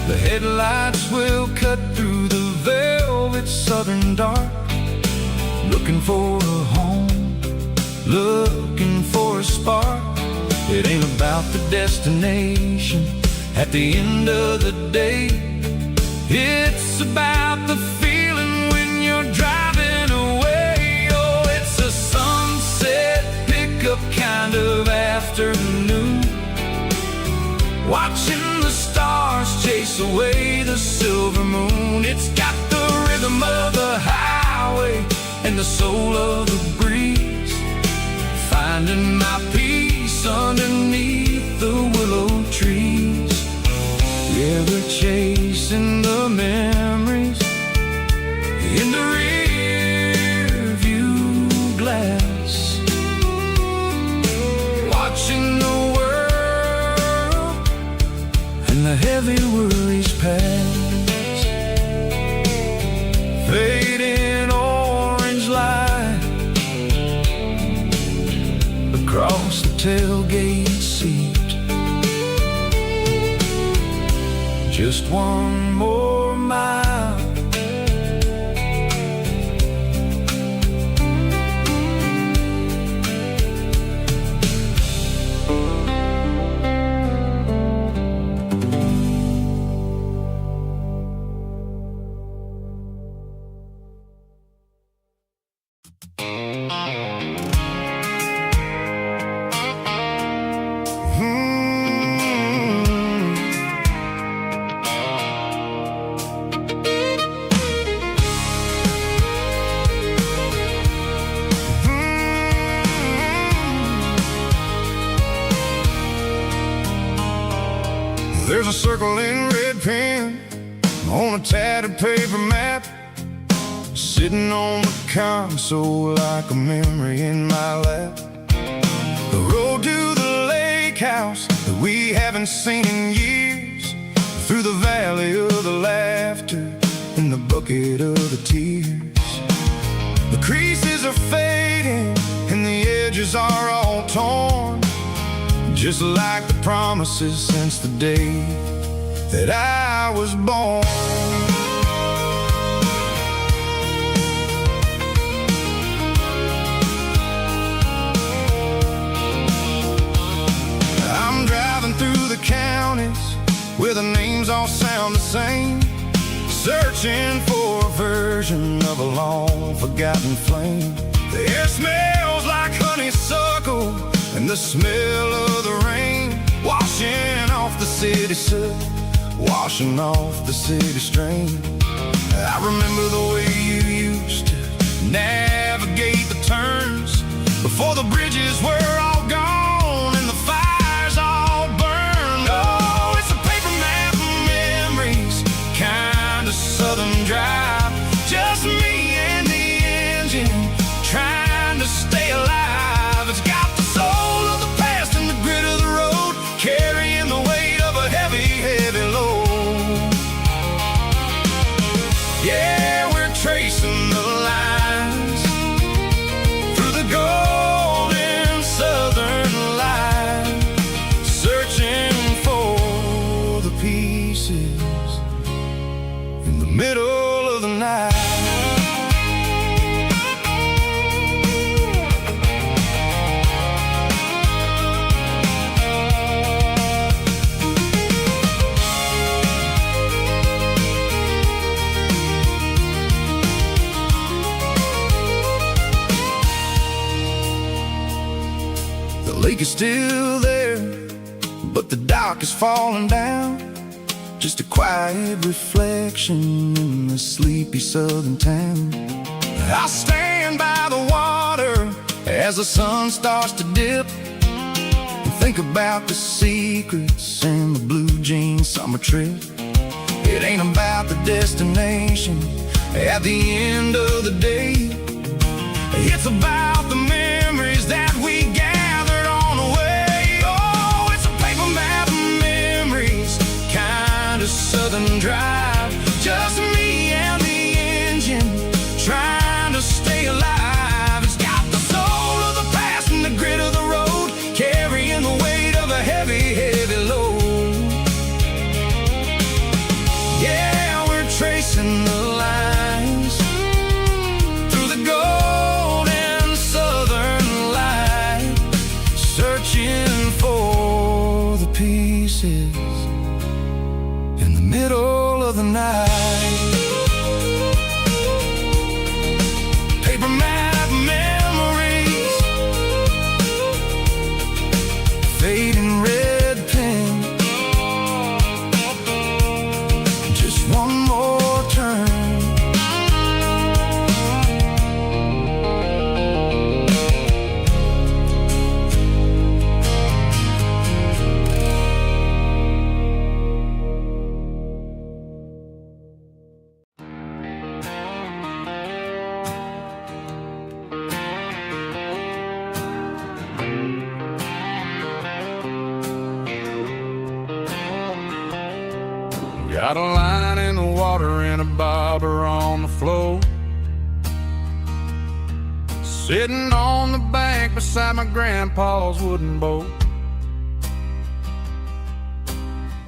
The headlights will cut through the velvet southern dark, looking for a home, looking for a spark. It ain't about the destination at the end of the day, it's about the feeling when you're driving away. Oh, it's a sunset pickup kind of afternoon, watching the stars chase away the silver moon. It's got the rhythm of the highway and the soul of the breeze, finding my peace underneath the willow trees. Yeah, we're chasing the memories in the rear view glass, watching the world and the heavy worries pass. Fading orange light across the tailgate seat, just one more mile. There's a circle in red pen on a tattered paper map, sitting on the console like a memory in my lap. The road to the lake house that we haven't seen in years, through the valley of the laughter and the bucket of the tears. The creases are fading and the edges are all torn, just like the promises since the day that I was born. I'm driving through the counties where the names all sound the same, searching for a version of a long forgotten flame. The air smells like honeysuckle and the smell of the rain, washing off the city soot, washing off the city strain. I remember the way you used to navigate the turns before the bridges were all gone and the fires all burned. Oh, it's a paper map of memories, kind of southern drive, just me and the engine trying to stay alive. It's got soul of the past and the grit of the road, carrying the weight of a heavy, heavy The lake is still there, but the dock is falling down. Just a quiet reflection in the sleepy southern town. I stand by the water as the sun starts to dip, and think about the secrets and the blue jean summer trip. It ain't about the destination at the end of the day. It's about the memories that we gathered on the way. Oh, it's a paper map of memories, kind of southern drive. Just me and the engine, trying to stay alive. It's got the soul of the past and the grit of the road, carrying the weight of a heavy, heavy load. Yeah, we're tracing the lines through the golden southern light, searching for the pieces in the middle of the night. Paper map memories, fading red pen, just one more turn. Got a line in the water and a bobber on the floor, sitting on the bank beside my grandpa's wooden boat.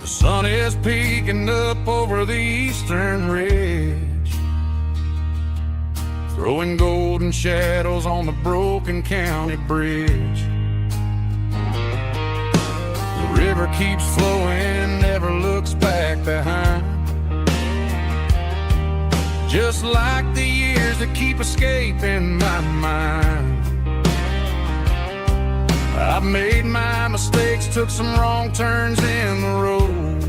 The sun is peeking up over the eastern ridge, throwing golden shadows on the broken county bridge. The river keeps flowing, never looks back behind, just like the years that keep escaping my mind. I've made my mistakes, took some wrong turns in the road,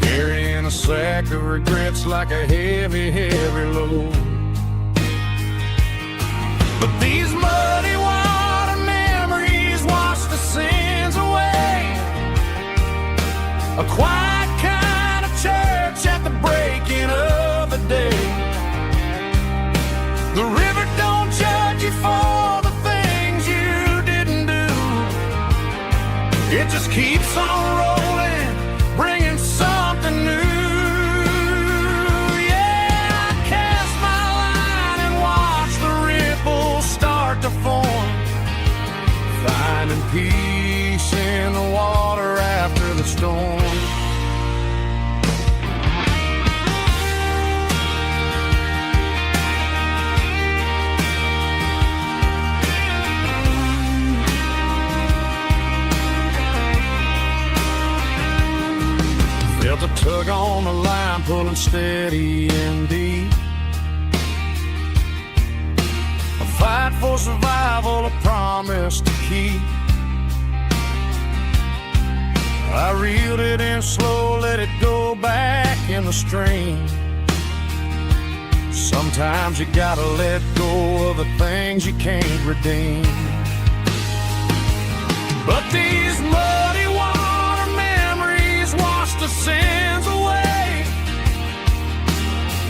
carrying a sack of regrets like a heavy, heavy load. But these muddy water memories wash the sins away. A quiet kind of church at the breaking of the day. The river don't judge you for the things you didn't do. It just keeps on rolling, bringing something new. Yeah, I cast my line and watch the ripples start to form, finding peace in the water after the storm. Felt a tug on the line, pulling steady and deep. A fight for survival, a promise to keep. I reeled it in slow, let it go back in the stream. Sometimes you gotta let go of the things you can't redeem. But these muddy water memories wash the sins away.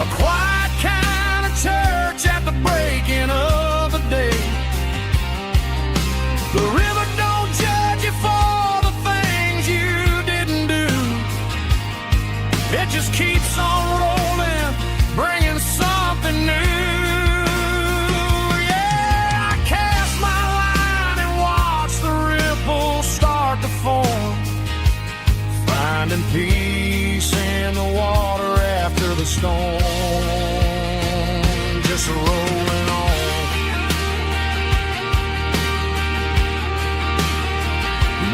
A quiet kind of church at the breaking of the day. The river don't judge you for the things you didn't do. It just keeps on rolling, bringing something new. Yeah, I cast my line and watch the ripples start to form, finding peace in the water after the storm. Just rolling on.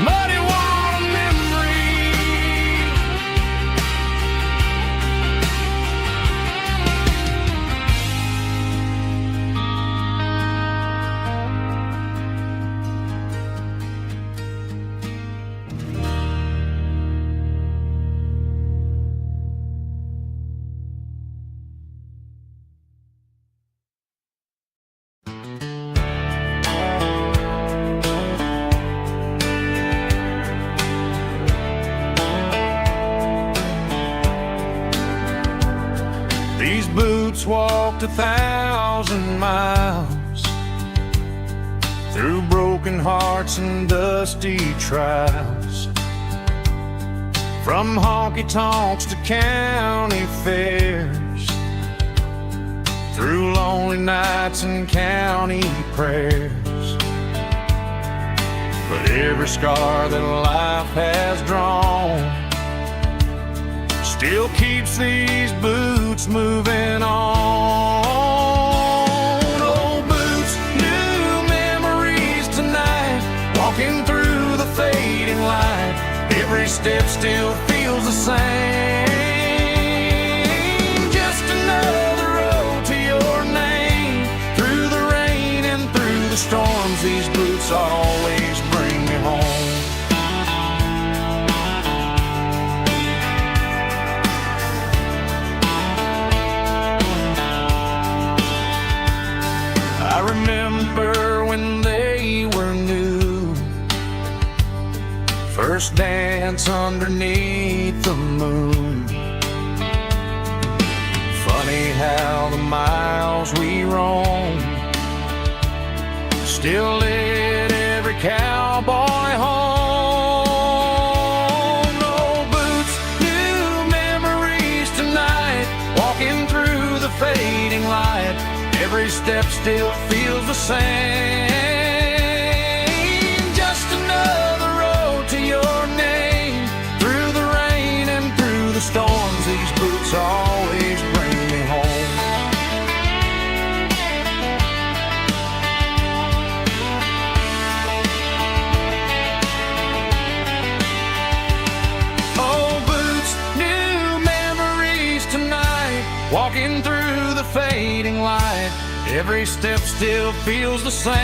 Muddy water memory. boots walked 1,000 miles through broken hearts and dusty trials, from honky-tonks to county fairs, through lonely nights and county prayers. But every scar that life has drawn still keeps these boots moving on. Old boots, new memories tonight, walking through the fading light. Every step still feels the same. Just another road to your name. Through the rain and through the storms, these boots always bring me home. I remember when they were new, first dance underneath the moon. Funny how the miles we roam still lit every cowboy home. Old boots, new memories tonight, walking through the fading light. Every step still feels the same. Just another road to your name. Through the rain and through the storms, these boots always bring me home. Old boots, new memories tonight, walking through the fading light. Every step still feels the same.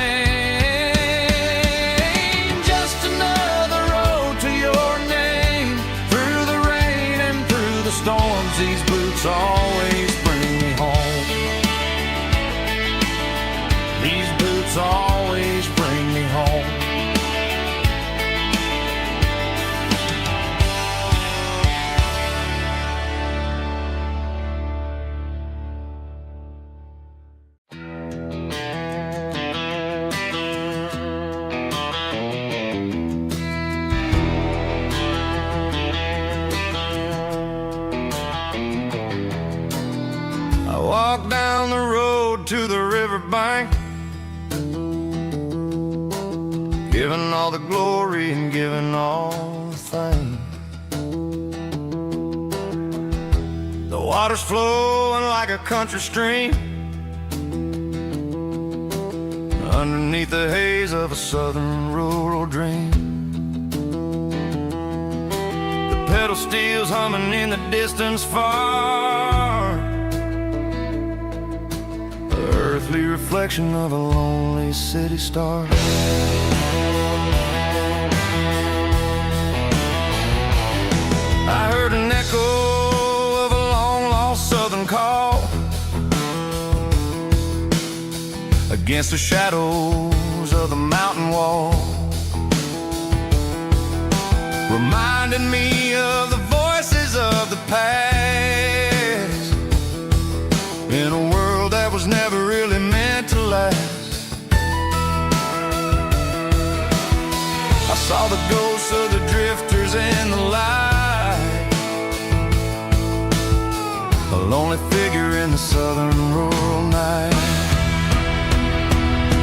Just another road to your name. Through the rain and through the storms, these boots always bring me home. These boots always bring me home. Walk down the road to the riverbank, giving all the glory and giving all the thanks. The water's flowing like a country stream underneath the haze of a southern rural dream. The pedal steel's humming in the distance far, earthly reflection of a lonely city star. I heard an echo of a long-lost southern call against the shadows of the mountain wall, reminding me of the voices of the past in a world that was never really meant to last. I saw the ghosts of the drifters in the light, a lonely figure in the southern rural night.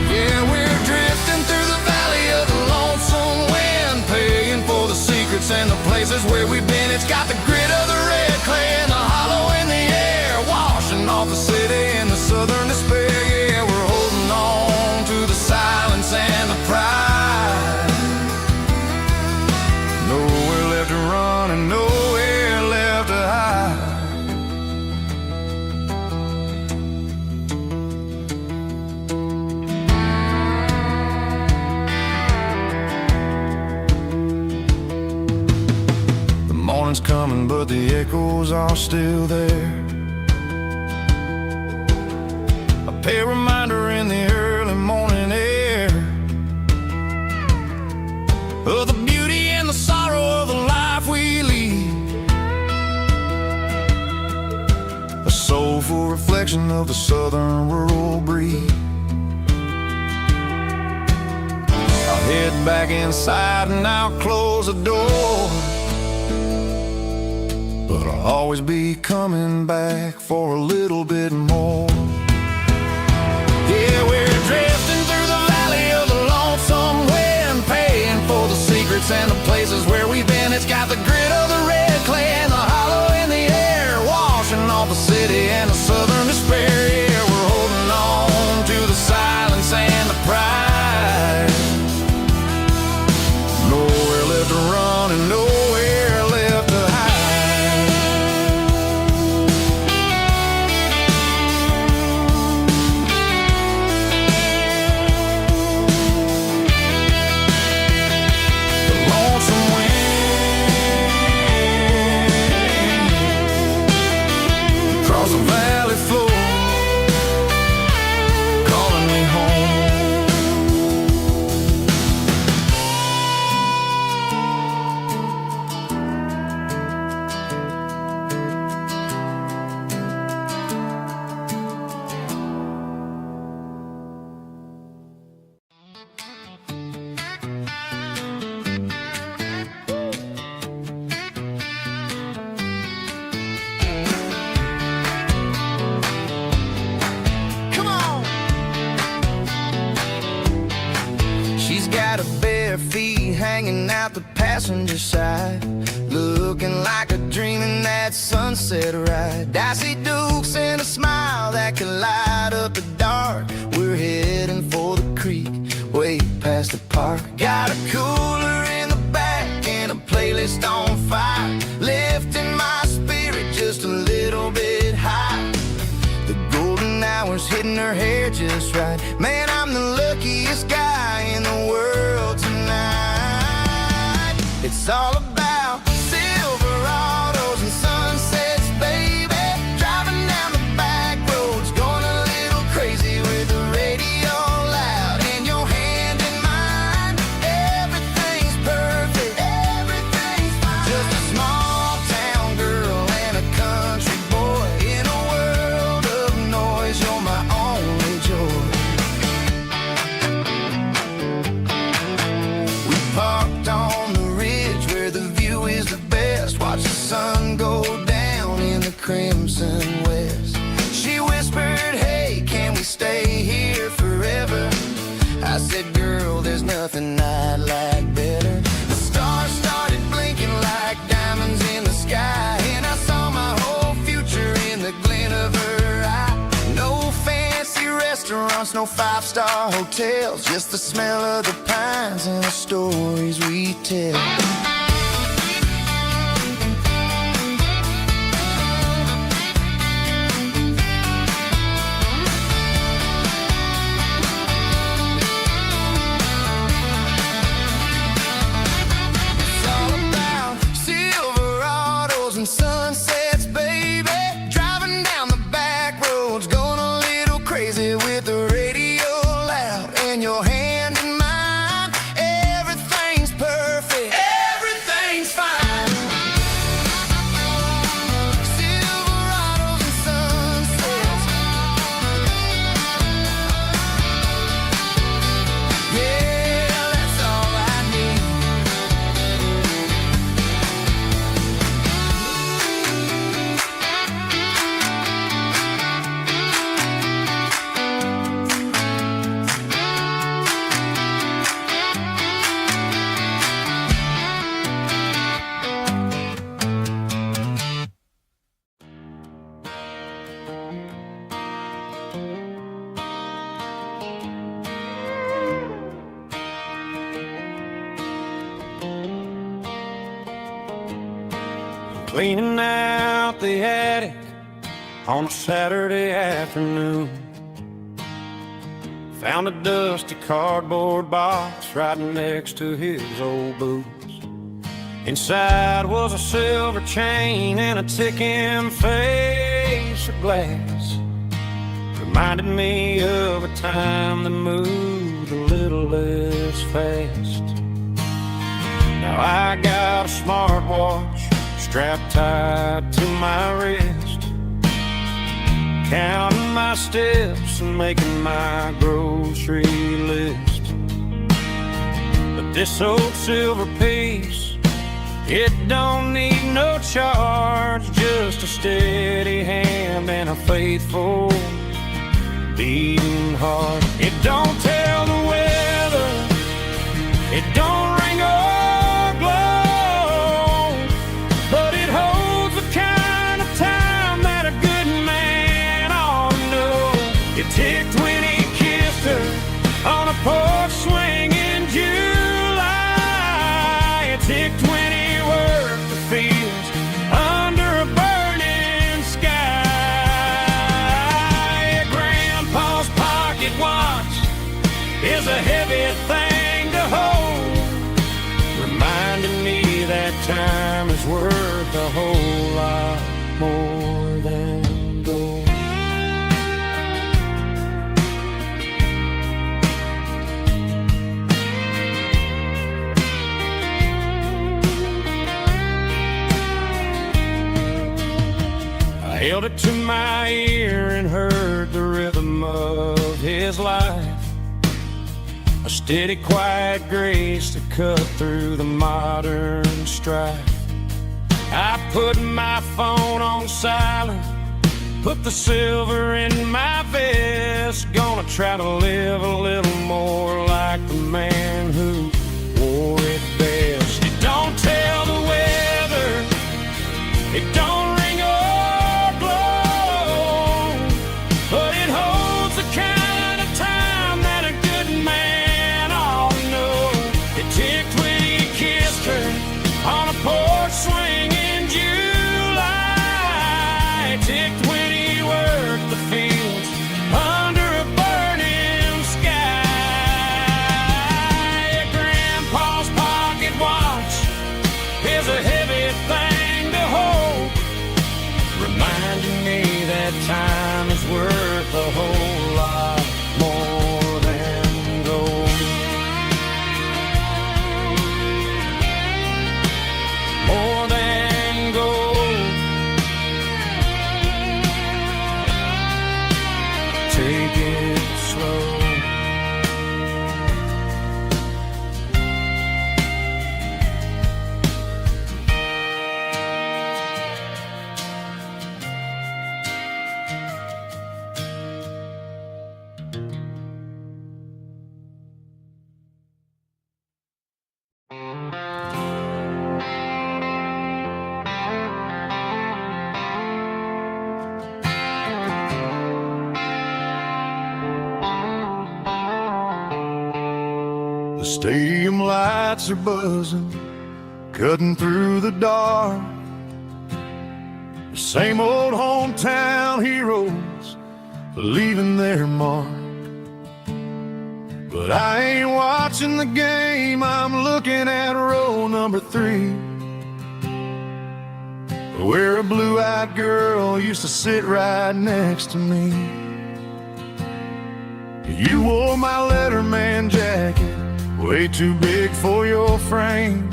Yeah, we're drifting through the valley of the lonesome wind, paying for the secrets and the places where we've been. It's got the grit of the red clay and the hollow in the air, washing off the city and the southern despair. Yeah, we're holding on to the silence and the pride. Nowhere left to run and nowhere left to hide. The morning's coming, but the echoes are still there. A pale reminder in the early morning air of the beauty and the sorrow of the life we lead. A soulful reflection version of the southern rural breed. I'll head back inside and I'll close the door, but I'll always be coming back for a little bit more. Yeah, we're drifting through the valley of the lonesome wind, paying for the secrets and the places where we've been. It's got the grit of the red clay and the hollow in the air, washing off the city and the southern despair. Yeah, we're holding on to the silence and the pride. Nowhere left to run and nowhere left to hide. The lonesome wind across the valley floor, calling me home. Come on. She's got her bare feet hanging out the passenger side, looking like a dream in that sunset ride. I see Dukes and a smile that can light up the dark. We're heading for the creek, way past the park. Got a cooler in the back and a playlist on fire, lifting my spirit just a little bit high. The golden hours hitting her hair just right. Man, I'm the luckiest guy in the world tonight. It's all about Silverados and sunsets, baby. Driving down the back roads, going a little crazy with the radio loud and your hand in mine. Everything's perfect, everything's fine. Just a small town girl and a country boy in a world of noise. You're my only joy. We parked on the ridge where the view is the best. Watch the sun go down in the crimson west. She whispered, hey, can we stay here forever? I said, girl, there's nothing I'd like better. The stars started blinking like diamonds in the sky, and I saw my whole future in the glint of her eye. No fancy restaurants, no five-star hotels, just the smell of the pines and the stories we tell. It's all about Silverados and sunsets, baby. Driving down the back roads, going a little crazy with the radio loud and your hand in mine. Everything's perfect, everything's fine. Silverados and sunsets, yeah, that's all I need. Cleaning out the attic on a Saturday afternoon. Found a dusty cardboard box right next to his old boots. Inside was a silver chain and a ticking face of glass. Reminded me of a time that moved a little less fast. Now I got a smartwatch strapped tight to my wrist. counting my steps and making my grocery list. But this old silver piece, it don't need no charge, just a steady hand and a faithful beating heart. It don't tell the weather, it don't ring or glow, but it holds the kind of time that a good man ought to know. It ticked when he kissed her on a porch swing in July. It ticked when he worked the fields under a burning sky. Grandpa's pocket watch is a heavy thing to hold, reminding me that time is worth a whole lot more than gold. I held it to my ear and heard the rhythm of his life, a steady, quiet grace to cut through the modern strife. I put my phone on silent, put the silver in my vest, gonna try to live a little more like the man who wore it best. It don't tell the weather, it don't ring or blow, but it holds the kind of time that a good man ought to know. It ticked when he kissed her on a porch swing in July. It ticked when he worked the fields under a burning sky. Grandpa's pocket watch is a heavy thing to hold, reminding me that time is worth a whole lot more than gold. More than gold. Take it slow. The stadium lights are buzzing, cutting through the dark. The same old hometown heroes leaving their mark. But I ain't watching the game, I'm looking at row number 3, where a blue-eyed girl used to sit right next to me. You wore my Letterman jacket, way too big for your frame.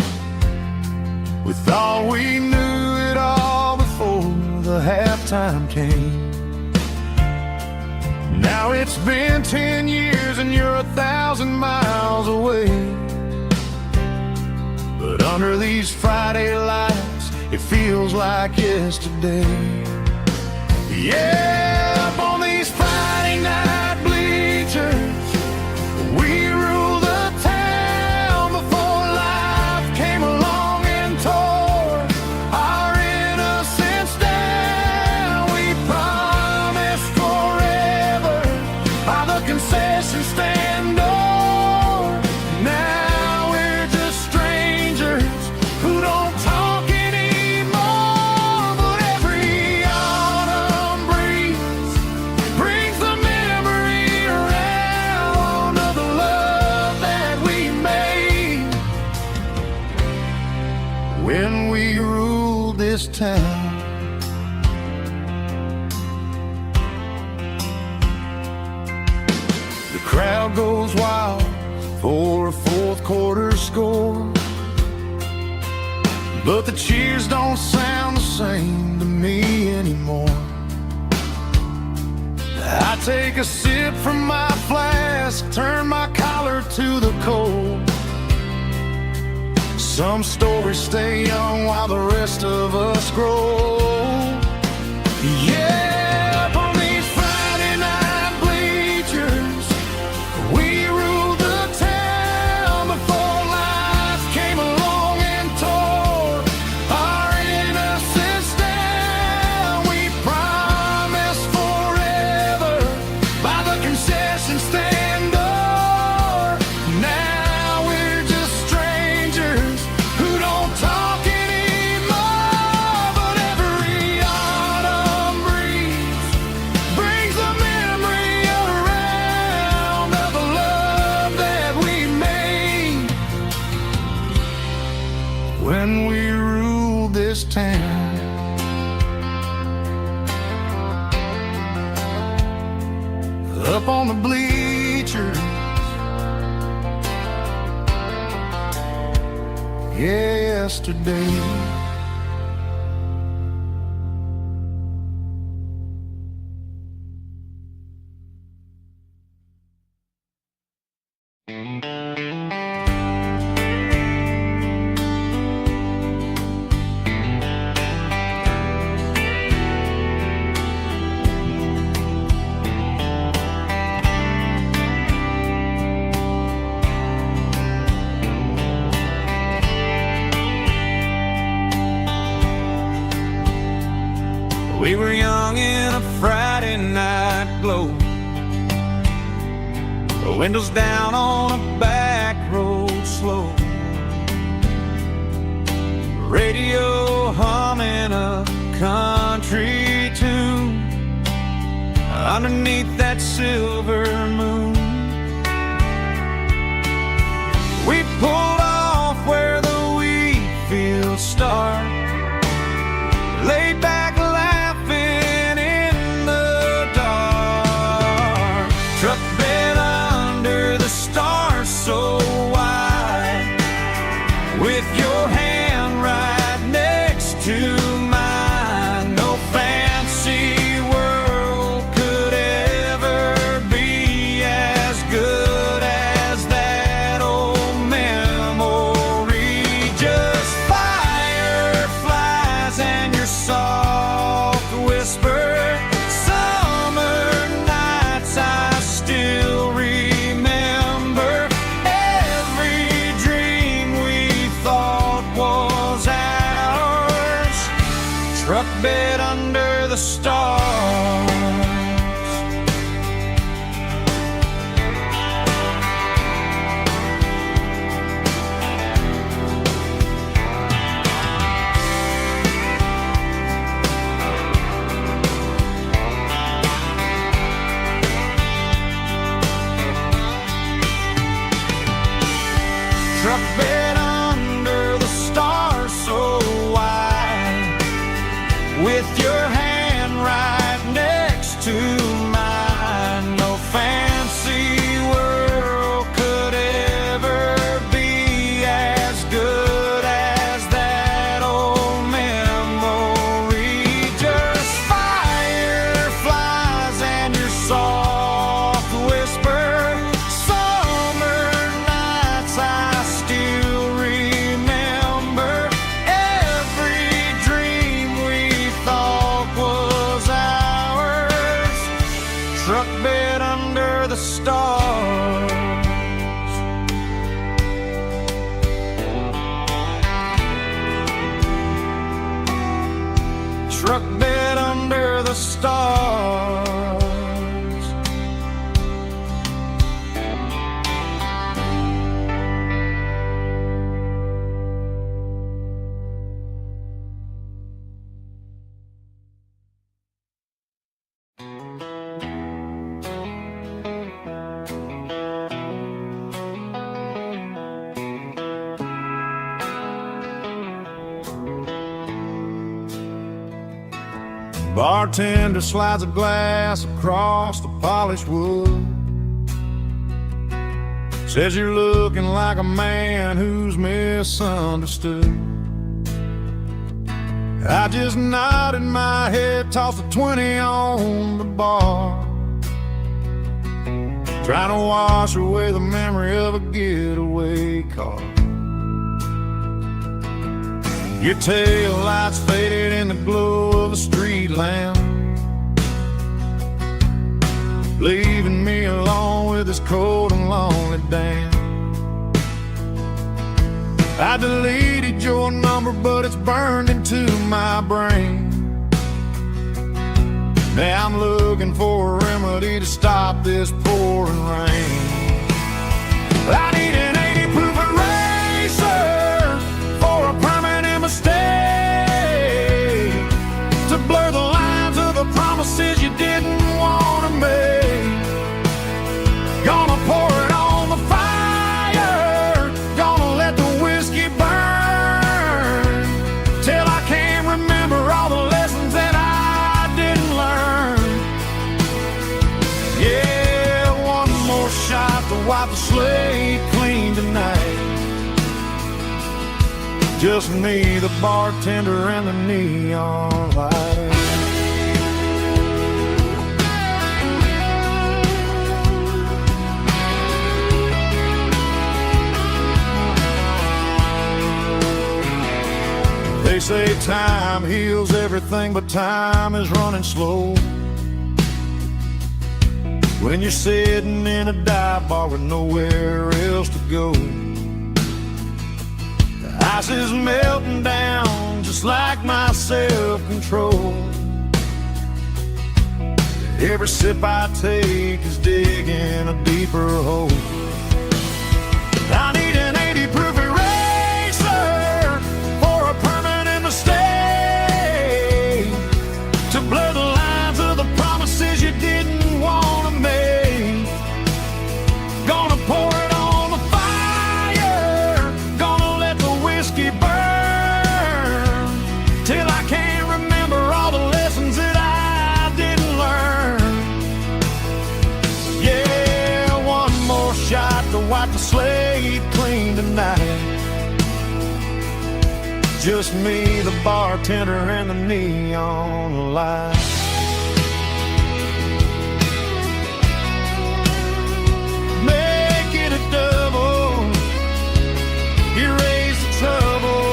We thought we knew it all before the halftime came. Now it's been 10 years and you're 1,000 miles away, but under these Friday lights it feels like yesterday. Yeah, up on these Friday night bleachers, we rule the town before life came along and tore our innocence down. We promised forever by the concession stand door. Now we're just strangers who don't talk anymore. But every autumn breeze brings the memory around of the love that we made when we ruled this town. The crowd goes wild for a fourth quarter score, but the cheers don't sound the same to me anymore. I take a sip from my flask, turn my collar to the cold. Some stories stay young while the rest of us grow. Yeah, up on these Friday night bleachers, we ruled the town before life came along and tore our innocence down. We promised forever by the concession stand door. Now we're just strangers who don't talk anymore. But every autumn breeze brings the memory around of the love that we made when we ruled this town. Up on the bleachers, yesterday. We were young in a Friday night glow, the windows down on a back road slow, radio humming a country tune underneath that silver moon. We pulled off where the wheat fields start, laid back laughing in the dark. Truck bed under the stars so wide, with your hand right next to mine. No fancy world could ever be as good as that old memory. Just fireflies and your soft whisper. Summer nights I still remember. Every dream we thought was ours. Truck bed under the stars. Truck bed under the stars so wide, with your hand right next to mine. No fancy world could ever be as good as that old memory. Just fireflies and your soft whisper. Summer nights I still remember. Every dream we thought was ours. Truck bed under the stars. Truck bed under the stars. Bartender slides a glass across the polished wood. Says you're looking like a man who's misunderstood. I just nodded my head, tossed a 20 on the bar. trying to wash away the memory of a getaway car. Your tail lights faded in the glow of a street lamp, leaving me alone with this cold and lonely damn. I deleted your number, but it's burned into my brain. Now I'm looking for a remedy to stop this pouring rain. I need an 80 proof eraser for a permanent mistake, to blur the lines of the promises you didn't want to make. Gonna pour it on the fire, gonna let the whiskey burn, till I can't remember all the lessons that I didn't learn. Yeah, one more shot to wipe the slate clean tonight. Just me, the bartender, and the neon light. They say time heals everything, but time is running slow. When you're sitting in a dive bar with nowhere else to go, the ice is melting down just like my self-control. Every sip I take is digging a deeper hole. I need an 80 proof eraser for a permanent mistake, to blur the lines of the promises you didn't want to make. Gonna pour it on the fire, gonna let the whiskey burn, till I can't remember all the lessons that I didn't learn. Yeah, one more shot to wipe the slate clean tonight. Just me, the bartender, and the neon light. Make it a double, erase the trouble.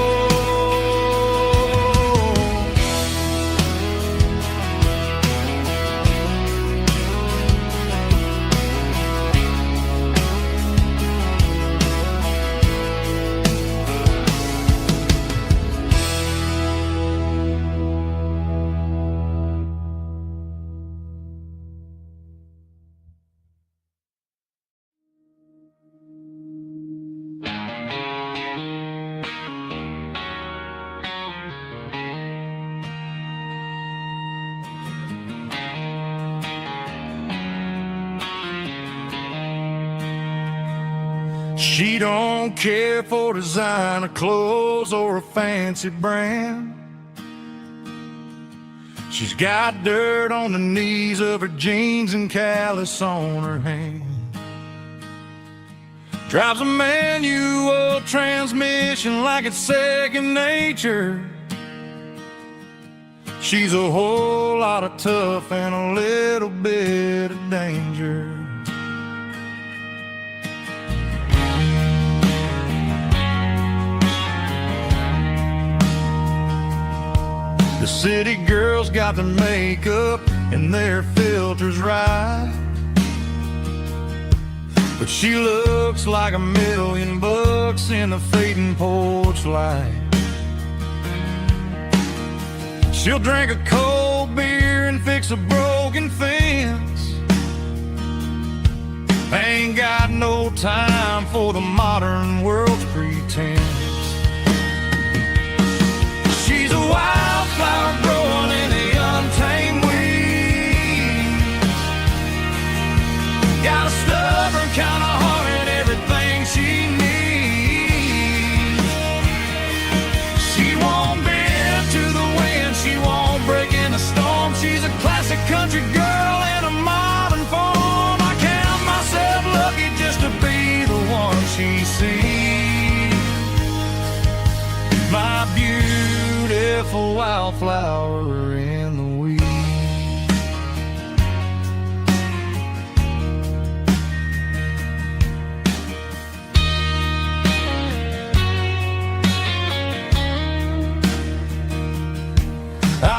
She don't care for designer clothes or a fancy brand. She's got dirt on the knees of her jeans and callus on her hand. Drives a manual transmission like it's second nature. She's a whole lot of tough and a little bit of danger. The city girls got their makeup and their filters right, but she looks like $1,000,000 in the fading porch light. She'll drink a cold beer and fix a broken fence. Ain't got no time for the modern world's pretense. She's a wildflower growing in the untamed weeds. Got a stubborn kind of heart and everything she needs. She won't bend to the wind, she won't break in the storm. She's a classic country girl in a modern form. I count myself lucky just to be the one she sees. My beautiful wildflower in the weeds.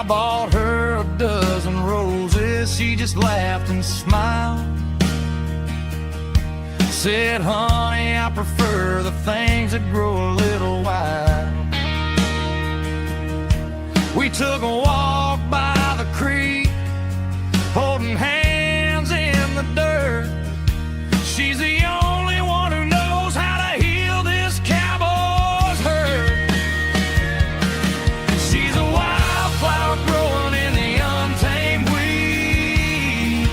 bought her a dozen roses, she just laughed and smiled. Said, honey, I prefer the things that grow a little wild. We took a walk by the creek, holding hands in the dirt. She's the only one who knows how to heal this cowboy's hurt. She's a wildflower growing in the untamed weed.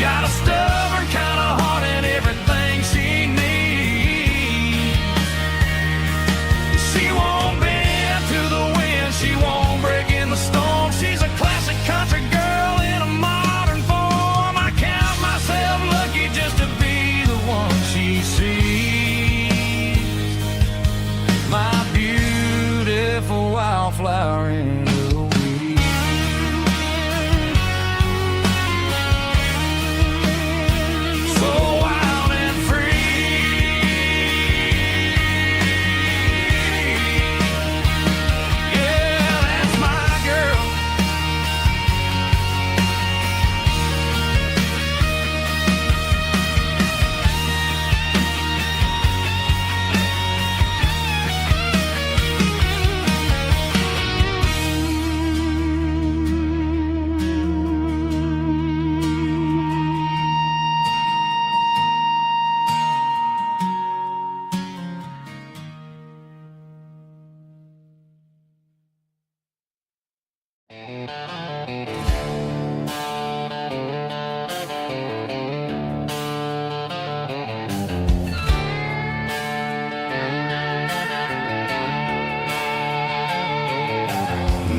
Got a stubborn kind of heart and everything she needs. She won't bend to the wind, she won't break in the storm. She's a classic country girl in a modern form. I count myself lucky just to be the one she sees. My beautiful wildflower in the weed. So wild and free. Yeah, that's my girl.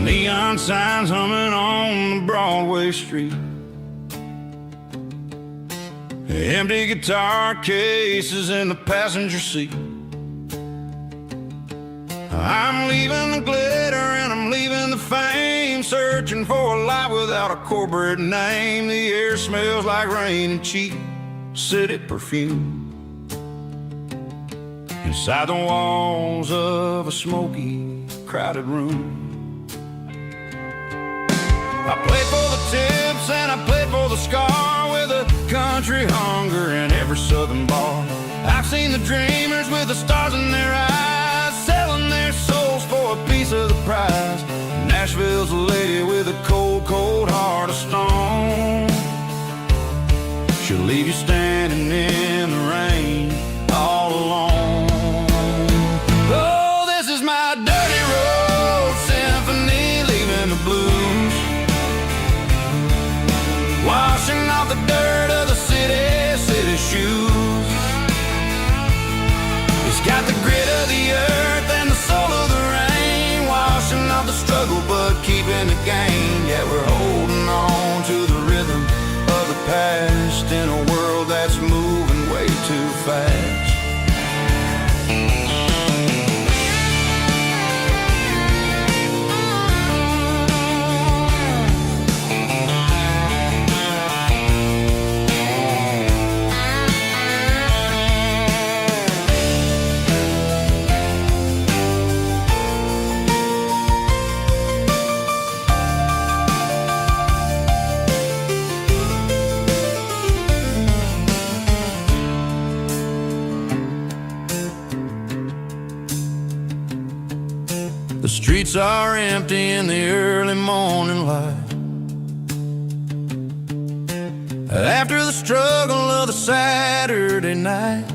Neon signs humming on the Broadway street. Empty guitar cases in the passenger seat. I'm leaving the glitter and I'm leaving the fame, searching for a life without a corporate name. The air smells like rain and cheap city perfume. Inside the walls of a smoky, crowded room. I played for the tips and I played for the scar, with a country hunger in every southern bar. I've seen the dreamers with the stars in their eyes, selling their souls for a piece of the prize. Nashville's a lady with a cold, cold heart of stone. She'll leave you standing in the rain all alone. Oh, this is my dirty road symphony, leaving the blues, washing off the dirt of the city shoes. It's got the grit of the earth and the soul of the rain, washing off the struggle but keeping the gain. Yeah, we're holding on to the rhythm of the past in a world that's moving way too fast. The streets are empty in the early morning light, after the struggle of the Saturday night.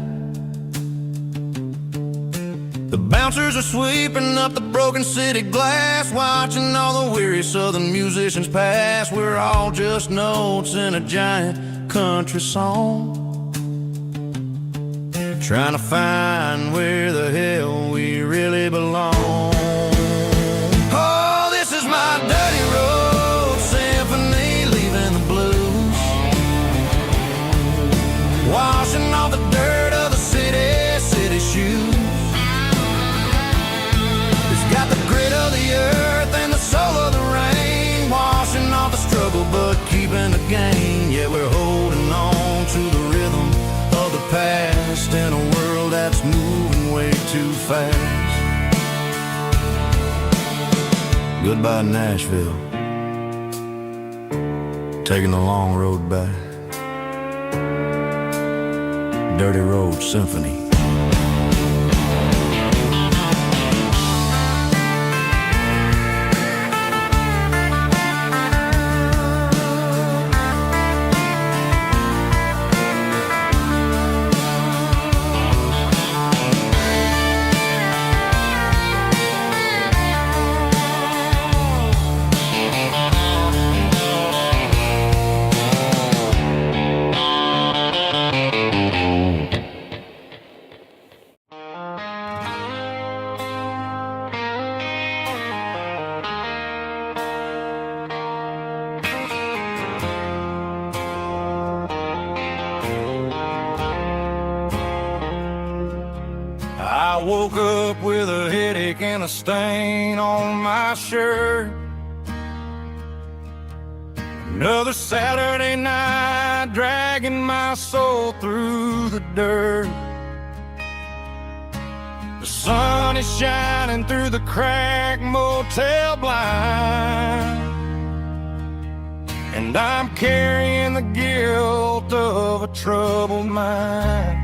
The bouncers are sweeping up the broken city glass, watching all the weary southern musicians pass. We're all just notes in a giant country song, trying to find where the hell we really belong. Oh, this is my dirty road symphony, leaving the blues, washing off the dirt of the city shoes. It's got the grit of the earth and the soul of the rain, washing off the struggle but keeping the gain. Yeah, we're holding on to the rhythm of the past in a world that's moving way too fast. Goodbye Nashville, taking the long road back. Dirty Road Symphony. I woke up with a headache and a stain on my shirt. Another Saturday night, dragging my soul through the dirt. The sun is shining through the cracked motel blind, and I'm carrying the guilt of a troubled mind.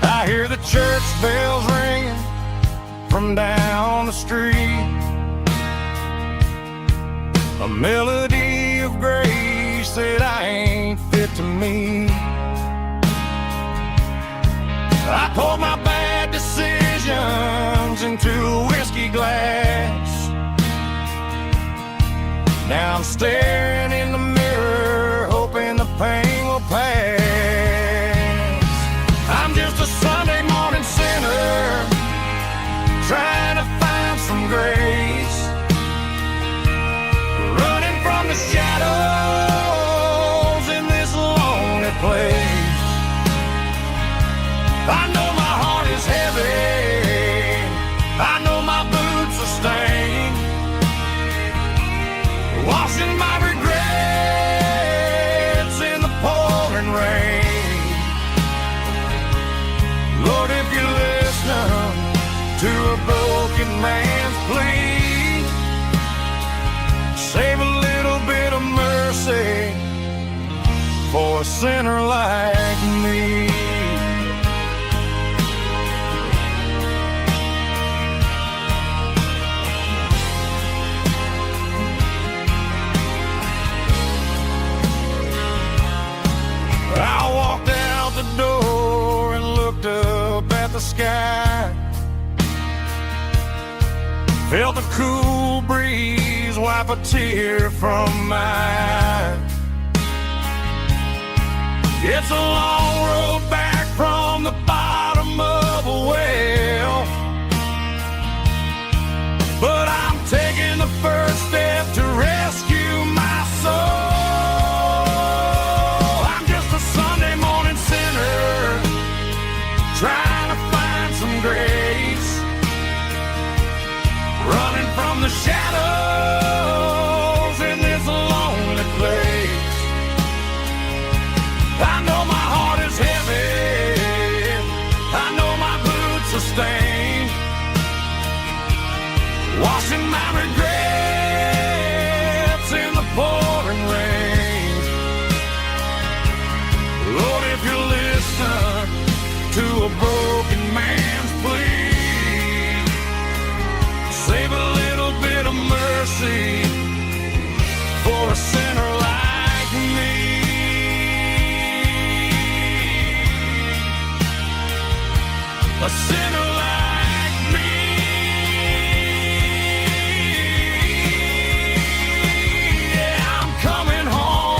I hear the church bells ringing from down the street, a melody of grace that I ain't fit to meet. I poured my bad decisions into a whiskey glass. Now I'm staring in the mirror, hoping the pain will pass. I'm just a Sunday morning sinner, trying to find some grace, running from the shadows in this lonely place. I know my heart is heavy, I know my boots are stained, washing my regrets in the pouring rain. Lord, if you listen to a broken man's plea, save a little bit of mercy for a sinner like me. I walked out the door and looked up at the sky, felt the cool breeze wipe a tear from my eye. It's a long road back from the bottom of a well, but I'm taking the first step to rescue my soul. I'm just a Sunday morning sinner, trying to find some grace, running from the shadows in this lonely place. I know my heart is heavy, I know my boots are stained, washing my regrets in the pouring rain. Lord, if you listen to a broken man's plea, save a little bit of mercy for a sinner like me. A sinner like me. Yeah, I'm coming home.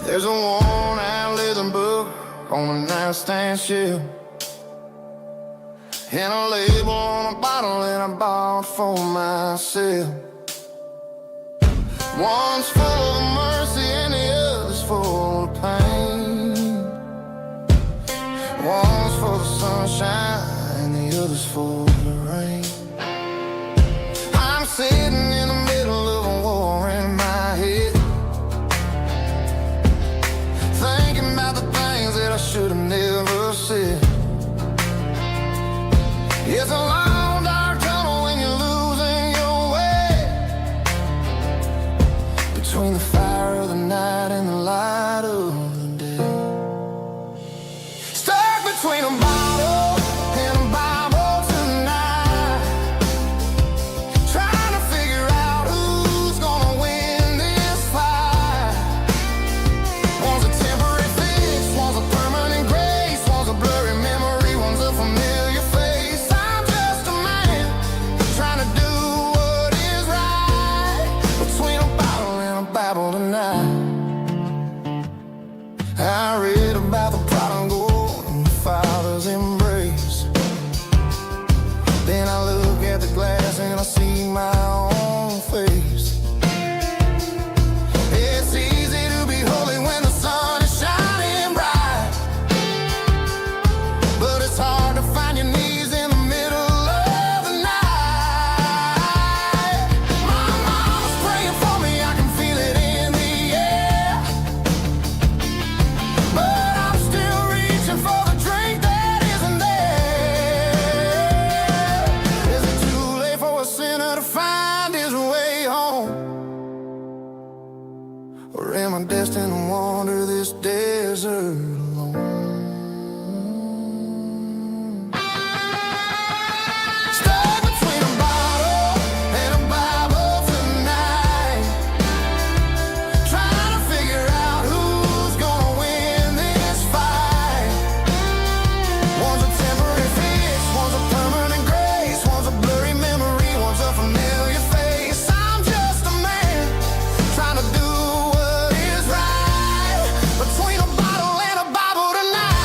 There's a worn-out leather book on a nightstand shelf, and a label on a bottle that I bought for myself. One's full of mercy and the other's full of pain. One's for the sunshine and the other's for the rain. I'm sitting in the middle of a war in my head, thinking about the things that I should have never said. It's a long dark tunnel when you're losing your way, between the fire of the night and the light of the day. Stuck between a bottle and a Bible tonight, trying to figure out who's gonna win this fight. One's a temporary fix, one's a permanent grace, one's a blurry memory, one's a familiar face. I'm just a man trying to do what is right, between a bottle and a Bible tonight. I read about the prodigal and the father's embrace. Then I look at the glass and I see my own face. It's easy to be holy when the sun is shining bright, but it's hard to find your knees in the middle of the night. My mom's praying for me, I can feel it in the air, but I'm still reaching for the drink that isn't there. Is it too late for a sinner to find his way home? Or am I destined to wander this desert alone? Stuck between a bottle and a Bible tonight, trying to figure out who's gonna win this fight. One's a temporary fix, one's a permanent grace, one's a blurry memory, one's a familiar face. I'm just a man trying to do what is right, between a bottle and a Bible tonight.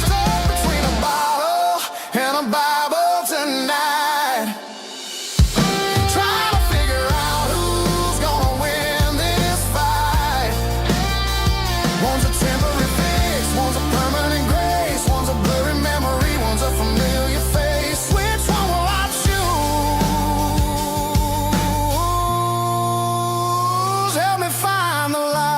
Stuck between a bottle and a Bible tonight, trying to figure out who's gonna win this fight. One's a temporary fix, one's a permanent grace, one's a blurry memory, one's a familiar face. Which one will I choose? Help me find the light.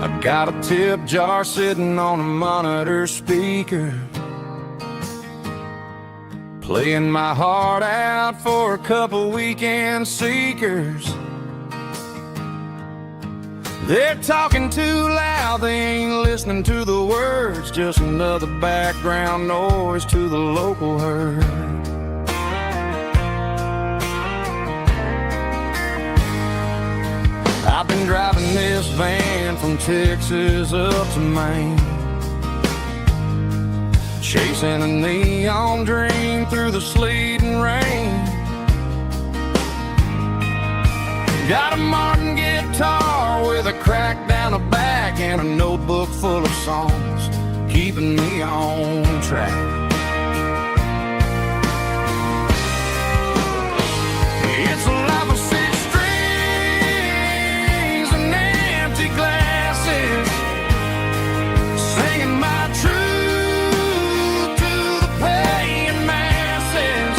I got a tip jar sitting on a monitor speaker, playing my heart out for a couple weekend seekers. They're talking too loud, they ain't listening to the words, just another background noise to the local herd. I've been driving this van from Texas up to Maine, chasing a neon dream through the sleet and rain. Got a Martin guitar with a crack down the back and a notebook full of songs, keeping me on track. It's a life of six strings and empty glasses, singing my truth to the paying masses.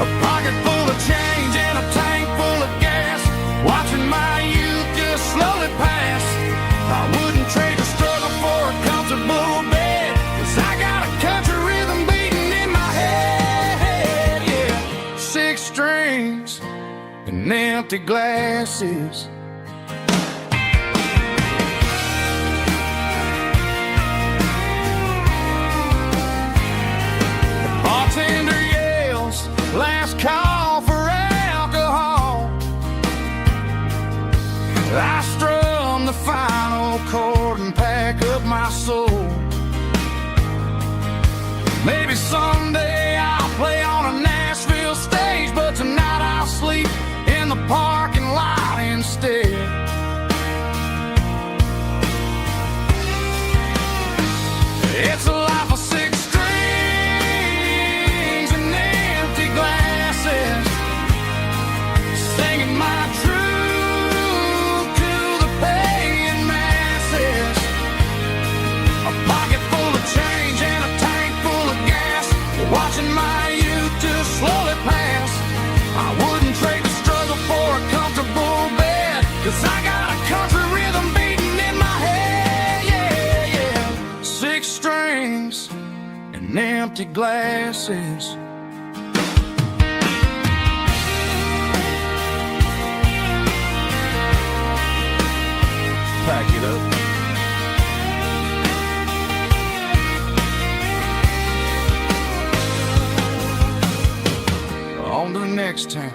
A pocket full of change and a tank full of gas, watching my youth just slowly pass. I wouldn't trade the struggle for a comfortable and empty glasses. Bartender yells, last call for alcohol. I strum the final chord and pack up my soul. Maybe someday I'll play on a Nashville stage, but tonight I'll sleep in the parking lot instead. It's a life of six strings and empty glasses, singing my truth to the paying masses. A pocket full of change and a tank full of gas, watching my youth just slowly pass. I wouldn't trade the struggle for a comfortable bed, 'cause I got a country rhythm beating in my head, yeah, yeah. Six strings and empty glasses. Pack it up. On to the next town.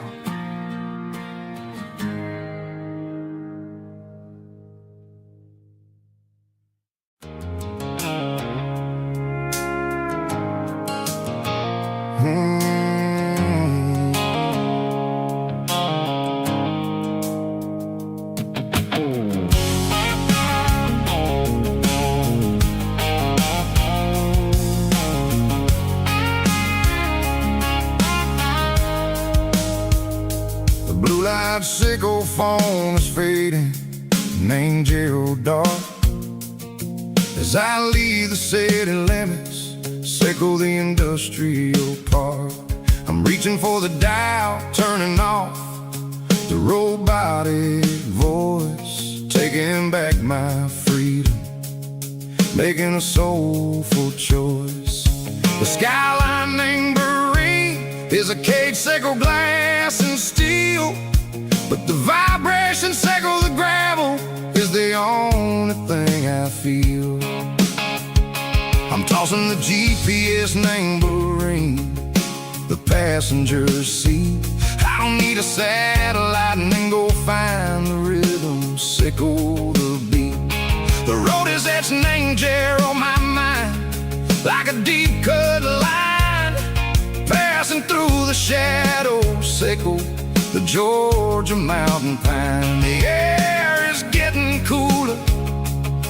Blue-light sickle phone is fading, named Gerald dark. As I leave the city limits, sickle the industrial park. I'm reaching for the dial, turning off the robotic voice, taking back my freedom, making a soulful choice. The skyline named is a cage, sickle glass and steel, but the vibration sickle the gravel is the only thing I feel. I'm tossing the GPS named Marine, the passenger seat. I don't need a satellite and then go find the rhythm, sickle the beat. The road is etched named Jer on my mind, like a deep cut line, passing through the shadows, sickle the Georgia mountain pine. The air is getting cooler,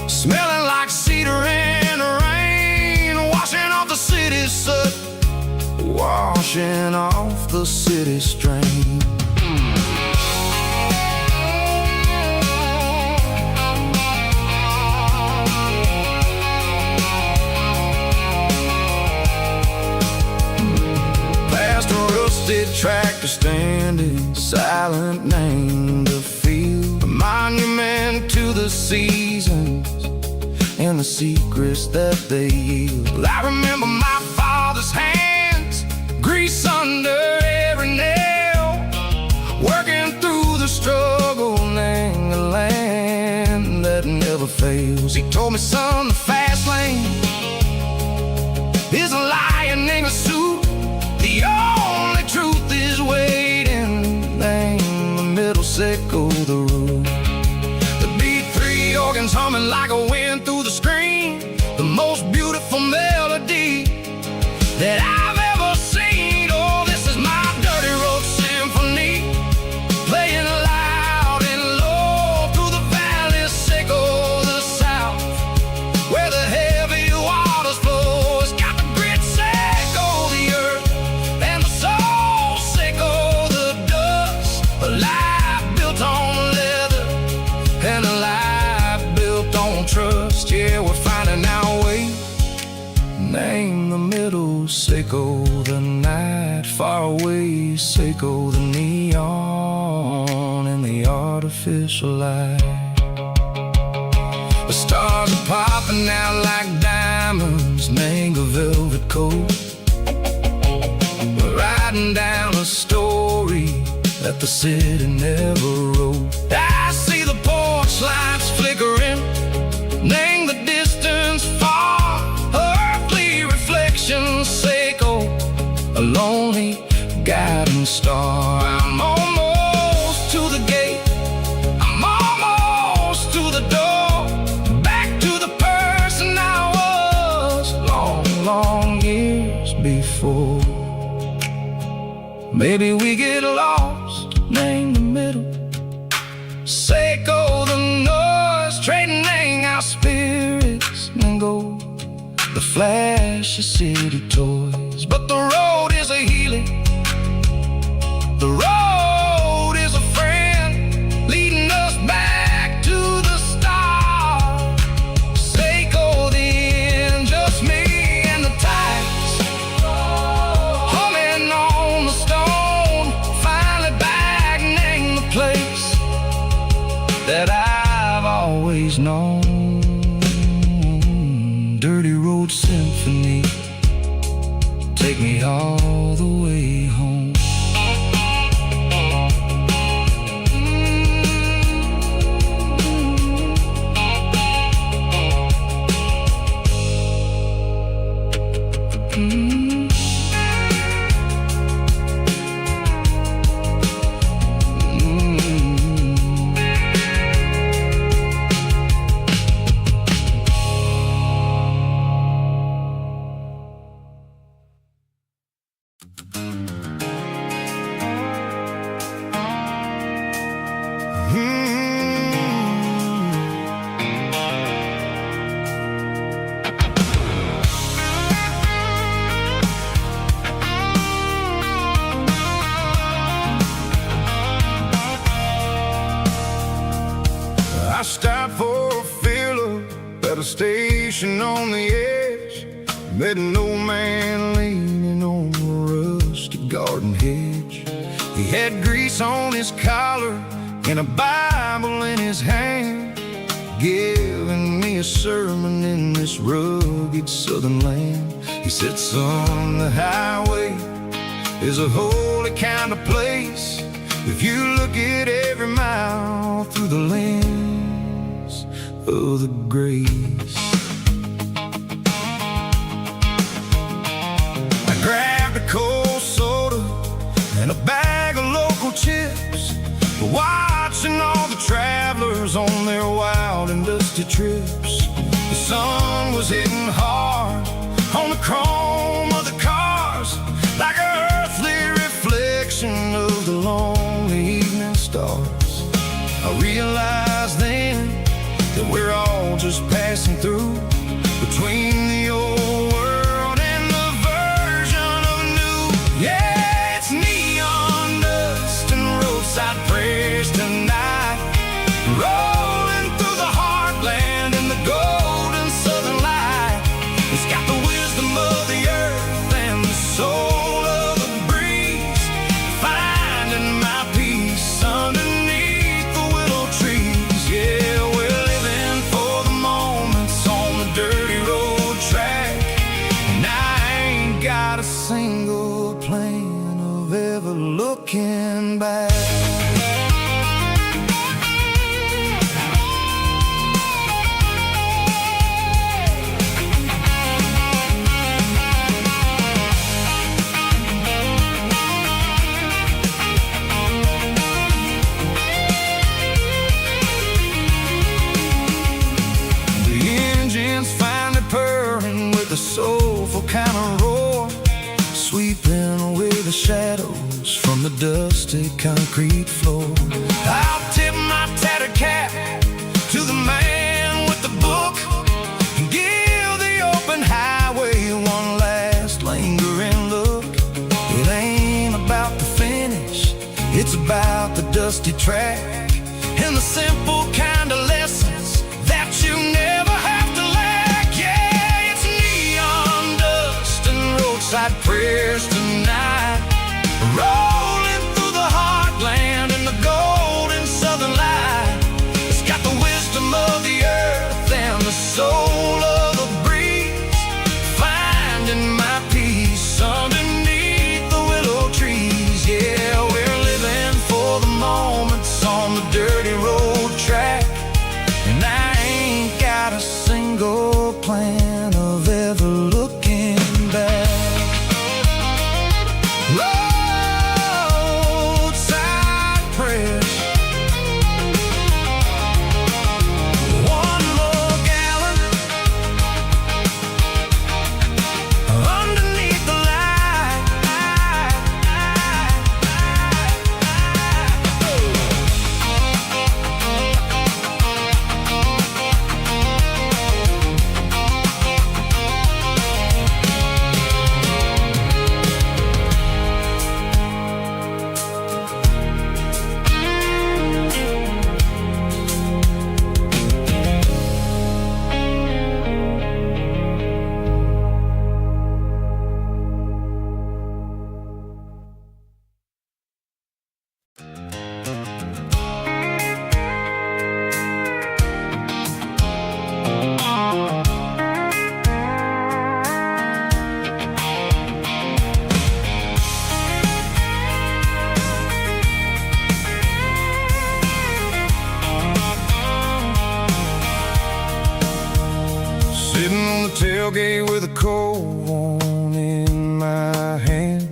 smelling like cedar and rain, washing off the city soot, washing off the city strain. Tractor standing silent, named the field, a monument to the seasons and the secrets that they yield. I remember my father's hands, grease under every nail, working through the struggle, named the land that never fails. He told me, son, the fast lane is a lion in a suit. The only truth is waiting, name the middle, sickle the root. The B3 organs humming like a wind through the screen, the most beautiful melody that I've ever seen. Oh, this is my dirty road symphony, playing loud and low through the valleys, sickle the south, where the heavy waters flow. It's got the grit, sickle the earth, and the soul, sickle the dust. A life built on leather and a life built on trust. Yeah, we're finding our way, name the middle, sickle the night, far away, sickle the neon and the artificial light. The stars are popping out like diamonds, mango velvet coat. We're riding down a story that the city never wrote. I see the porch lights flickering, name the distance far, earthly reflections echo, a lonely guiding star. I'm almost to the gate, I'm almost to the door, back to the person I was long years before. Maybe we get lost, name the middle, Seiko the noise, trading our spirits and go the flash of city toys. But the road is a healing, the road is a friend, leading us back to the start. Seiko the end, just me and the tides, humming on the stone, finally back, name the place that I've always known. Dirty Road Symphony, take me all the way home. I stopped for a fill-up at a station on the edge. Met an old man leaning on a rusty garden hedge. He had grease on his collar and a Bible in his hand, giving me a sermon in this rugged southern land. He said, son, the highway is a holy kind of place if you look at every mile through the lens of the grace. I grabbed a cold soda and a bag of local chips, watching all the travelers on their wild and dusty trips. The sun was hitting hard on the chrome of the cars, like an earthly reflection of the lonely evening stars. I realized then that we're all just passing through, between the old world and the version of new. Yeah, it's neon dust and roadside prayers tonight, rolling through the heartland in the golden southern light. It's got the wisdom of the earth and the soul of the breeze, finding my peace underneath the willow trees. Yeah, we're living for the moments on the dirty road track, and I ain't got a single plan of ever looking back. The soulful kind of roar, sweeping away the shadows from the dusty concrete floor. I'll tip my tattered cap to the man with the book and give the open highway one last lingering look. It ain't about the finish, it's about the dusty track and the simple kind of lessons that you never have to lack. Yeah, it's neon dust and roadside prayers tonight, rolling through the heartland in the golden southern light. It's got the wisdom of the earth and the soul of the breeze, finding my peace underneath the willow trees. Yeah, we're living for Sitting on the tailgate with a cold one in my hand,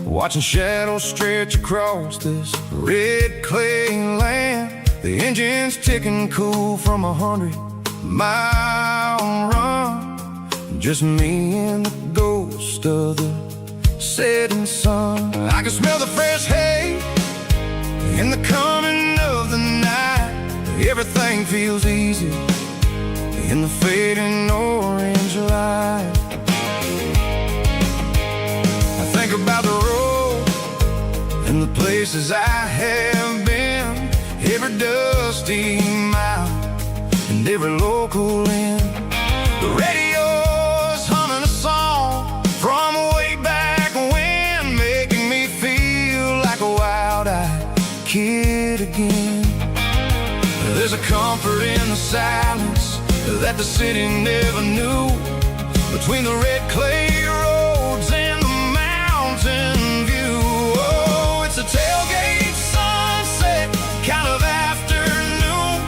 watching shadows stretch across this red clay land. The engine's ticking cool from 100-mile run. Just me and the ghost of the setting sun. I can smell the fresh hay and the coming of the night. Everything feels easy in the fading orange light. I think about the road and the places I have been, every dusty mile and every local inn. The radio's humming a song from way back when, making me feel like a wild-eyed kid again. There's a comfort in the silence that the city never knew, between the red clay roads and the mountain view. Oh, it's a tailgate sunset kind of afternoon,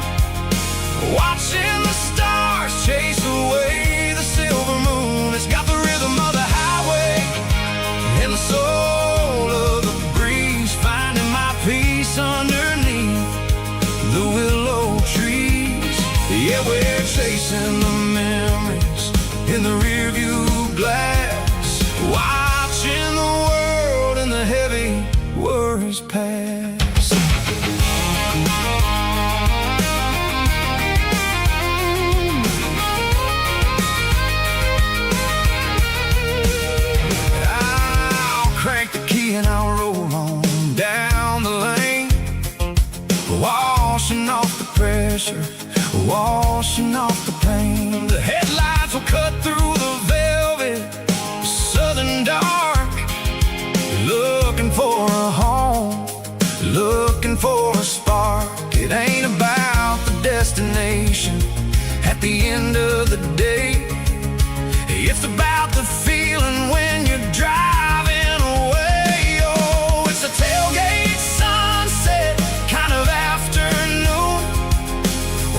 watching the stars chase away the silver moon. It's got the rhythm of the highway and the soul of the breeze, finding my peace underneath the willow trees. Yeah, we're chasing the memories in the rearview glass, watching the world and the heavy worries pass. I'll crank the key and I'll roll on down the lane, washing off the pressure, washing off the pain. The headlights will cut through the velvet southern dark, looking for a home, looking for a spark. It ain't about the destination at the end of the day, it's about the feeling when you're driving away. Oh, it's a tailgate sunset kind of afternoon,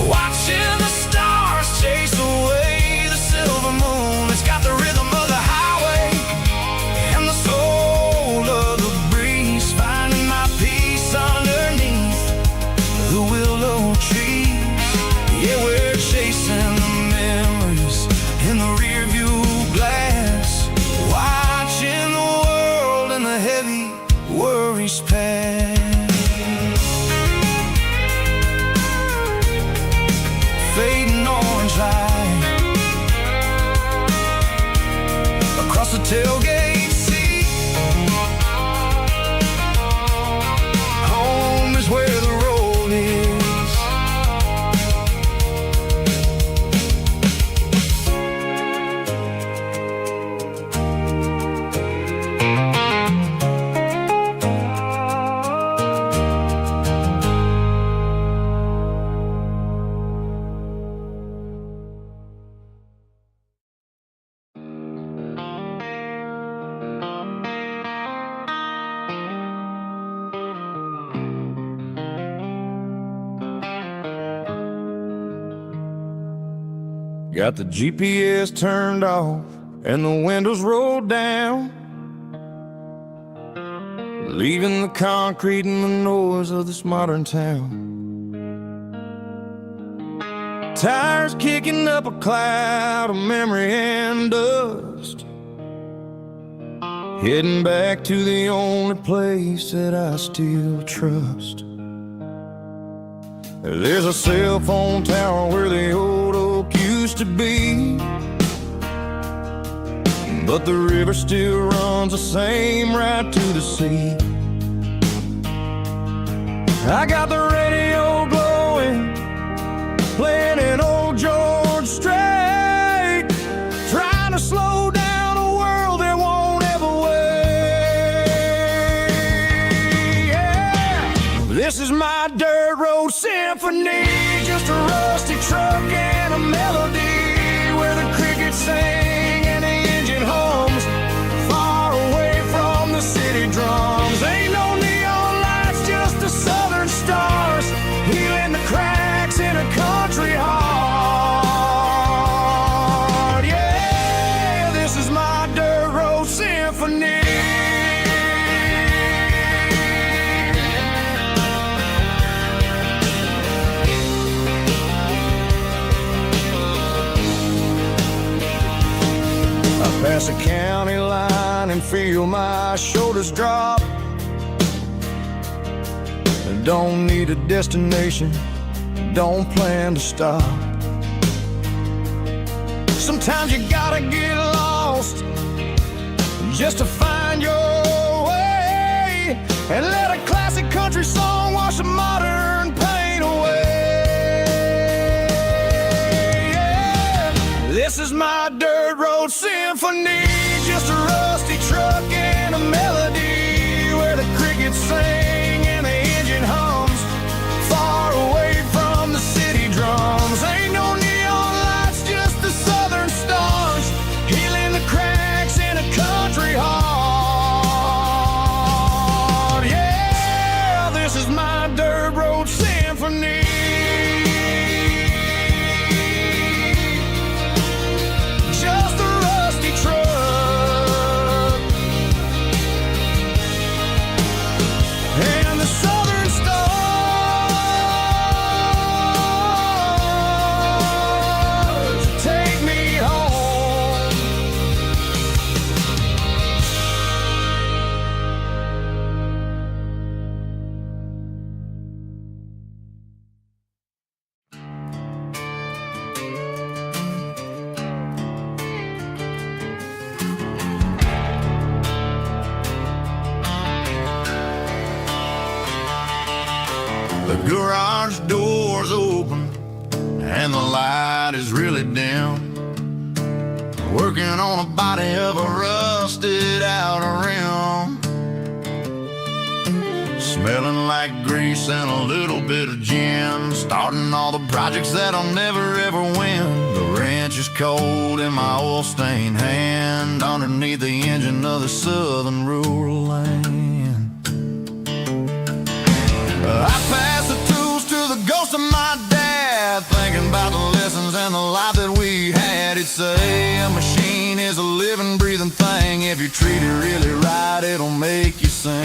watching the stars chase away the silver moon. It's got the rhythm of the highway and the soul of the breeze, finding my peace underneath the willow trees. Yeah, we're chasing the memories in the rearview glass, watching the world and the heavy worries pass. Fading orange light across the tailgate seat. Home is where the road is. Got the GPS turned off and the windows rolled down, leaving the concrete and the noise of this modern town. Tires kicking up a cloud of memory and dust, heading back to the only place that I still trust. There's a cell phone tower where the old oak used to be, but the river still runs the same right to the sea. I got the radio glowing, playing an old George Strait, trying to slow down a world that won't ever wait. Yeah. This is my dirt road symphony, just a rusty truck and a melody, where the crickets sing and the engine hums, far away from the city drums. Ain't no neon lights, just the southern stars, healing the cracks in a country heart. across the county line and feel my shoulders drop. Don't need a destination, don't plan to stop. Sometimes you gotta get lost just to find your way, and let a classic country song wash the modern pain away. Yeah. This is my dirt road symphony, just a rusty truck and a melody where the crickets sing and the engine hums, far away from the city drums. Ain't no neon lights, just the southern stars, healing the cracks in a country heart. Yeah, this is my dirt road symphony. Just a rusty truck and the southern stars take me home. The garage door's open and the light is really dim. Working on a body of a rusted out rim, smelling like grease and a little bit of gin. Starting all the projects that I'll never ever win. The wrench is cold in my oil-stained hand, underneath the engine of the southern rural land. I pass the tools to the ghost of my dad, thinking about the lessons and the life that we had. He'd say a machine is a living, breathing thing. If you treat it really right, it'll make you sing.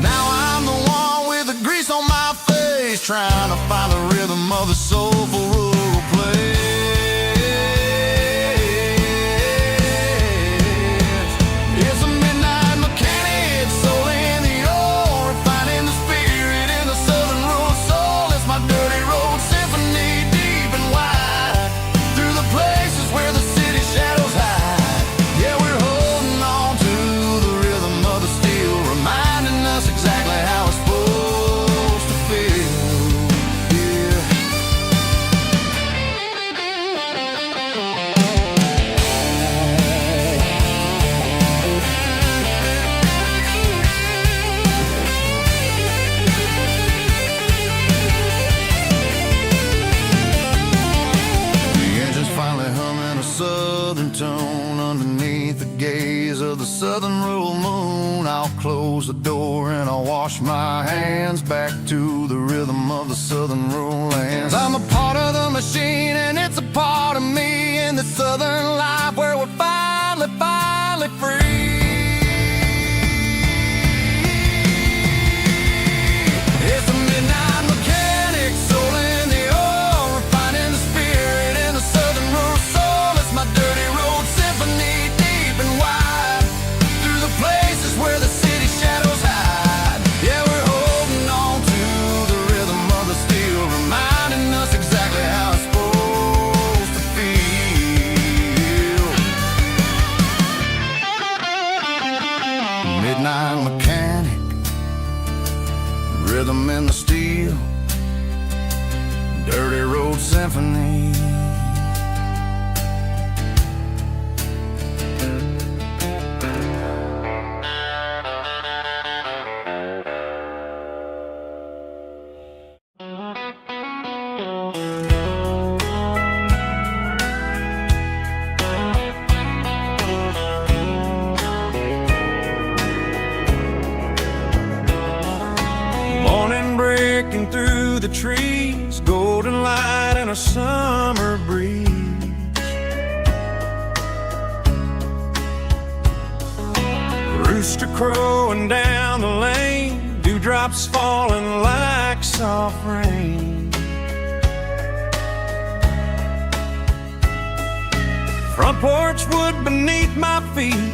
Now I'm the one with the grease on my face, trying to find the rhythm of the soulful rural place. It's a midnight mechanic, soul in the ore, refining the spirit in the southern rural soul. It's my dirty road symphony, deep and wide, through the places where the city shadows hide. Yeah, we're holding on to the rhythm of the steel, reminding us exactly how it's supposed to feel. Yeah. The engine's finally humming a southern tone underneath the gaze of the southern rural moon. I'll close the door and I'll wash my hands, back to the rhythm of the southern rural lands. I'm a part of the machine and it's a part of me, in the southern life where we're finally free. It's a midnight mechanic, soul in the ore, refining the spirit in the southern rural soul. It's my dirty road symphony, deep and wide, through the places where the city shadows hide. Yeah, we're holding on to the rhythm of the steel, reminding us exactly how it's supposed to feel. Midnight mechanic, rhythm in the steel, dirty road symphony. Morning breaking through the trees, golden light and a summer breeze. Rooster crowing down the lane, dewdrops falling like soft rain. Front porch wood beneath my feet,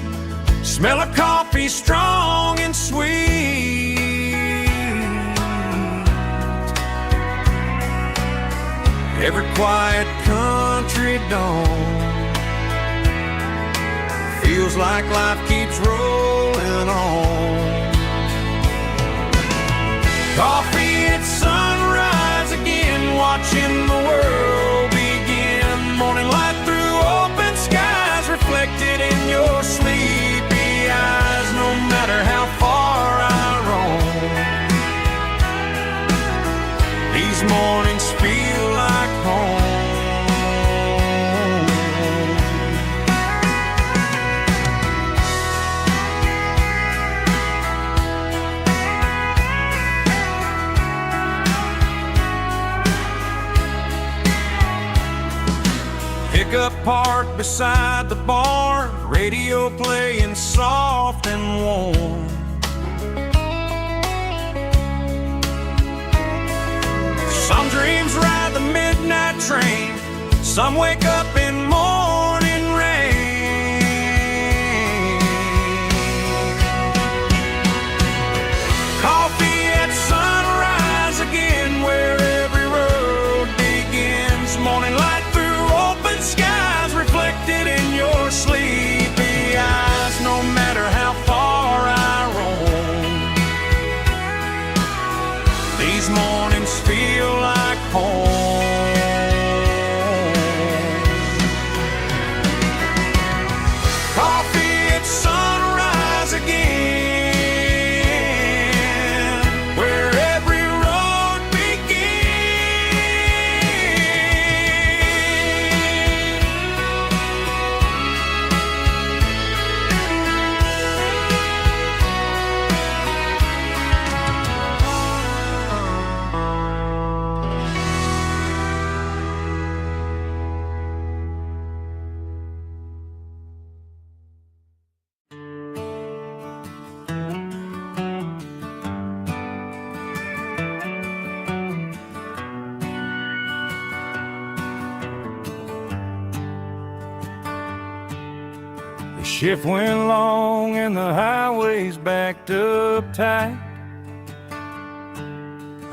smell of coffee strong and sweet. Every quiet country dawn feels like life keeps rolling on. Coffee at sunrise again, watching the world begin. Morning light through open skies, reflected in your sleepy eyes. No matter how far I roam, these mornings feel like home. Pickup parked beside the barn, radio playing soft and warm. Some dreams ride the midnight train, some wake up in morning rain. Coffee at sunrise again, where every road begins. Morning light through open skies, reflected in your sleepy eyes. No matter how far I roam, these mornings feel like home. Coffee at sunrise again, where every road The shift went long and the highway's backed up tight.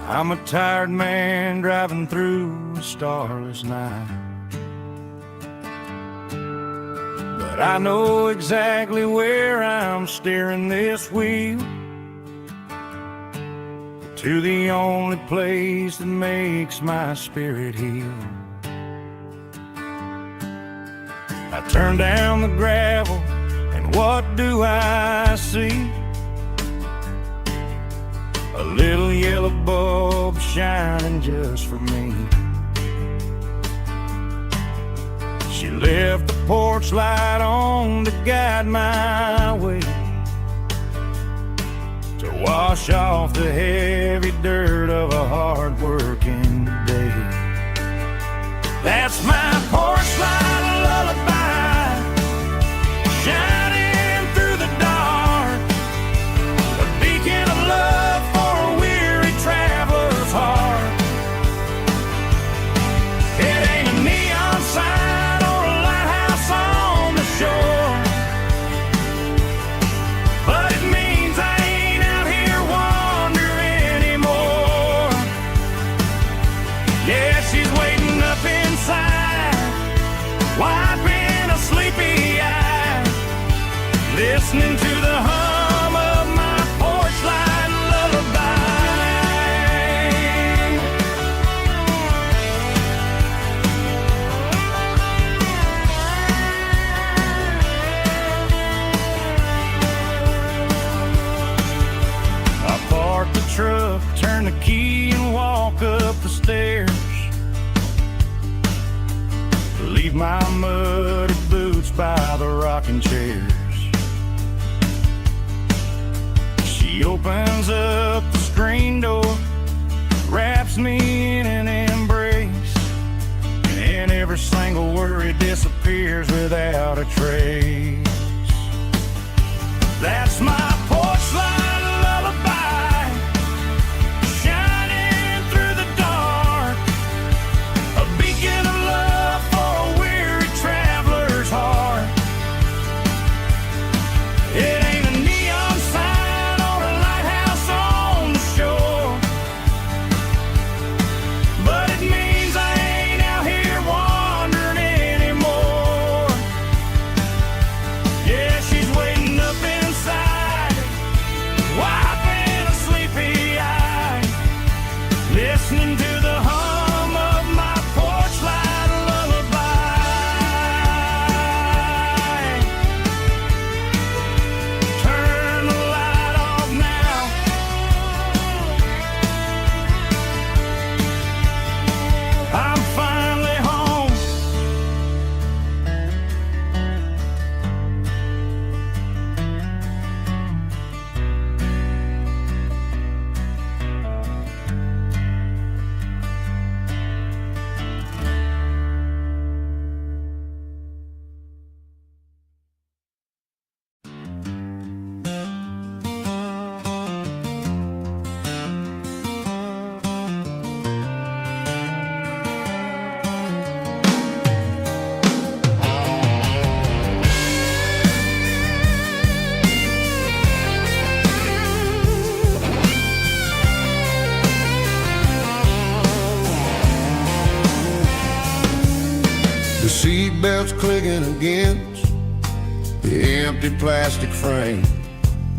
I'm a tired man driving through a starless night. But I know exactly where I'm steering this wheel, to the only place that makes my spirit heal. I turn down the gravel, and what do I see? A little yellow bulb shining just for me. She left the porch light on to guide my way, to wash off the heavy dirt of a hard-working day. That's my porch light lullaby, shining through the dark, a beacon of love for a weary traveler's heart. It ain't a neon sign or a lighthouse on the shore, but it means I ain't out here wandering anymore. Yeah, she's waiting up inside, wiping a sleepy eye, listening to the hum of my porch light lullaby. I park the truck, turn the key and walk up the stairs, leave my muddy boots by the rocking chairs. She opens up the screen door, wraps me in an embrace, and every single worry disappears without a trace. That's my porch light lullaby, shining through the dark, a beacon of love for a weary traveler's heart. seatbelts clicking against the empty plastic frame,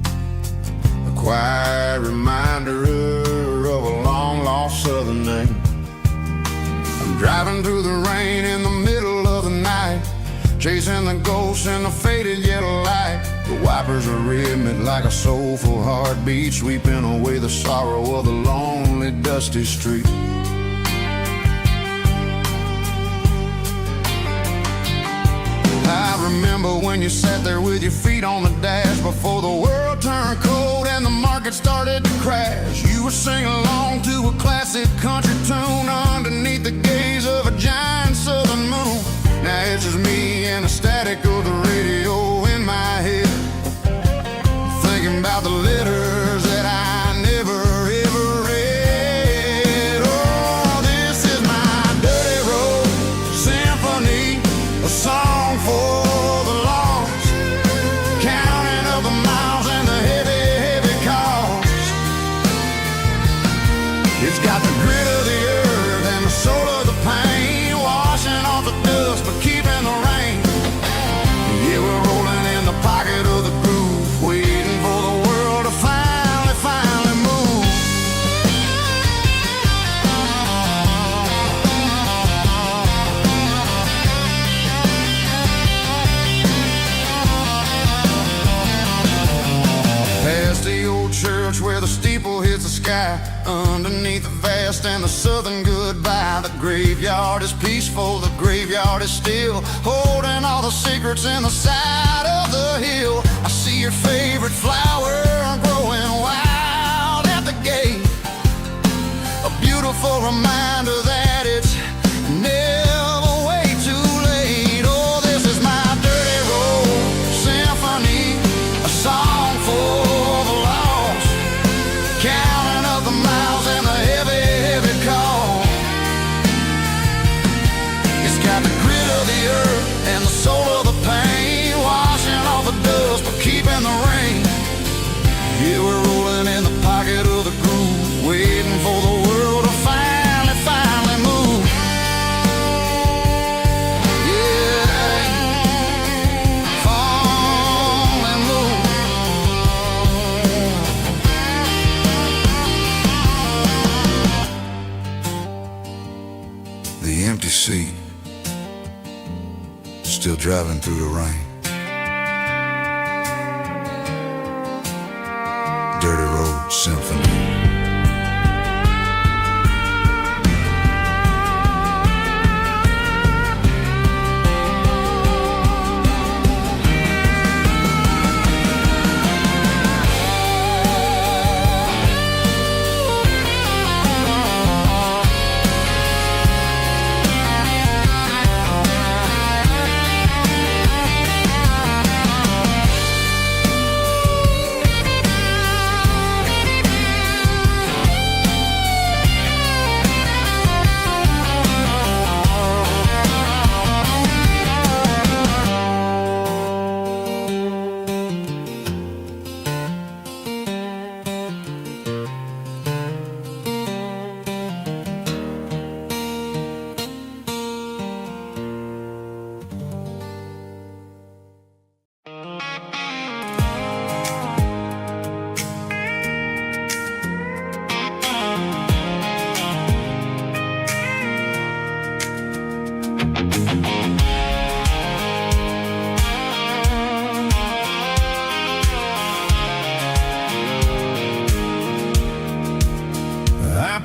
a quiet reminder of a long-lost southern name. I'm driving through the rain in the middle of the night, chasing the ghosts in the faded yellow light. The wipers are rhythmic like a soulful heartbeat, sweeping away the sorrow of the lonely, dusty street. I remember when you sat there with your feet on the dash, before the world turned cold and the market started to crash. You were singing along to a classic country tune underneath the gaze of a giant southern moon. Now it's just me and the static of the radio in my head, thinking about the letters that I never ever read. Oh, this is my dirty road symphony, a song for the lost, counting up the miles and the heavy, heavy cost. It's got the grit of the earth and the soul of the pain, washing off the dust but keeping the rain. Yeah, we're rolling in the pocket of the groove, waiting for the world to finally move. Past the old church where the steeple hits the sky, underneath the vast and the southern goodbye. The graveyard is peaceful, the graveyard is still, holding all the secrets in the side of the hill. I see your favorite flower growing wild at the gate, a beautiful reminder that it's never way too late. Oh, this is my dirty road symphony, a song for the lost, counting up the miles and the heavy, heavy call. It's got the grit of the earth and the soul of the pain, washing off the dust but keeping the rain. Yeah, we're rolling in the pocket of the groove, waiting for the world to finally move. Yeah, finally move. The empty seat, still driving through the rain. Dirty road symphony.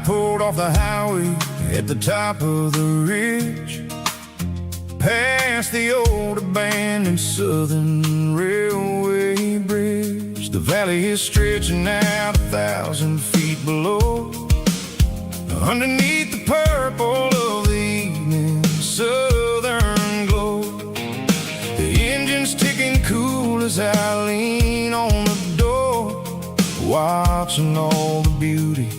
Pulled off the highway at the top of the ridge, past the old abandoned southern railway bridge. The valley is stretching out 1,000 feet below, underneath the purple of the evening southern glow. The engine's ticking cool as I lean on the door, watching all the beauty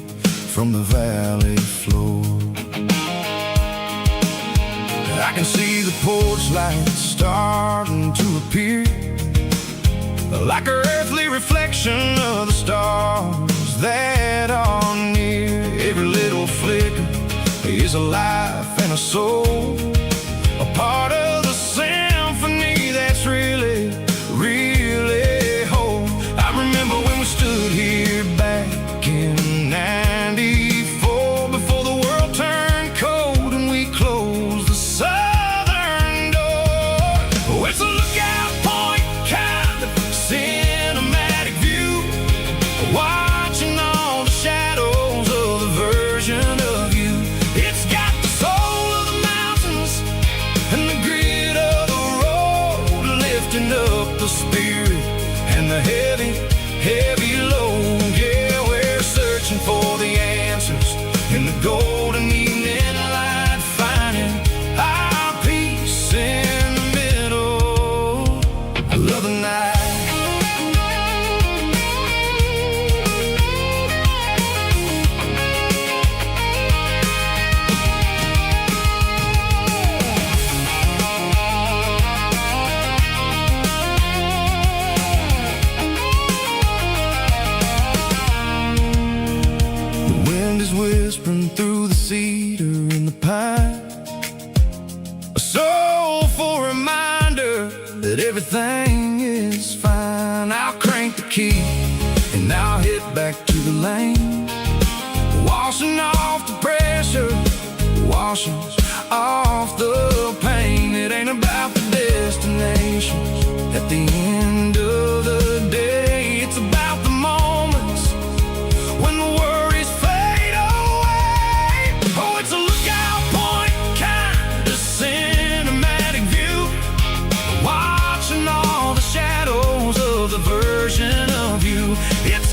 from the valley floor. I can see the porch lights starting to appear, like an earthly reflection of the stars that are near. Every little flicker is a life and a soul, a part of heavy load. Yeah, we're searching for the answers in the golden evening light, finding our peace in the middle of the night. Whispering through the cedar and the pine, a soulful reminder that everything is fine. I'll crank the key and I'll hit back to the lane, washing off the pressure, washing off the pain. It ain't about the destination at the end of the day. It's about the moments when the worries fade away. Oh, it's a lookout point, kind of cinematic view, watching all the shadows of the version of you. It's